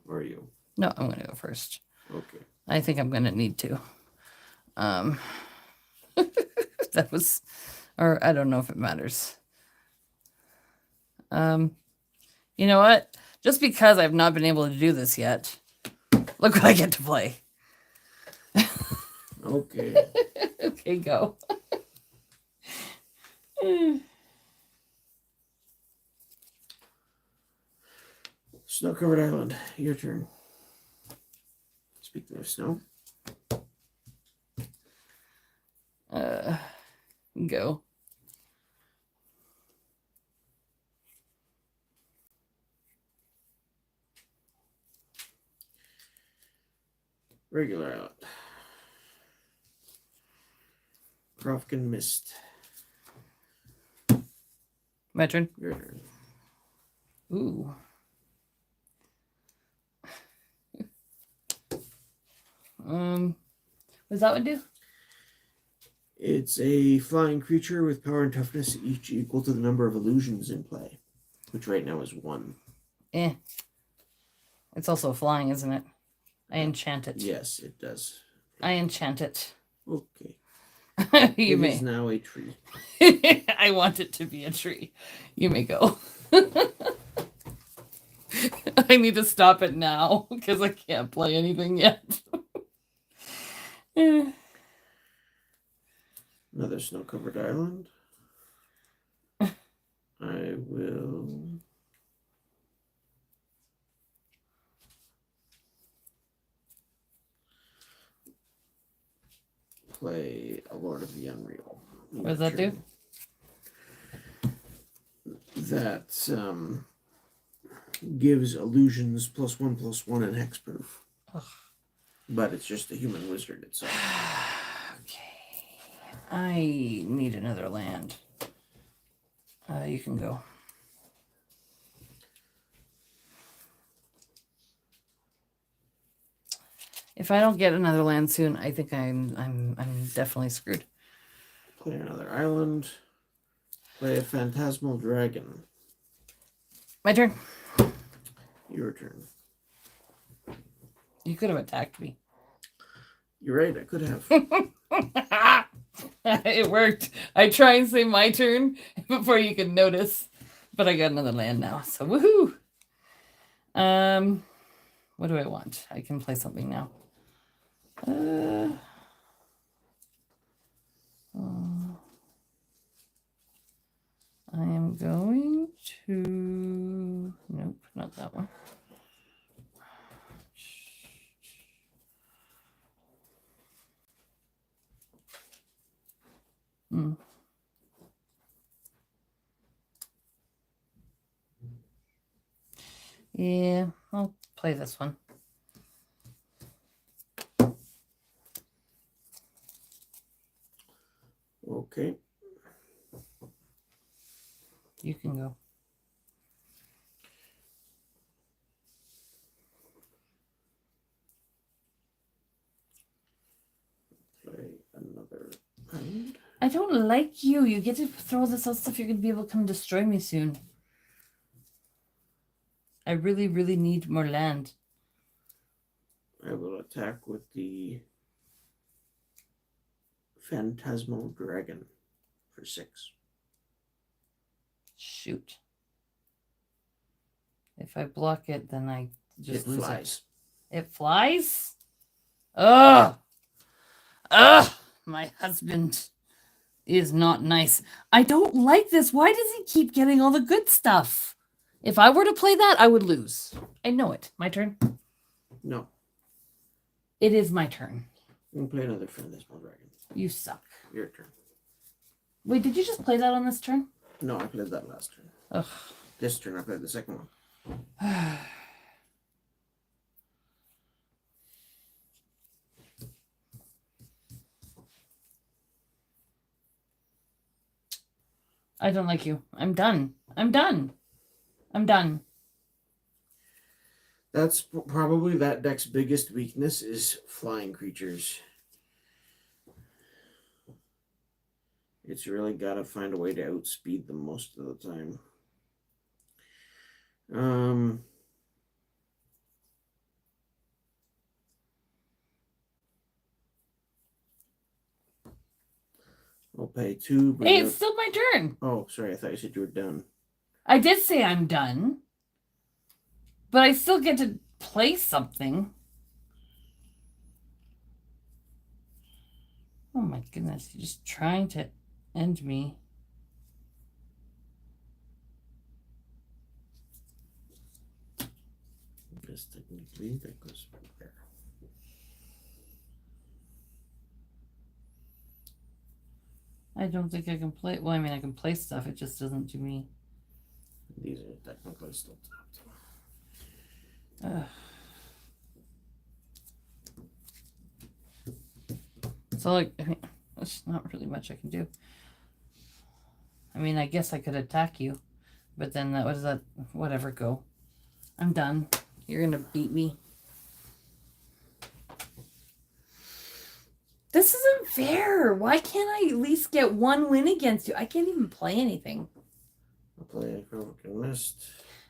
Or are you? No, I'm going to go first. Okay. I think I'm going to need to. That was, or I don't know if it matters. You know what? Just because I've not been able to do this yet, look what I get to play. Okay. Okay, go. Snow-covered island. Your turn. Speaking of snow. Go. Regular island. Crofkin Mist. My turn. Your turn. Ooh. What does that one do? It's a flying creature with power and toughness each equal to the number of illusions in play, which right now is 1. It's also flying, isn't it? I enchant it. Yes, it does. I enchant it. Okay. You It may. is now a tree. I want it to be a tree. You may go. I need to stop it now because I can't play anything yet. Another snow-covered island. I will play a Lord of the Unreal. What does that do? That gives illusions +1/+1 and hexproof. Ugh. But it's just a human wizard itself. Okay. I need another land. You can go. If I don't get another land soon, I think I'm definitely screwed. Play another island. Play a phantasmal dragon. My turn. Your turn. You could have attacked me. You're right, I could have. It worked. I try and say my turn before you can notice, but I got another land now, so woohoo! What do I want? I can play something now. I am going to. Nope, not that one. Yeah, I'll play this one. Okay. You can go. Play another island. I don't like you. You get to throw this out stuff. You're going to be able to come destroy me soon. I really, really need more land. I will attack with the Phantasmal Dragon for 6. Shoot. If I block it, then I just It lose flies. it. It flies? Ugh! Ugh! My husband is not nice. I don't like this. Why does he keep getting all the good stuff? If I were to play that, I would lose. I know it. My turn? No. It is my turn. You can play another Phantasmal Dragon. You suck. Your turn. Wait, did you just play that on this turn? No, I played that last turn. Ugh. This turn I played the second one. I don't like you. I'm done. I'm done. I'm done. That's probably that deck's biggest weakness is flying creatures. It's really got to find a way to outspeed them most of the time. I'll pay 2. Hey, it's still my turn. Oh, sorry. I thought you said you were done. I did say I'm done. But I still get to play something. Oh my goodness. You're just trying to end me. Yes, technically that goes right there. I don't think I can play. Well, I mean, I can play stuff. It just doesn't do me. These are technically still tapped. So, like, I mean, there's not really much I can do. I mean, I guess I could attack you, but then that was that. Whatever, go. I'm done. You're gonna beat me. This isn't fair. Why can't I at least get one win against you? I can't even play anything. I'll play a Croaking Mist.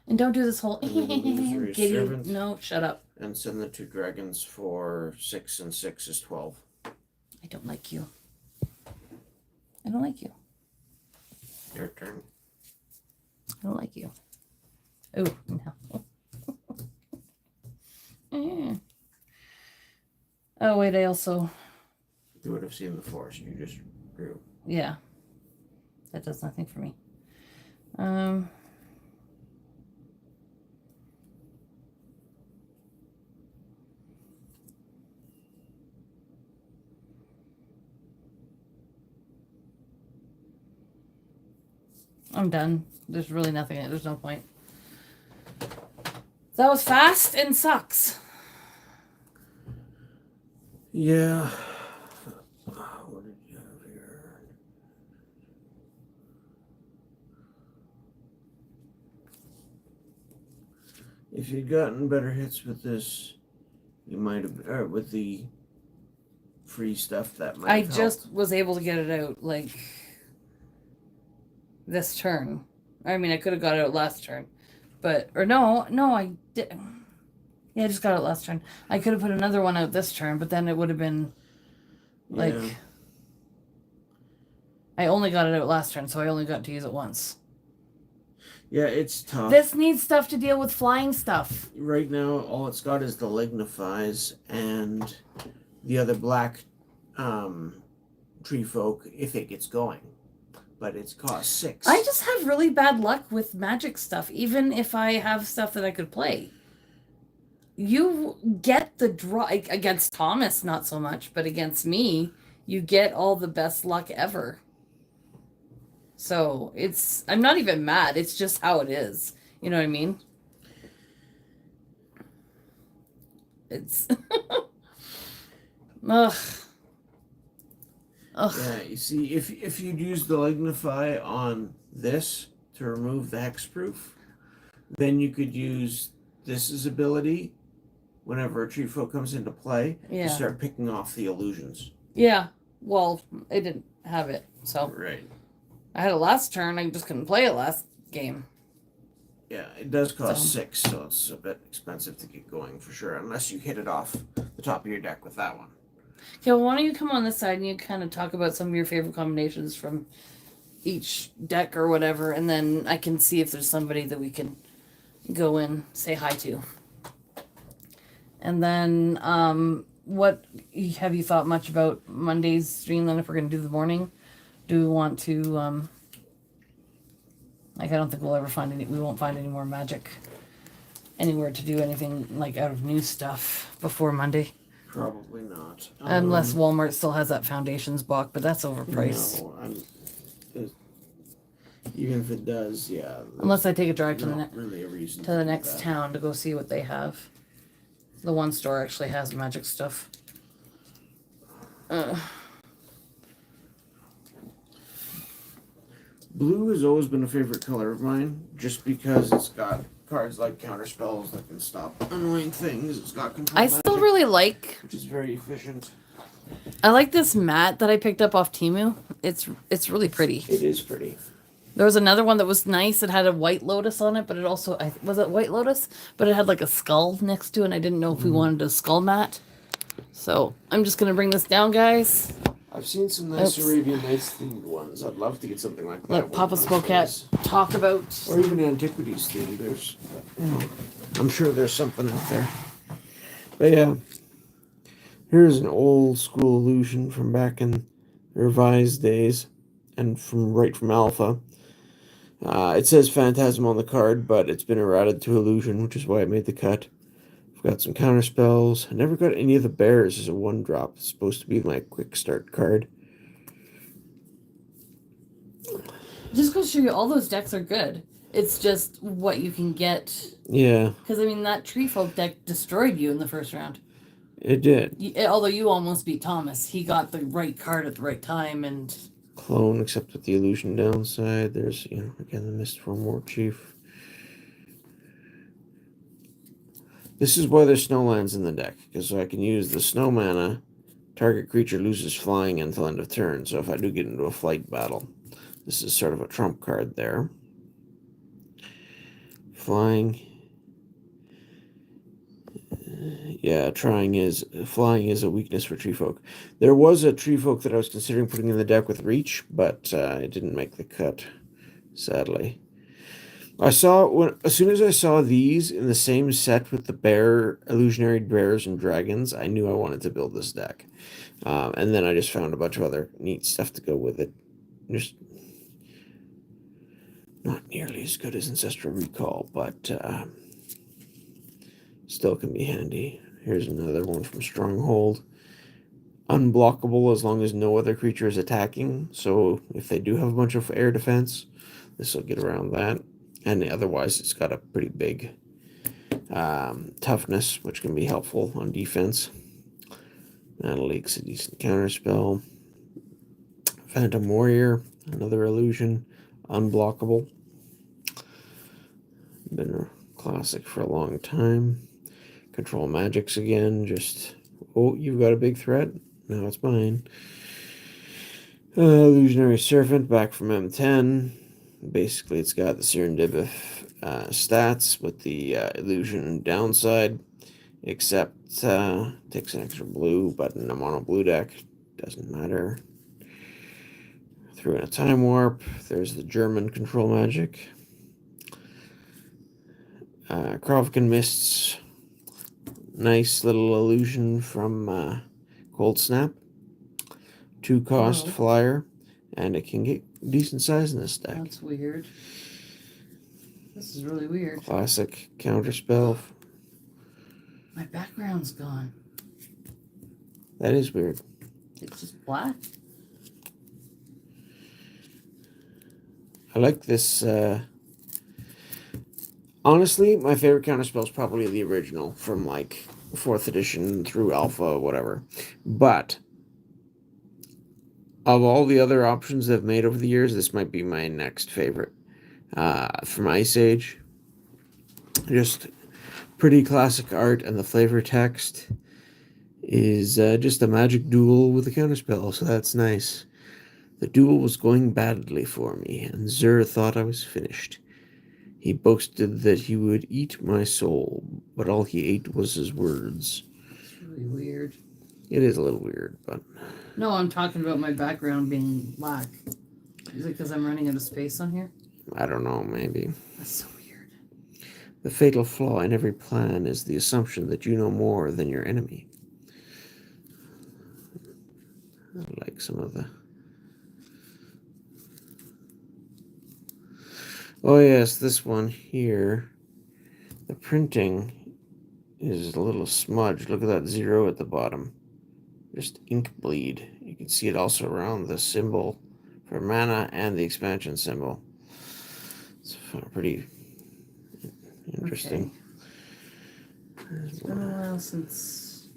And don't do this whole Illusory giddy. Servant. No, shut up. And send the 2 dragons for 6 and 6 is 12. I don't like you. I don't like you. Your turn. I don't like you. Oh, no. Oh, wait, I also... You would have seen the forest you just drew. Yeah. That does nothing for me. I'm done. There's really nothing. There's no point. That was fast and sucks. Yeah. What did you have here? If you'd gotten better hits with this, you might have, with the free stuff that might I have just helped. was able to get it out, like, this turn. I mean, I could have got it out last turn. But, or no, I did. Yeah, I just got it last turn. I could have put another one out this turn, but then it would have been, like, Yeah. I only got it out last turn, so I only got to use it once. Yeah, it's tough. This needs stuff to deal with flying stuff. Right now, all it's got is the Lignifies and the other black treefolk if it gets going. But it's cost 6. I just have really bad luck with magic stuff, even if I have stuff that I could play. You get the draw against Thomas, not so much, but against me, you get all the best luck ever. So I'm not even mad. It's just how it is. You know what I mean? It's ugh. Yeah, you see, if you'd use the Lignify on this to remove the hexproof, then you could use this ability whenever a treefolk comes into play to start picking off the illusions. Yeah. Well, I didn't have it, so Right. I had it last turn. I just couldn't play it last game. Yeah, it does cost So- 6, so it's a bit expensive to get going for sure, unless you hit it off the top of your deck with that one. Okay, well, why don't you come on this side and you kind of talk about some of your favorite combinations from each deck or whatever, and then I can see if there's somebody that we can go in, say hi to. And then, what have you thought much about Monday's stream? Then, if we're gonna do the morning, do we want to? Like, I don't think we'll ever find any. We won't find any more magic anywhere to do anything like out of new stuff before Monday, Probably not. unless Walmart still has that Foundations block, but that's overpriced. No, even if it does, yeah. Unless I take a drive to the not really a reason to the do next that. town to go see what they have. The one store actually has magic stuff. Blue has always been a favorite color of mine, just because it's got cards like counter spells that can stop annoying things. It's got control I magic, still really like. which is very efficient. I like this mat that I picked up off Temu. It's really pretty. It is pretty. There was another one that was nice. It had a white lotus on it, but it also was it white lotus, but it had like a skull next to it. And I didn't know if we wanted a skull mat. So I'm just gonna bring this down, guys. I've seen some nice Oops. Arabian Nights themed ones. I'd love to get something like that. Let one Papa of these Spokat days. talk about. Or even antiquities themed. There's, I'm sure there's something out there. But yeah, here's an old school illusion from back in the revised days, and from Alpha. It says Phantasm on the card, but it's been errated to illusion, which is why I made the cut. I've got some counter spells. I never got any of the bears as a 1-drop. It's supposed to be my quick start card. Just go show you all those decks are good. It's just what you can get. Yeah, Because I mean that treefolk deck destroyed you in the first round. it did. Although you almost beat Thomas, he got the right card at the right time, and Clone, except with the illusion downside. There's, again, the Mistform War Chief. This is why there's snowlands in the deck, because I can use the snow mana. Target creature loses flying until end of turn, so if I do get into a flight battle, this is sort of a trump card there. Flying. Yeah, flying is a weakness for treefolk. There was a treefolk that I was considering putting in the deck with reach, but it didn't make the cut, sadly. As soon as I saw these in the same set with the illusionary bears and dragons, I knew I wanted to build this deck. And then I just found a bunch of other neat stuff to go with it. Just not nearly as good as Ancestral Recall, but still can be handy. Here's another one from Stronghold. Unblockable as long as no other creature is attacking. So if they do have a bunch of air defense, this will get around that. And otherwise, it's got a pretty big toughness, which can be helpful on defense. Mana Leak's a decent counterspell. Phantom Warrior, another illusion. Unblockable. Been a classic for a long time. Control Magics again. Just, oh, you've got a big threat. Now it's mine. Illusionary Servant, back from M10. Basically, it's got the Serendipity stats with the illusion downside, except takes an extra blue, but in a mono blue deck, doesn't matter. Threw in a Time Warp. There's the German control magic. Krovkin Mists, nice little illusion from Cold Snap. 2-cost flyer, and it can get decent size in this deck. that's weird. This is really weird. Classic counterspell. My background's gone. That is weird. It's just black. I like this. Honestly, my favorite counterspell is probably the original from like 4th edition through Alpha, whatever. But of all the other options they've made over the years, this might be my next favorite. From Ice Age. Just pretty classic art, and the flavor text is just a magic duel with a counterspell, so that's nice. The duel was going badly for me, and Zur thought I was finished. He boasted that he would eat my soul, but all he ate was his words. It's really weird. It is a little weird, but... No, I'm talking about my background being black. Is it because I'm running out of space on here? I don't know, maybe. That's so weird. The fatal flaw in every plan is the assumption that you know more than your enemy. I like some of the... Oh yes, this one here. The printing is a little smudged. Look at that 0 at the bottom. Just ink bleed. You can see it also around the symbol for mana and the expansion symbol. It's pretty interesting. Okay. It's been a while since...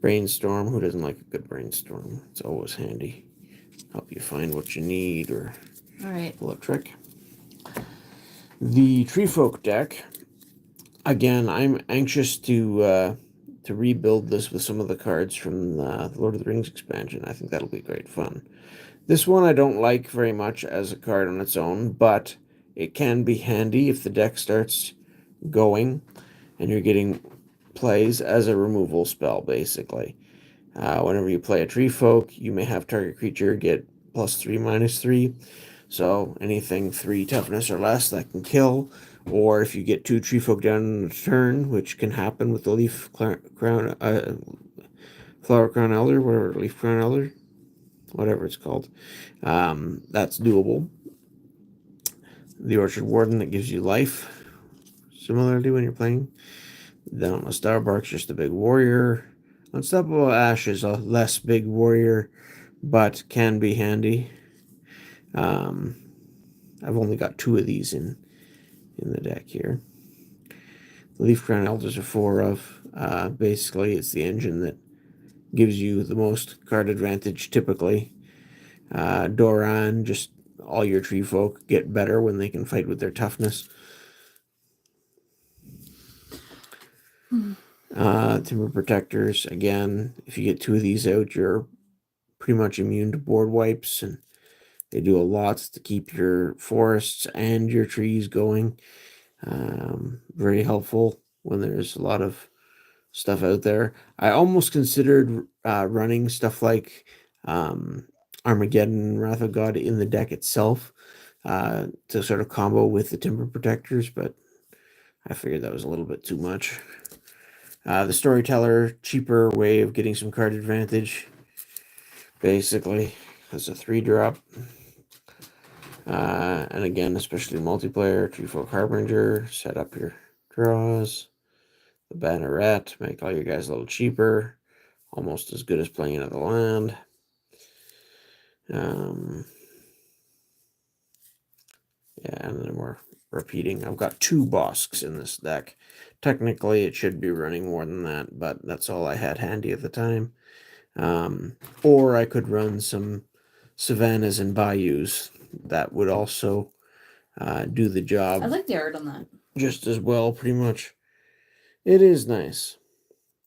Brainstorm. Who doesn't like a good brainstorm? It's always handy. Help you find what you need or pull a trick. The treefolk deck. Again, I'm anxious to rebuild this with some of the cards from the Lord of the Rings expansion. I think that'll be great fun. This one I don't like very much as a card on its own, but it can be handy if the deck starts going and you're getting plays as a removal spell, basically. Whenever you play a treefolk, you may have target creature get +3/-3. So anything 3 toughness or less that can kill. Or if you get 2 treefolk down in a turn, which can happen with the flower crown elder, leaf crown elder, whatever it's called, that's doable. The orchard warden that gives you life, similarly when you're playing. Dauntless Starbark's just a big warrior. Unstoppable Ash is a less big warrior, but can be handy. I've only got 2 of these in the deck here. The Leaf Crown Elders are 4 of. Basically, it's the engine that gives you the most card advantage typically. Doran, just all your tree folk get better when they can fight with their toughness. Timber Protectors, again, if you get 2 of these out, you're pretty much immune to board wipes, and they do a lot to keep your forests and your trees going. Very helpful when there's a lot of stuff out there. I almost considered running stuff like Armageddon, Wrath of God in the deck itself to sort of combo with the Timber Protectors, but I figured that was a little bit too much. The Storyteller, cheaper way of getting some card advantage, basically. That's a 3-drop. And again, especially multiplayer, Treefolk Harbinger, set up your draws. The Banneret, make all your guys a little cheaper. Almost as good as playing another land. Yeah, and then we're repeating. I've got 2 Bosks in this deck. Technically, it should be running more than that, but that's all I had handy at the time. Or I could run some Savannas and Bayous. That would also do the job. I like the art on that. Just as well, pretty much. It is nice.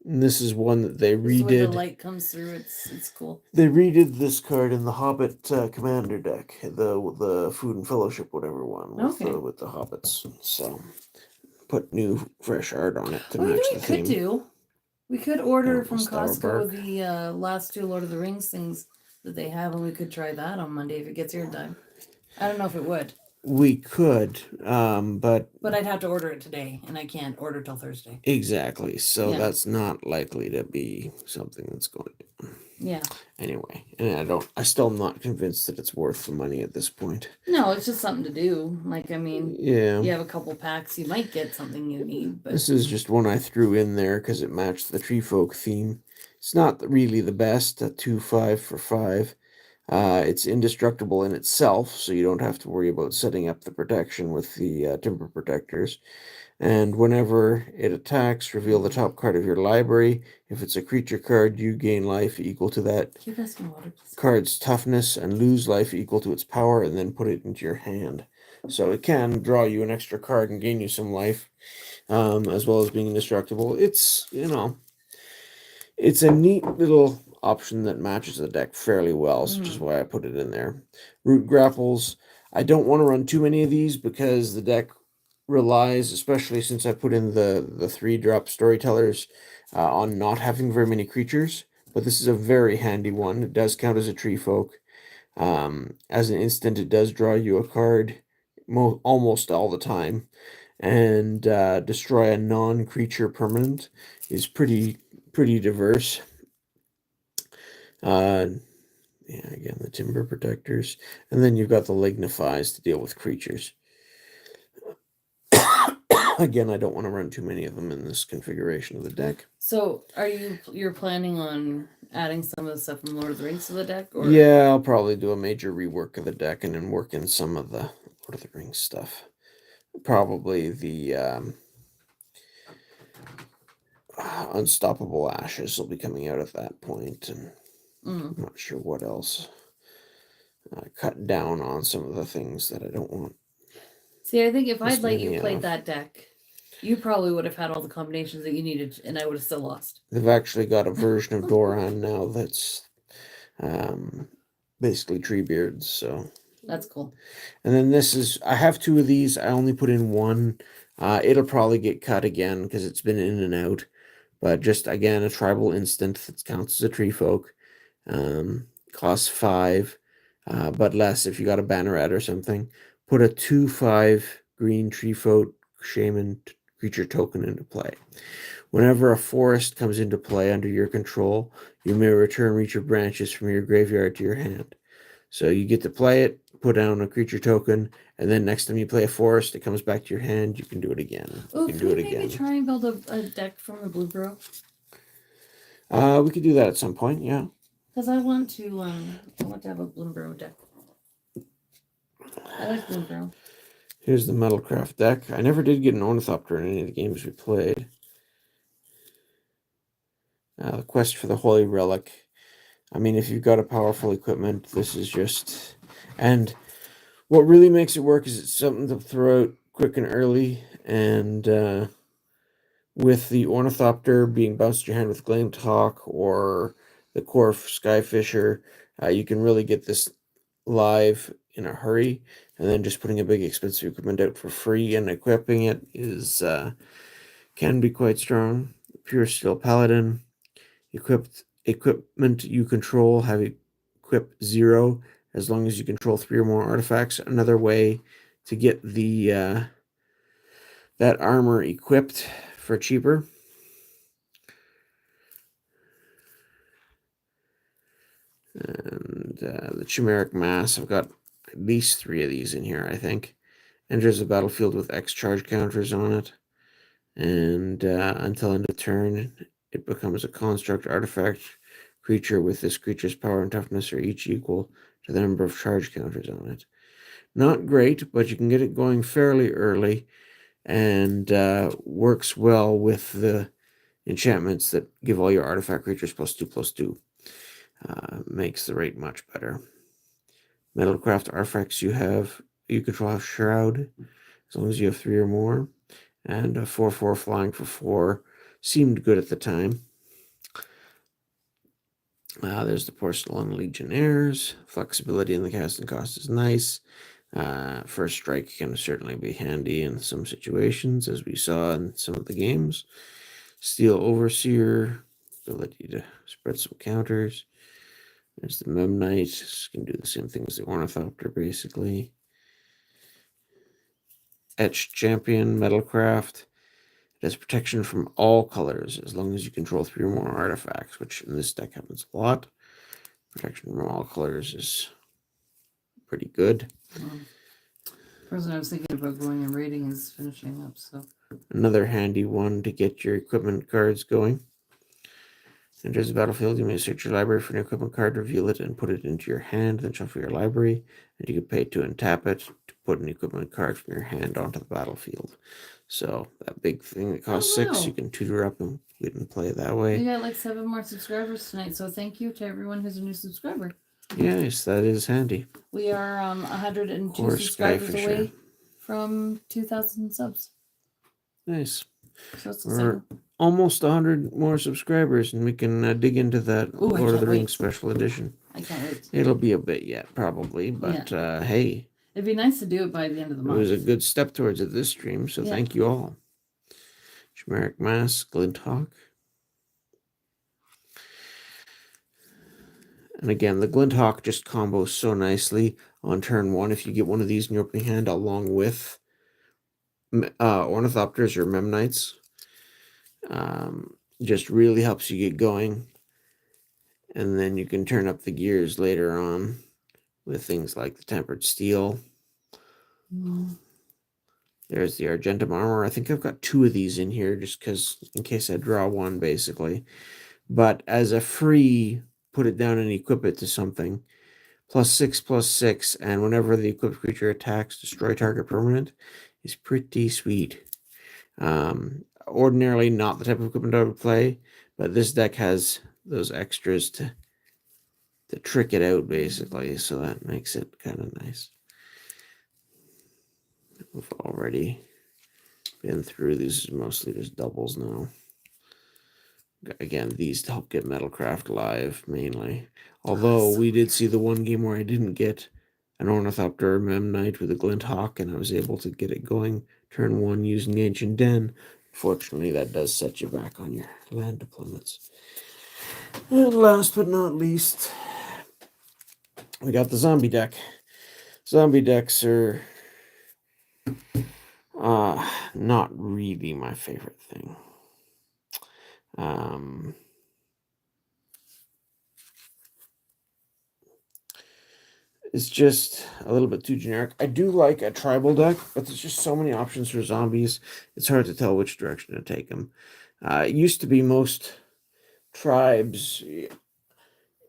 And this is one that they redid. The light comes through. It's cool. They redid this card in the Hobbit Commander deck, the Food and Fellowship, whatever one, with the Hobbits. So put new, fresh art on it to match the theme. We could order from Costco the last 2 Lord of the Rings things that they have, and we could try that on Monday if it gets here in time. I don't know if it would. We could, but I'd have to order it today, and I can't order till Thursday. Exactly. So that's not likely to be something that's going to. Yeah. Anyway, and I still am not convinced that it's worth the money at this point. No, it's just something to do. Like, I mean, yeah, you have a couple packs, you might get something you need. But this is just one I threw in there because it matched the Treefolk theme. It's not really the best. A 2/5 for 5. It's indestructible in itself, so you don't have to worry about setting up the protection with the Timber Protectors. And whenever it attacks, reveal the top card of your library. If it's a creature card, you gain life equal to that card's toughness and lose life equal to its power, and then put it into your hand. So it can draw you an extra card and gain you some life, as well as being indestructible. It's, it's a neat little option that matches the deck fairly well, which is why I put it in there. Root Grapples. I don't want to run too many of these because the deck relies, especially since I put in the 3-drop storytellers, on not having very many creatures. But this is a very handy one. It does count as a tree folk. As an instant, it does draw you a card almost all the time, and destroy a non-creature permanent is pretty diverse. Yeah, again, the timber protectors, and then you've got the lignifies to deal with creatures. Again, I don't want to run too many of them in this configuration of the deck. So, you're planning on adding some of the stuff from Lord of the Rings to the deck? Or? Yeah, I'll probably do a major rework of the deck and then work in some of the Lord of the Rings stuff. Probably the Unstoppable Ashes will be coming out at that point, and I'm not sure what else. Cut down on some of the things that I don't want. See, I think if I'd let you play that deck, you probably would have had all the combinations that you needed, and I would have still lost. They've actually got a version of Doran now that's basically Treebeards, so that's cool. And then this is, I have 2 of these. I only put in 1. It'll probably get cut again because it's been in and out. But just again, a tribal instant that counts as a tree folk. Costs 5, but less if you got a banneret or something. Put a 2/5 green tree folk shaman creature token into play. Whenever a forest comes into play under your control, you may return each of branches from your graveyard to your hand. So you get to play it, put down a creature token, and then next time you play a forest, it comes back to your hand. You can do it again. Oh, you can can do we it maybe again. try and build a deck from the Blue Bro? We could do that at some point, yeah. Because I want to have a Blue Bro deck. I like Blue Bro. Here's the Metalcraft deck. I never did get an Ornithopter in any of the games we played. The quest for the Holy Relic. I mean, if you've got a powerful equipment, this is just... And what really makes it work is it's something to throw out quick and early, and with the Ornithopter being bounced in your hand with Gleam Talk or the Core Skyfisher, you can really get this live in a hurry, and then just putting a big expensive equipment out for free and equipping it is can be quite strong. Pure Steel Paladin. Equipment you control have equip 0 as long as you control 3 or more artifacts. Another way to get the that armor equipped for cheaper. And the Chimeric Mass, I've got at least 3 of these in here, I think. Enters the battlefield with X charge counters on it. And until end of turn, it becomes a construct artifact creature with this creature's power and toughness are each equal to the number of charge counters on it. Not great, but you can get it going fairly early, and works well with the enchantments that give all your artifact creatures +2/+2. Makes the rate much better. Metalcraft artifacts you control have Shroud, as long as you have 3 or more. And a 4/4 flying for 4 seemed good at the time. There's the Porcelain Legionnaires. Flexibility in the casting cost is nice. First strike can certainly be handy in some situations, as we saw in some of the games. Steel Overseer, ability to spread some counters. There's the Memnite, can do the same thing as the Ornithopter, basically. Etched Champion, Metalcraft. It has protection from all colors as long as you control 3 or more artifacts, which in this deck happens a lot. Protection from all colors is pretty good. The person I was thinking about going and raiding is finishing up, so. Another handy one to get your equipment cards going. Enters the battlefield, you may search your library for an equipment card, reveal it, and put it into your hand, then shuffle your library, and you can pay to untap it to put an equipment card from your hand onto the battlefield. So that big thing that costs 6, you can tutor up and we can play it that way. We got like 7 more subscribers tonight, so thank you to everyone who's a new subscriber. Yes, that is handy. We are 102 Core subscribers Skyfisher. away from 2,000 subs. Nice. So it's We're almost 100 more subscribers, and we can dig into that Lord of the Rings special edition. I can't wait. It'll be a bit yet, probably, but hey, It'd be nice to do it by the end of the It month. was a good step towards it this stream, so Yeah. thank you all. Chimeric Mask, Glint Hawk. And again, the Glint Hawk just combos so nicely on turn 1 if you get one of these in your opening hand along with Ornithopters or Memnites. Just really helps you get going. And then you can turn up the gears later on with things like the Tempered Steel. There's the Argentum Armor. I think I've got 2 of these in here just because in case I draw one, basically. But as a free, put it down and equip it to something. +6/+6, and whenever the equipped creature attacks, destroy target permanent is pretty sweet. Ordinarily not the type of equipment I would play, but this deck has those extras to trick it out, basically, so that makes it kind of nice. We've already been through these, mostly just doubles now. Again, these to help get Metalcraft live, mainly. Although we did see the one game where I didn't get an Ornithopter or Memnite with a Glint Hawk, and I was able to get it going turn 1 using the Ancient Den. Fortunately, that does set you back on your land deployments. And last but not least, we got the zombie deck. Zombie decks are not really my favorite thing. It's just a little bit too generic. I do like a tribal deck, but there's just so many options for zombies. It's hard to tell which direction to take them. It used to be most tribes,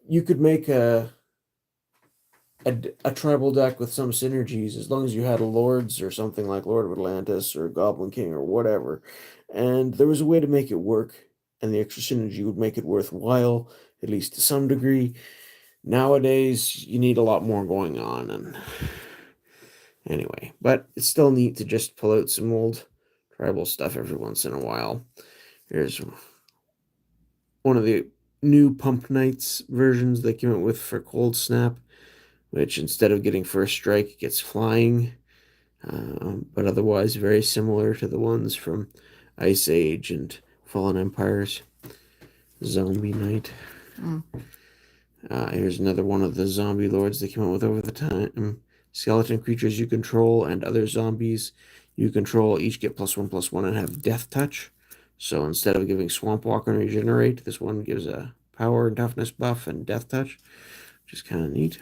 you could make a tribal deck with some synergies as long as you had a Lords or something like Lord of Atlantis or Goblin King or whatever. And there was a way to make it work, and the extra synergy would make it worthwhile, at least to some degree. Nowadays, you need a lot more going on, and anyway, but it's still neat to just pull out some old tribal stuff every once in a while. Here's one of the new Pump Knights versions they came out with for Cold Snap, which instead of getting first strike, gets flying, but otherwise very similar to the ones from Ice Age and Fallen Empires. Zombie Knight. Here's another one of the zombie lords they came out with over the time. Skeleton creatures you control and other zombies you control each get +1/+1 and have death touch. So instead of giving Swamp Walk and Regenerate, this one gives a power and toughness buff and death touch, which is kind of neat.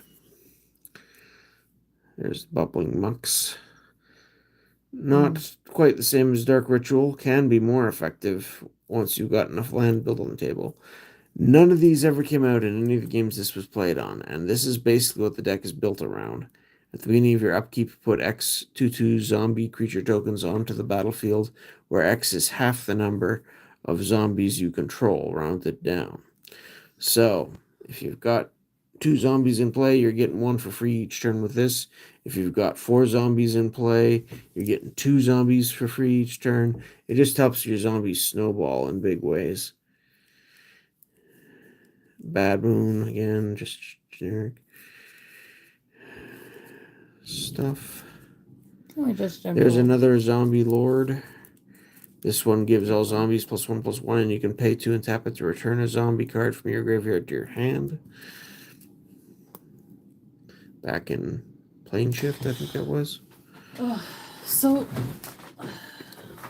There's Bubbling Monks. Not quite the same as Dark Ritual, can be more effective once you've got enough land built on the table. None of these ever came out in any of the games this was played on, and this is basically what the deck is built around. At the beginning of your upkeep, put X 2/2 zombie creature tokens onto the battlefield, where X is half the number of zombies you control, rounded down. So, if you've got 2 zombies in play, you're getting 1 for free each turn with this. If you've got 4 zombies in play, you're getting 2 zombies for free each turn. It just helps your zombies snowball in big ways. Bad Moon, again, just generic stuff. There's another Zombie Lord. This one gives all zombies +1/+1, and you can pay 2 and tap it to return a zombie card from your graveyard to your hand. Back in Plane Shift, I think that was. So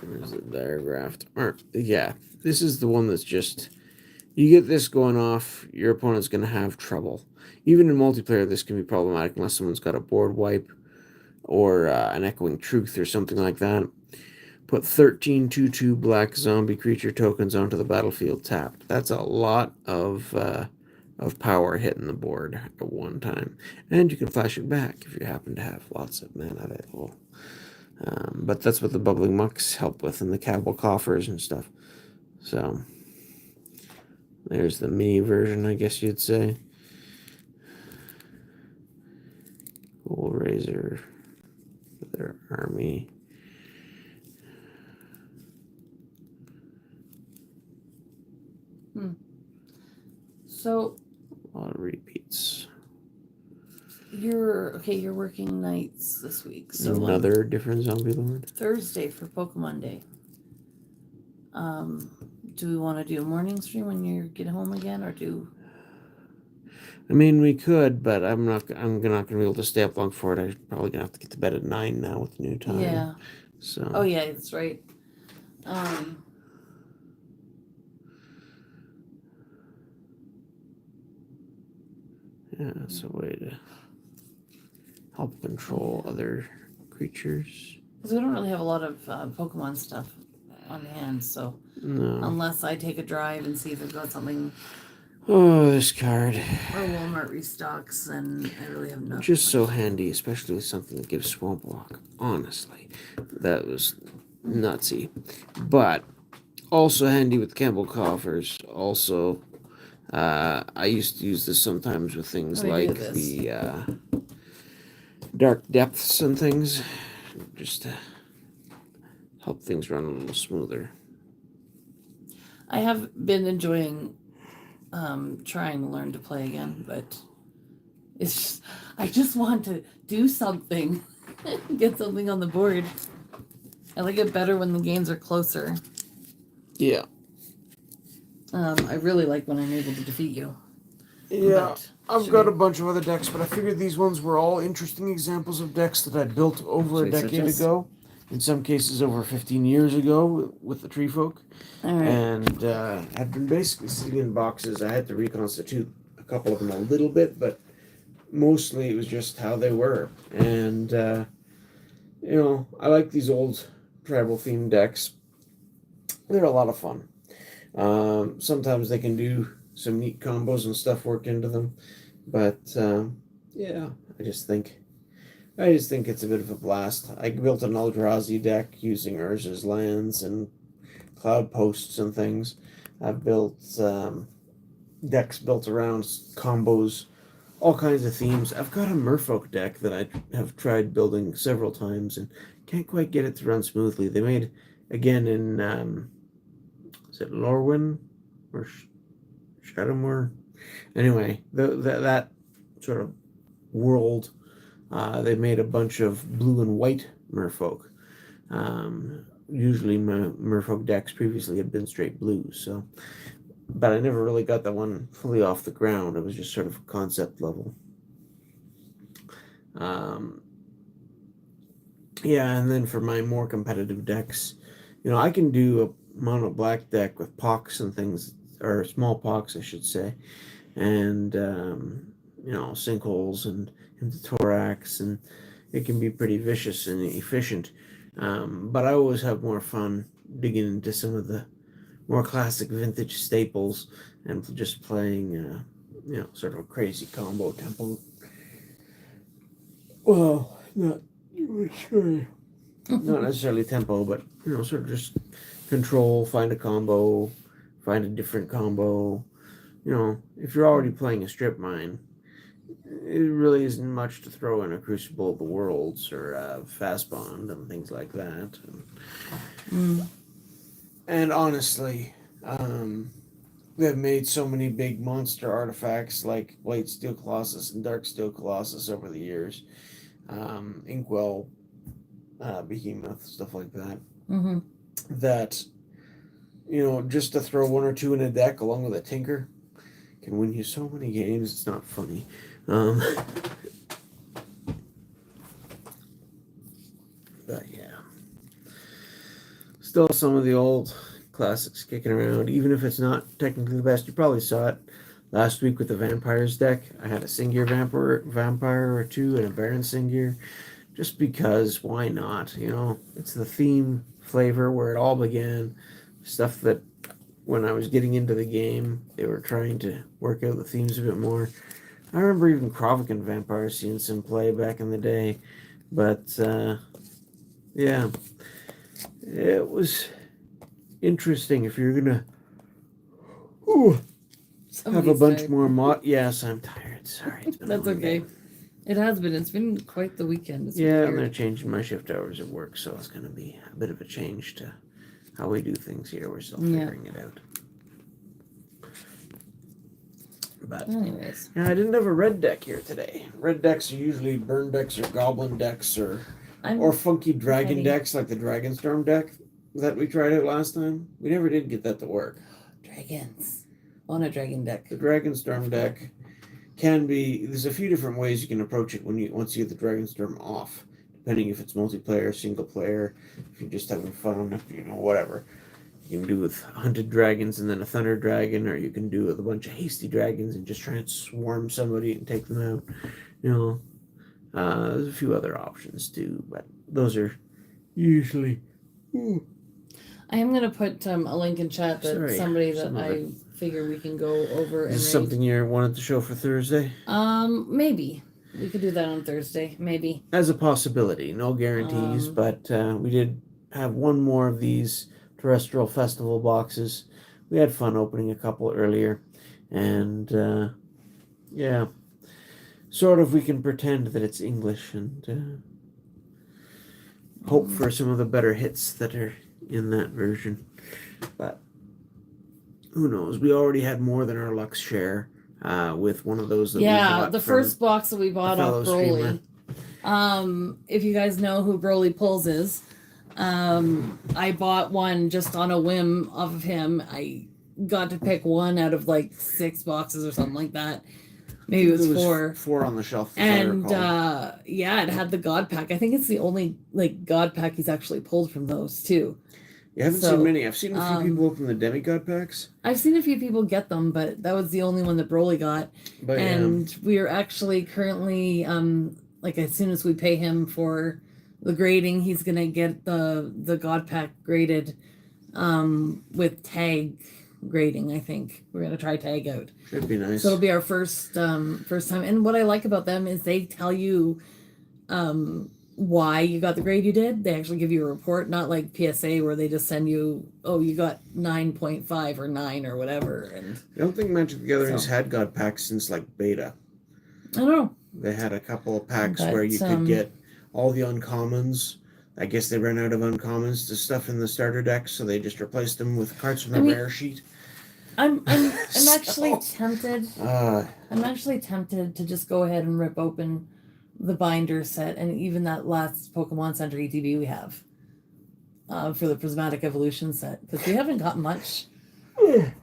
There's the diagraphed art. Yeah, this is the one that's just... You get this going off, your opponent's going to have trouble. Even in multiplayer, this can be problematic unless someone's got a board wipe or an Echoing Truth or something like that. Put 13 2/2 black zombie creature tokens onto the battlefield tapped. That's a lot of power hitting the board at one time. And you can flash it back if you happen to have lots of mana available. But that's what the Bubbling Mucks help with, and the Cabal Coffers and stuff. So... there's the mini version, I guess you'd say. Cool Razor for their army. So A lot of repeats. You're working nights this week, so on Another different zombie lord. Thursday for Pokemon Day. Do we want to do a morning stream when you get home again, or do? I mean, we could, but I'm not gonna be able to stay up long for it. I'm probably gonna have to get to bed at 9 now with the new time. Yeah. So. Oh yeah, that's right. Yeah, it's a way to help control other creatures. Because we don't really have a lot of Pokemon stuff on hand, so No. unless I take a drive and see if they've got something, Oh, this card. or Walmart restocks, and I really have nothing. Just so handy, especially with something that gives Swamp Walk. Honestly, that was nutsy. But also handy with Campbell coffers. Also, I used to use this sometimes with things How do we do like this? the dark depths and things, just to help things run a little smoother. I have been enjoying trying to learn to play again, but it's just, I just want to do something, get something on the board. I like it better when the games are closer. Yeah. I really like when I'm able to defeat you. Yeah, But I've should got we- a bunch of other decks, but I figured these ones were all interesting examples of decks that I built over Should a we switch decade this? ago. In some cases, over 15 years ago with the treefolk. All right. And had been basically sitting in boxes. I had to reconstitute a couple of them a little bit, but mostly it was just how they were. And, I like these old tribal themed decks. They're a lot of fun. Sometimes they can do some neat combos and stuff worked into them, but yeah, I just think it's a bit of a blast. I built an Eldrazi deck using Urza's lands and cloud posts and things. I've built decks built around combos, all kinds of themes. I've got a Merfolk deck that I have tried building several times and can't quite get it to run smoothly. They made again in is it Lorwyn or Shadowmoor? Anyway, that sort of world, they made a bunch of blue and white Merfolk. Usually my Merfolk decks previously had been straight blue, so, but I never really got that one fully off the ground. It was just sort of concept level. Yeah, and then for my more competitive decks, I can do a mono black deck with pox and things, or small pox, I should say, and sinkholes and into thorax, and it can be pretty vicious and efficient. But I always have more fun digging into some of the more classic vintage staples and just playing, sort of a crazy combo tempo. Well, not sure. Not necessarily tempo, but sort of just control, find a combo, find a different combo. If you're already playing a strip mine, it really isn't much to throw in a Crucible of the Worlds or a Fast Bond and things like that. And honestly, they've made so many big monster artifacts like White Steel Colossus and Dark Steel Colossus over the years. Inkwell, Behemoth, stuff like that. Mm-hmm. That, just to throw one or two in a deck along with a Tinker can win you so many games. It's not funny. But yeah, still some of the old classics kicking around, even if it's not technically the best. You probably saw it last week with the Vampires deck. I had a Singir vampire or two and a Baron Singir, just because why not? It's the theme flavor where it all began. Stuff that when I was getting into the game, they were trying to work out the themes a bit more. I remember even Krovikan Vampire seeing some play back in the day, but yeah, it was interesting. If you're gonna have a bunch more yes, I'm tired. Sorry, it's been a That's long okay. day. It has been. It's been quite the weekend. It's Yeah, and weird. they're changing my shift hours at work, so it's going to be a bit of a change to how we do things here. We're still figuring it out. But Anyways. yeah, I didn't have a red deck here today. Red decks are usually burn decks or goblin decks or funky dragon heavy. decks like the Dragonstorm deck that we tried out last time. We never did get that to work. Dragons. On a dragon deck. The Dragonstorm deck can be. There's a few different ways you can approach it once you get the Dragonstorm off, depending if it's multiplayer, single player, if you're just having fun, if whatever. You can do with hunted dragons and then a thunder dragon, or you can do with a bunch of hasty dragons and just try and swarm somebody and take them out. There's a few other options too, but those are usually. I am gonna put a link in chat that somebody that I figure we can go over. Is this something you wanted to show for Thursday? Maybe we could do that on Thursday. Maybe as a possibility. No guarantees, but we did have one more of these terrestrial festival boxes. We had fun opening a couple earlier, and yeah, sort of we can pretend that it's English and hope for some of the better hits that are in that version. But who knows? We already had more than our luck's share with one of those. That we bought the first box that we bought off Broly. If you guys know who Broly Pulls is, I bought one just on a whim off of him. I got to pick one out of like 6 boxes or something like that. Maybe it was 4. 4 on the shelf. And it had the God Pack. I think it's the only like God Pack he's actually pulled from those too. You haven't seen many. I've seen a few people open the demigod packs. I've seen a few people get them, but that was the only one that Broly got. But, and we are actually currently like as soon as we pay him for the grading, he's gonna get the God Pack graded with tag grading. I think we're gonna try tag out. Should be nice. So it'll be our first time. And what I like about them is they tell you why you got the grade you did. They actually give you a report, not like PSA where they just send you, you got 9.5 or 9 or whatever. And I don't think Magic the Gathering's had God packs since like beta. I don't know. They had a couple of packs where you could get all the uncommons. I guess they ran out of uncommons to stuff in the starter deck, so they just replaced them with cards from the rare sheet. I'm actually tempted. I'm actually tempted to just go ahead and rip open the binder set and even that last Pokemon Center ETB we have for the Prismatic Evolution set, because we haven't got much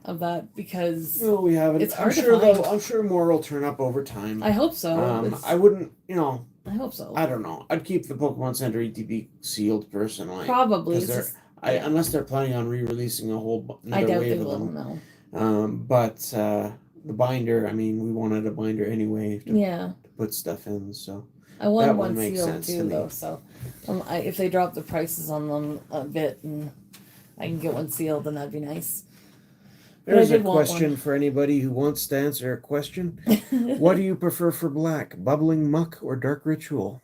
of that because no, we haven't. It's hard I'm sure more will turn up over time. I hope so. I wouldn't, I hope so. I don't know. I'd keep the Pokemon Center ETB sealed personally. Probably. Unless they're planning on re-releasing a whole another wave of them. No. But the binder, we wanted a binder anyway to put stuff in, so I want one sealed too, though. So if they drop the prices on them a bit and I can get one sealed, then that'd be nice. There's a question for anybody who wants to answer a question. What do you prefer for black, bubbling muck or dark ritual?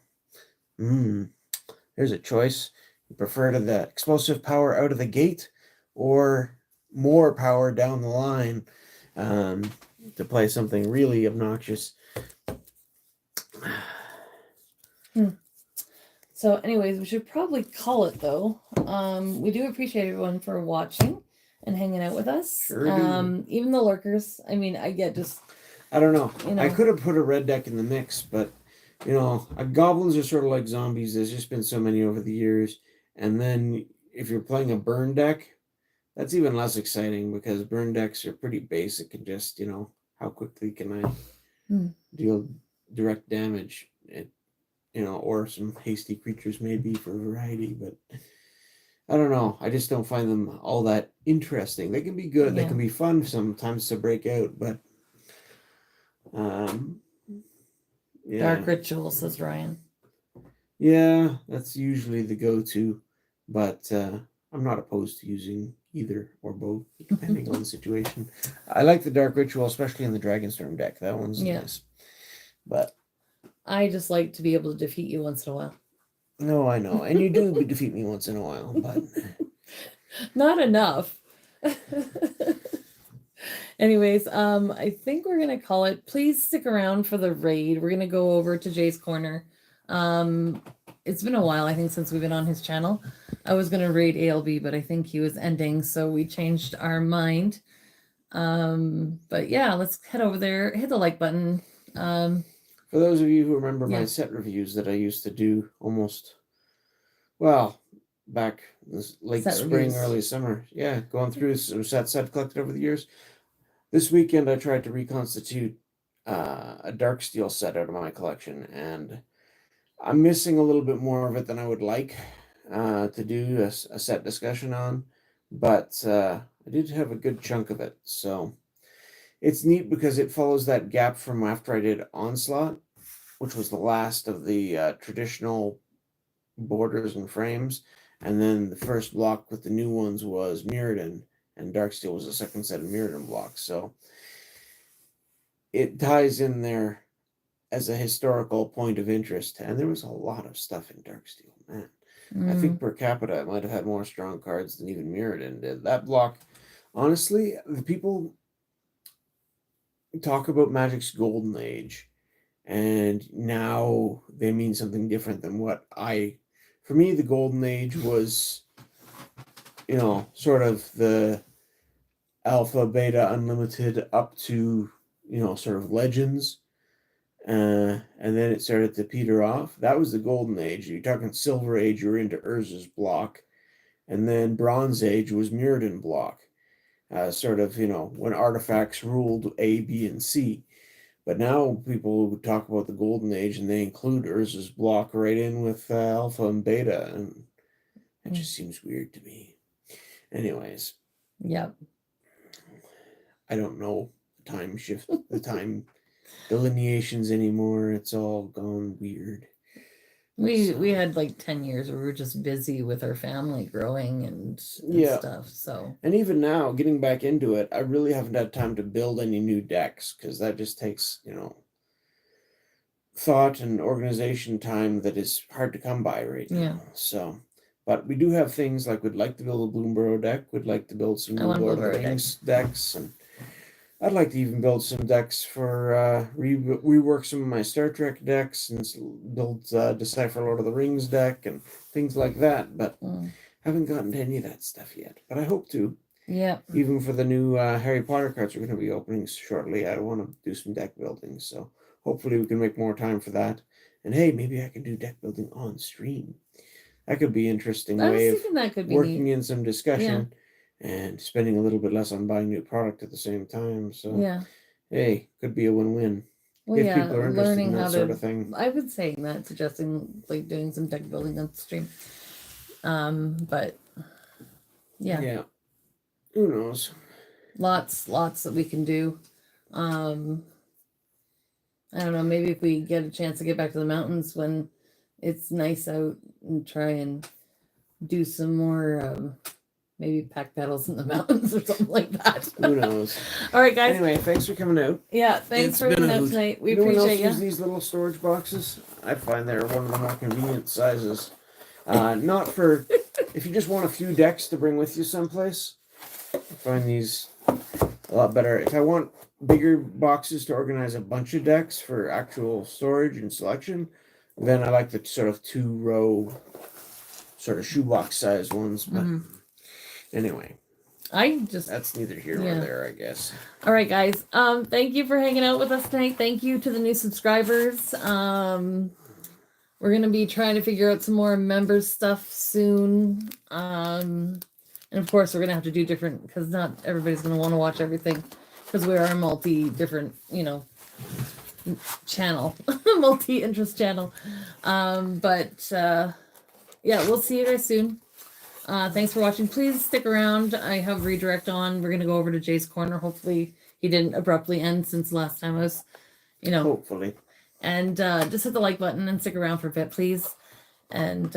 There's a choice. You prefer to the explosive power out of the gate or more power down the line to play something really obnoxious. So anyways, we should probably call it though. We do appreciate everyone for watching and hanging out with us. Sure do. Even the lurkers. I don't know. I could have put a red deck in the mix, but goblins are sort of like zombies. There's just been so many over the years. And then if you're playing a burn deck, that's even less exciting because burn decks are pretty basic and just, how quickly can I deal direct damage? Or some hasty creatures maybe for variety, but I don't know. I just don't find them all that interesting. They can be good. They can be fun sometimes to break out, but Dark Ritual, says Ryan. Yeah, that's usually the go-to, but I'm not opposed to using either or both, depending on the situation. I like the Dark Ritual, especially in the Dragonstorm deck. That one's nice. But I just like to be able to defeat you once in a while. No, I know. And you do defeat me once in a while, but not enough. Anyways, I think we're gonna call it. Please stick around for the raid. We're gonna go over to Jay's Corner. It's been a while, I think, since we've been on his channel. I was gonna raid ALB, but I think he was ending, so we changed our mind. But yeah, let's head over there, hit the like button. For those of you who remember Yeah. my set reviews that I used to do well, back this late Set spring, reviews. early summer. Yeah, going through some sets I've collected over the years. This weekend I tried to reconstitute a dark steel set out of my collection, and I'm missing a little bit more of it than I would like to do a set discussion on, but I did have a good chunk of it, so it's neat because it follows that gap from after I did Onslaught, which was the last of the traditional borders and frames, and then the first block with the new ones was Mirrodin, and Darksteel was the second set of Mirrodin blocks, so it ties in there as a historical point of interest, and there was a lot of stuff in Darksteel, man. I think per capita it might have had more strong cards than even Mirrodin did. That block, honestly, the people talk about Magic's golden age, and now they mean something different than what for me, the golden age was, sort of the alpha, beta, unlimited up to, sort of legends. And then it started to peter off. That was the golden age. You're talking silver age, you're into Urza's block. And then bronze age was Mirrodin block. Sort of, when artifacts ruled A, B, and C. But now people talk about the golden age and they include Urza's block right in with alpha and beta. And it just seems weird to me. Anyways. Yep. I don't know the time shift, the time delineations anymore. It's all gone weird. We had like 10 years where we were just busy with our family growing and stuff. So, and even now, getting back into it, I really haven't had time to build any new decks because that just takes, thought and organization time that is hard to come by right now. So, but we do have things like we'd like to build a Bloomburrow deck. We'd like to build some Lord of the Rings decks, and I'd like to even build some decks for rework some of my Star Trek decks and build Decipher Lord of the Rings deck and things like that. But haven't gotten to any of that stuff yet. But I hope to. Yeah. Even for the new Harry Potter cards are going to be opening shortly. I want to do some deck building, so hopefully we can make more time for that. And hey, maybe I can do deck building on stream. That could be an interesting way of working in some discussion. Yeah. And spending a little bit less on buying new product at the same time. So, hey, could be a win-win. Well, if people are interested in that sort of thing. I've been saying that, suggesting like doing some deck building on stream. But yeah, who knows? Lots that we can do. I don't know. Maybe if we get a chance to get back to the mountains when it's nice out, and try and do some more. Maybe pack battles in the mountains or something like that. Who knows? All right, guys. Anyway, thanks for coming out. Yeah, thanks for coming out tonight. We appreciate you. Use these little storage boxes. I find they're one of the more convenient sizes. Not for if you just want a few decks to bring with you someplace. I find these a lot better. If I want bigger boxes to organize a bunch of decks for actual storage and selection, then I like the sort of 2-row, sort of shoebox size ones. But anyway, that's neither here nor there, I guess. All right, guys. Thank you for hanging out with us tonight. Thank you to the new subscribers. We're gonna be trying to figure out some more members stuff soon. And of course, we're gonna have to do different because not everybody's gonna want to watch everything because we are a multi-different, channel, multi-interest channel. Yeah, we'll see you guys soon. Thanks for watching. Please stick around. I have redirect on. We're gonna go over to Jay's corner. Hopefully he didn't abruptly end since last time I was, Hopefully. And just hit the like button and stick around for a bit, please. And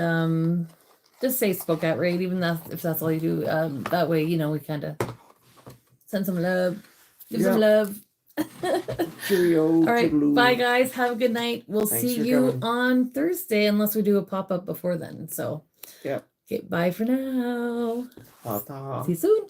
just say spoke out raid, even if that's all you do. That way, we kind of send some love, give some love. Cheerio. All right, bye guys. Have a good night. We'll see you on Thursday, unless we do a pop up before then. So, yeah. Okay, bye for now. Ta-ta. See you soon.